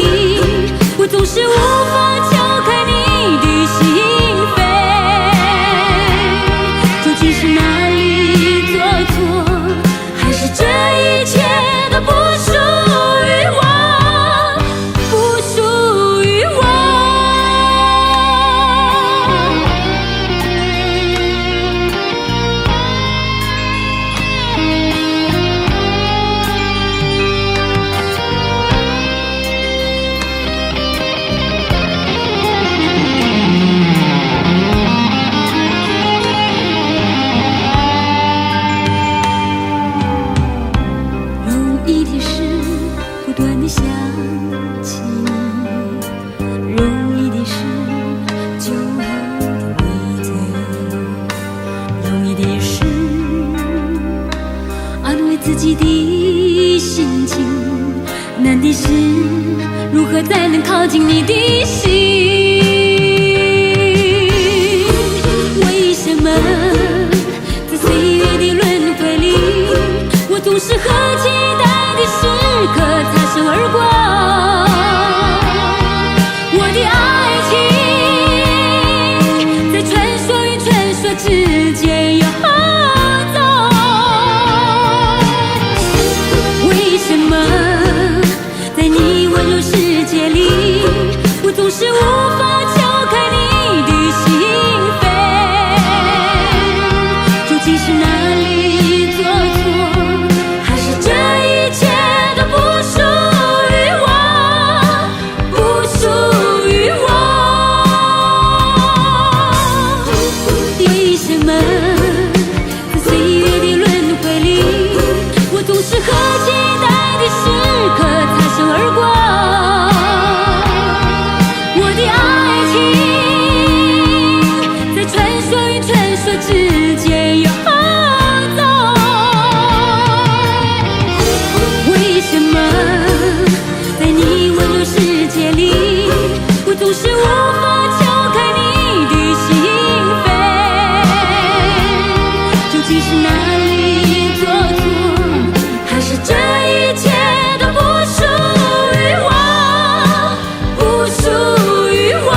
我总是无法敲开你的心？是哪里做错，还是这一切都不属于我？的事，安慰自己的心情。难的是，如何才能靠近你的心？为什么在岁月的轮回里，我总是和期待的时刻擦身而过？我的爱情在传说与传说之间游走，为什么在你温柔世界里，我总是无法敲开你的心扉？究竟是哪里做错，还是这一切都不属于我，不属于我？为什么在岁月的轮回里，我总是和期待的时刻擦身而过？我的爱情在传说与传说之间游走，为什么在你温柔世界里，我总是无法敲开你的心扉？究竟是哪里做错，还是这一切都不属于我，不属于我？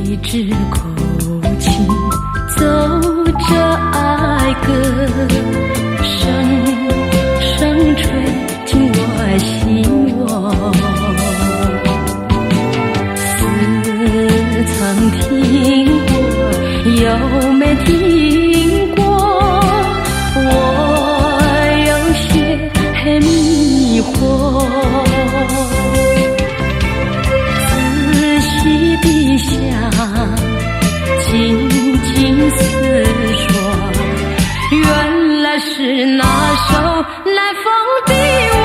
一支口琴奏着爱歌声，声吹进我心窝，似曾听过又没听过，我有些迷惑。地下静静思索，原来是那首南风的我，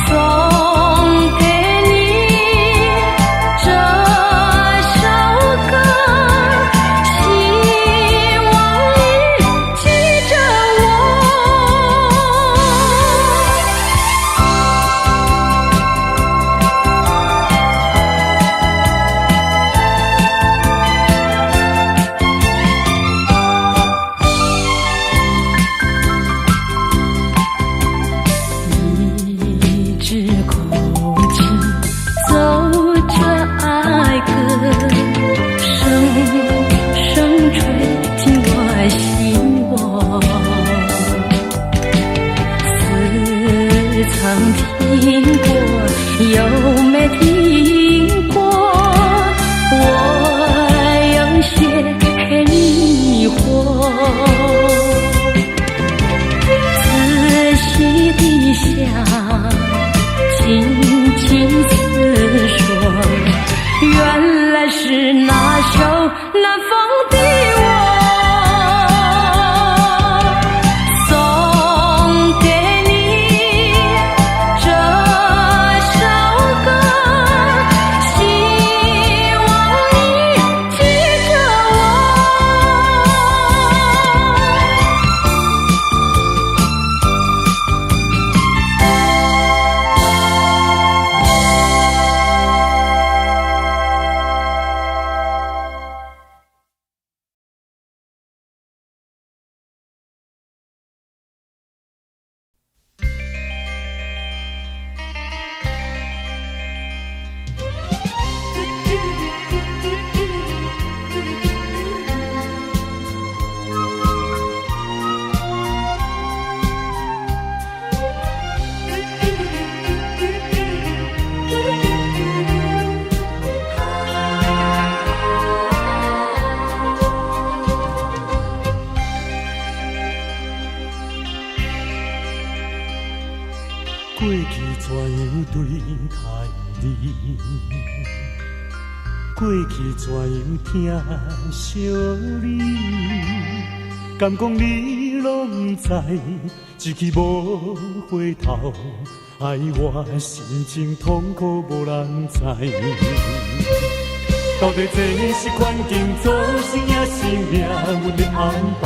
送给你这首歌，希望你记着我。曾听过又没听过，我有些迷惑。仔细地想，静静思索，原来是那首南风的我。对待你？过去怎样疼惜你？敢讲你拢知，一去无回头，爱我心情痛苦无人知。到底这是环境造成也是命运的安排？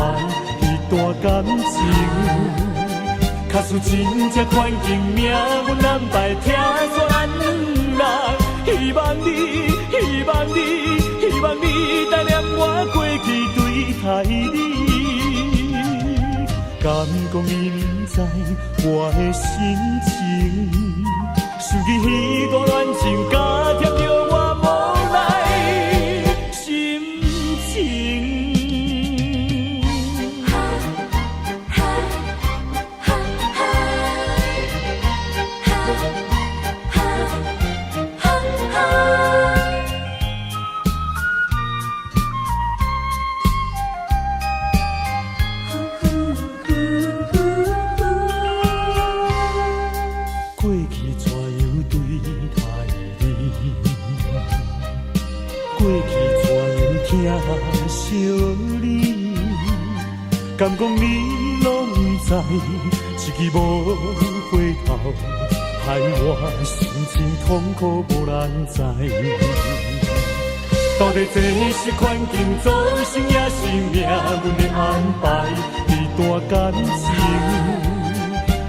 彼段感情。假使真正环境命运安排，听说咱两人，希望你，希望你，希望你带念我过去对待你。敢讲你不知我的心情，想起彼段恋情，加添着我无奈心情。疼惜你，敢讲你拢知，一去无回头，害我心情痛苦无人知。到底这是环境造成，也是命运的安排？彼段感情，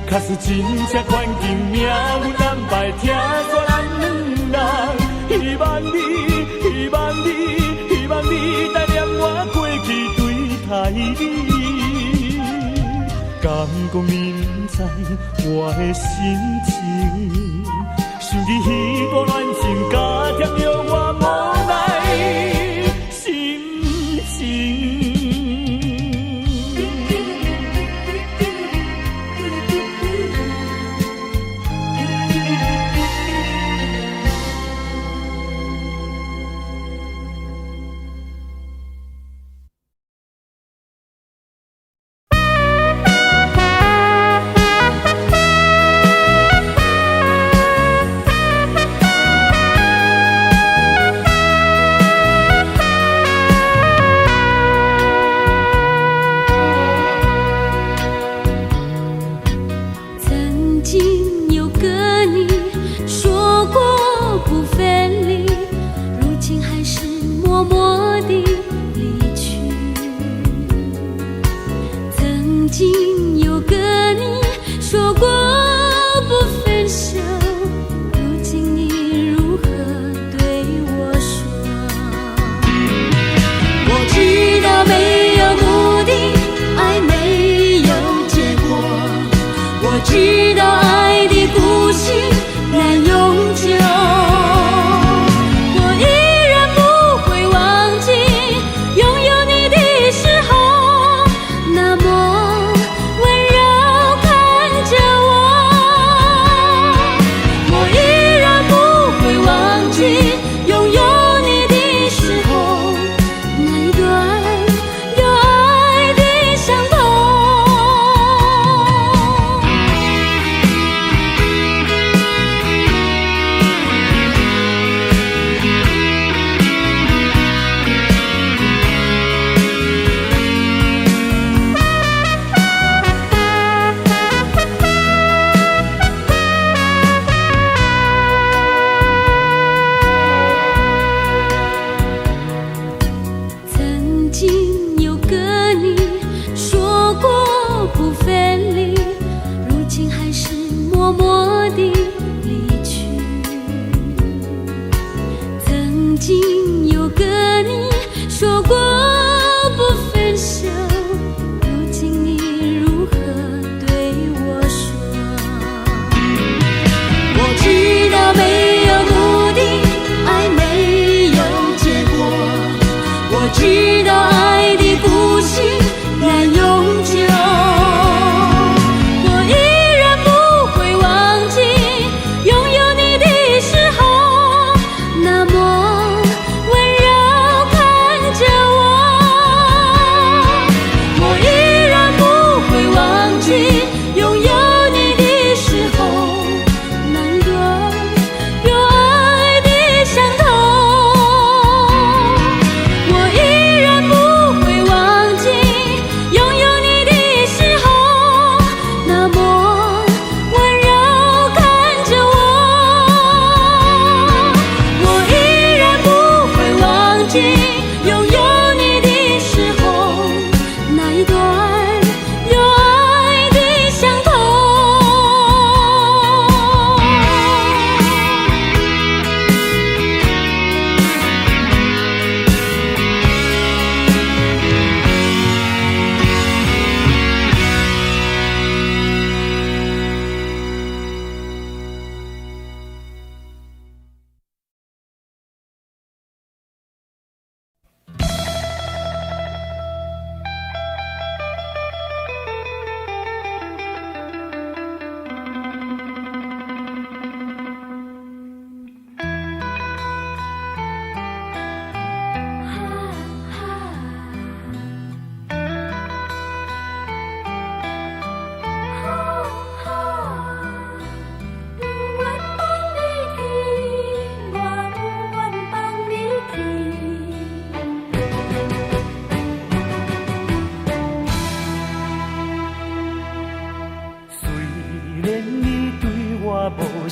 假使真正环境命运安排，听说咱两人，希望你，希望你。希望你带念我过去对待你，敢讲你不知我的心情，想起彼段恋情，加添着我无奈心情。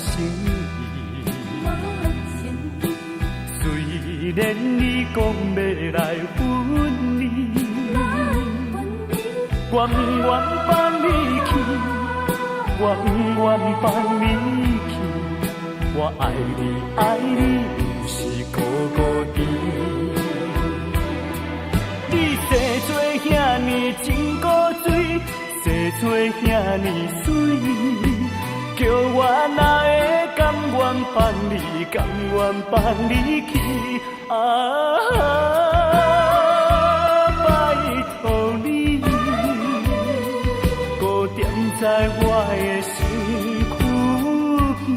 心意。虽然你讲要来分离，我不愿放你去，我不愿放你去。我爱你，爱你，有时孤孤单。你生做遐尼真古锥，生做遐尼水，叫我哪会甘愿放你，甘愿放你去？拜托你，搁踮在我的身躯边。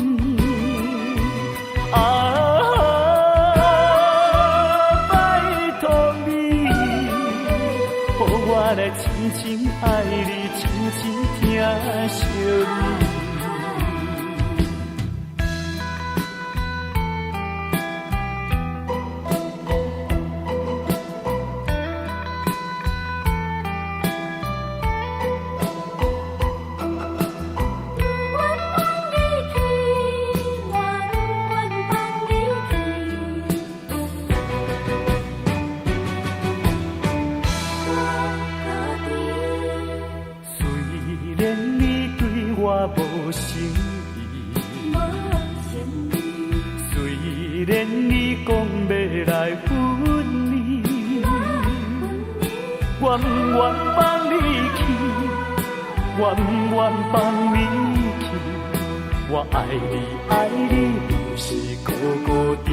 拜托你，予我来深深爱你，深深疼惜你。无心意，虽然你讲要来分离，我不愿放你去，我不愿放你去。我爱你，爱你，有时孤孤单。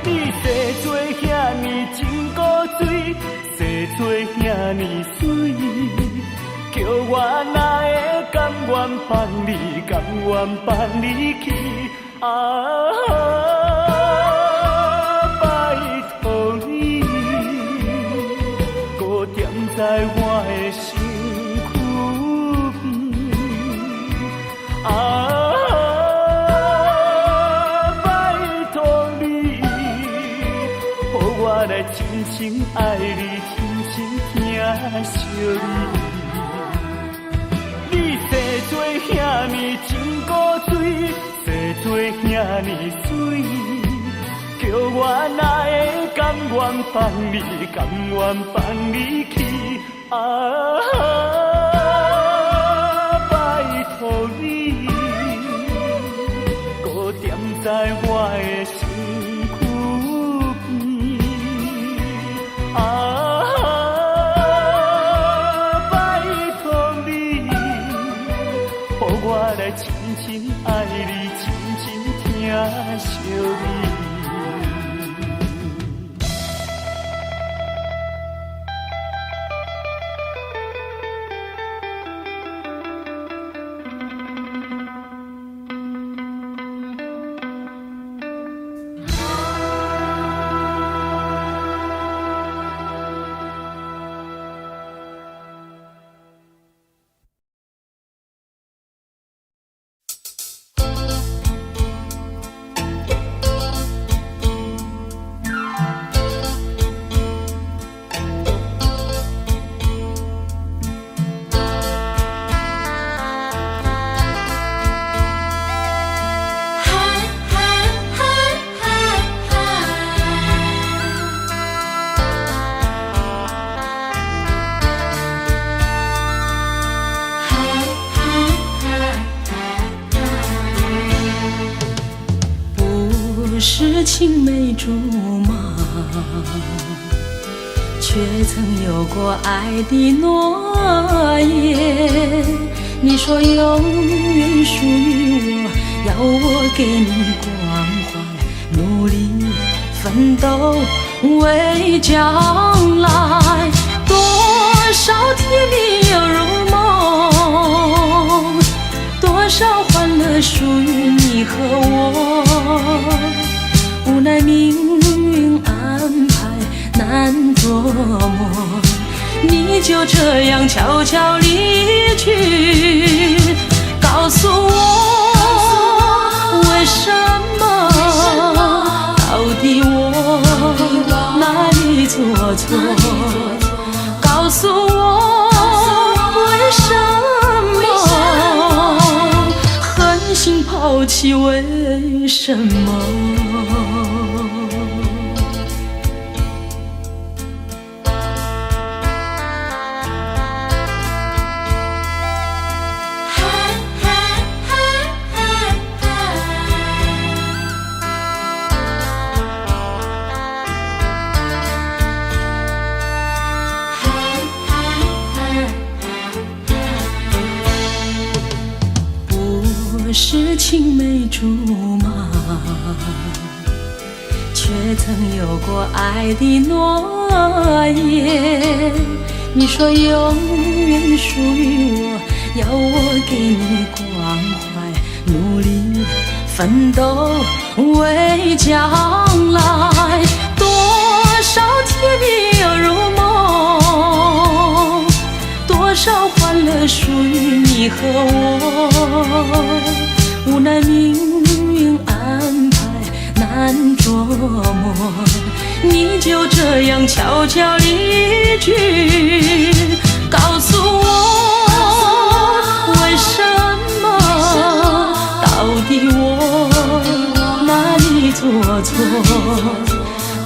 你生做遐尼真古锥，生做遐尼水。叫我哪会甘愿放你，甘愿放你去？拜托你，搁踮在我的身躯边。拜托你，予我来深深爱你，深深疼惜你。你生做遐尼真古锥，生做遐尼水，叫我哪会甘愿放你，甘愿放你去？拜托你，搁踮在我的身躯边。我来深深爱你，深深疼惜你。是青梅竹马，却曾有过爱的诺言。你说永远属于我，要我给你关怀，努力奋斗为将来。多少甜蜜又如梦，多少欢乐属于你和我。无奈命运安排难琢磨，你就这样悄悄离去。告诉我为什么，到底我哪里做错？告诉我为什么抛弃，为什么？不是青梅竹马，却曾有过爱的诺言。你说永远属于我，要我给你关怀，努力奋斗为将来。多少甜蜜又如梦，多少欢乐属于你和我。无奈命运安排难琢磨，你就这样悄悄离去。告诉我为什么，到底我哪里做错？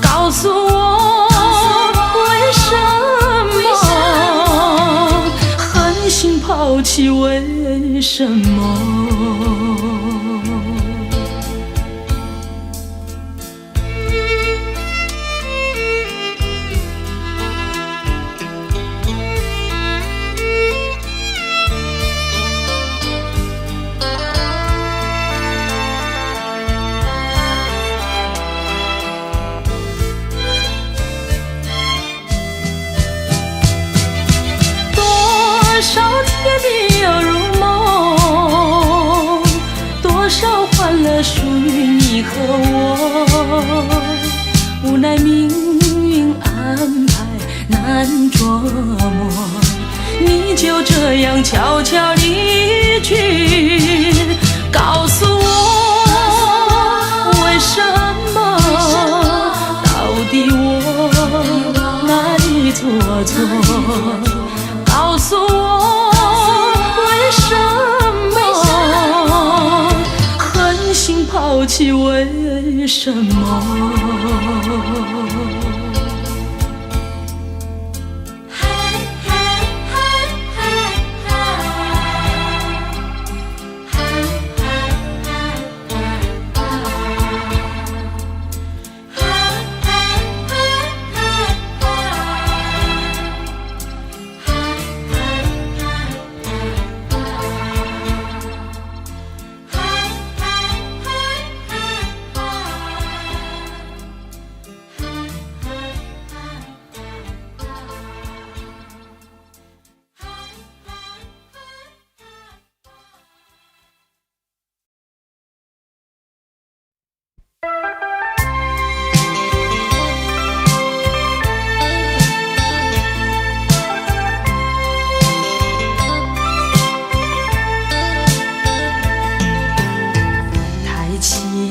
告诉我为什么，狠心抛弃，为什么？多少甜蜜又如梦，多少欢乐属于你和我。无奈命运安排难琢磨，你就这样悄悄离去。告诉我为什么，到底我哪里做错？告诉我为什么，狠心抛弃，为什么？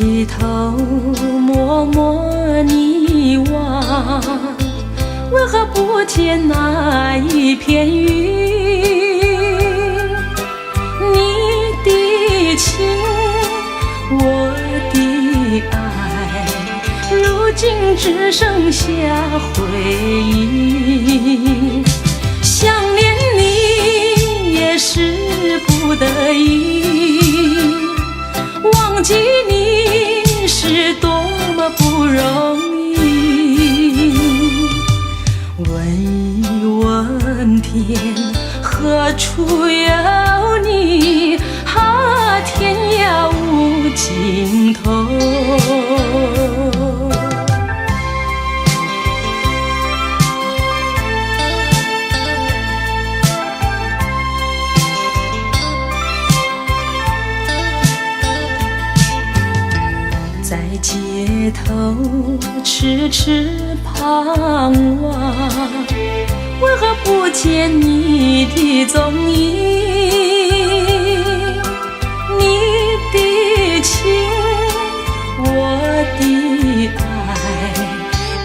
低头默默凝望，为何不见那一片云？你的情，我的爱，如今只剩下回忆。想念你也是不得已，忘记你是多么不容易。问一问天，何处有你？啊，天涯无尽头。在街头痴痴盼望，为何不见你的踪影？你的情，我的爱，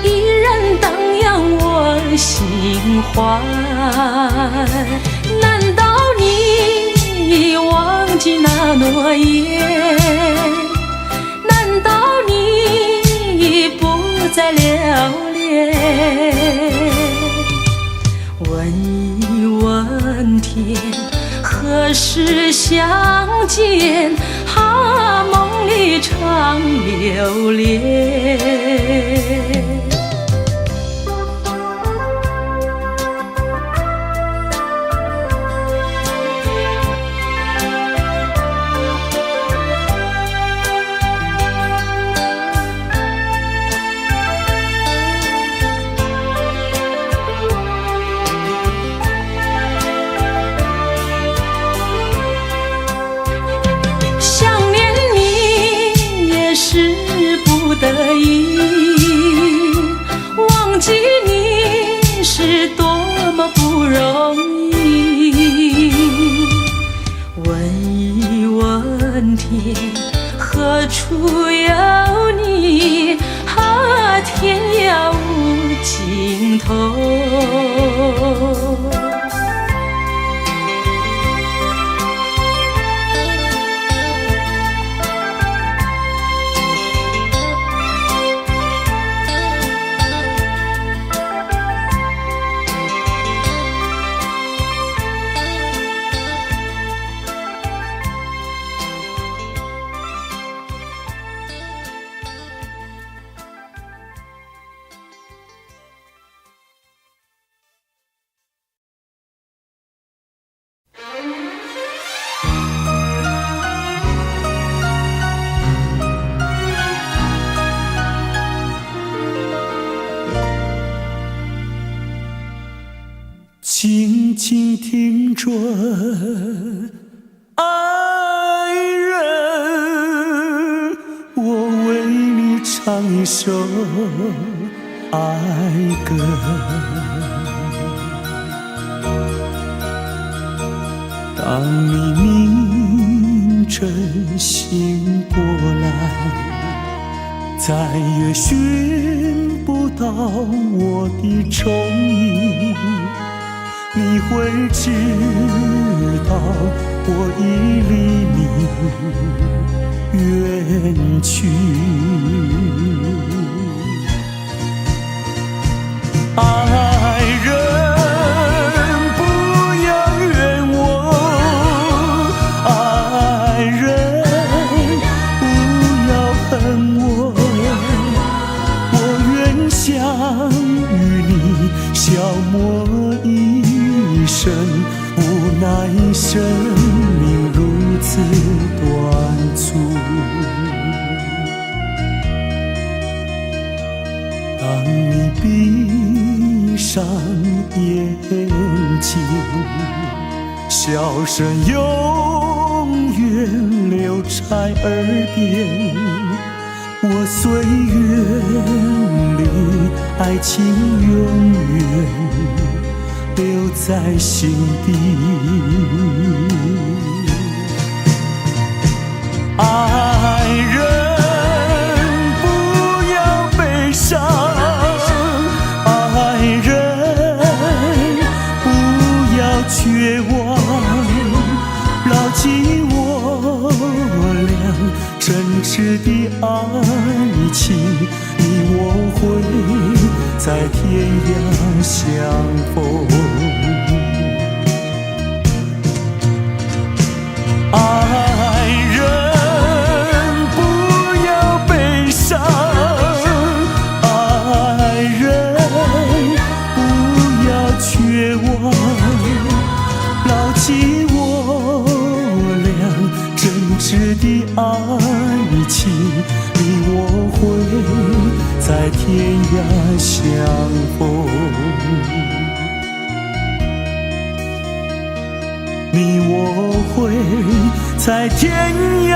依然荡漾我心怀。难道你忘记那诺言？时相见，梦里常留恋。得意，忘记你是多么不容易。问一问天，何处有你？天涯无尽头。静静听准，爱人，我为你唱一首爱歌。当你明晨醒过来，再也寻不到我的踪影，你会知道我已离你远去。爱人，不要怨我，爱人，不要恨我，我愿相与你消磨一生，无奈生命如此短促。当你闭上眼睛，笑声永远留在耳边，我岁月里爱情永远留在心底。爱人，不要悲伤，爱人，不要绝望，牢记我俩真挚的爱情，你我会在天涯相逢。爱人，不要悲伤，爱人，不要绝望，牢记我俩真挚的爱情，你我会在天涯相逢，你我会在天涯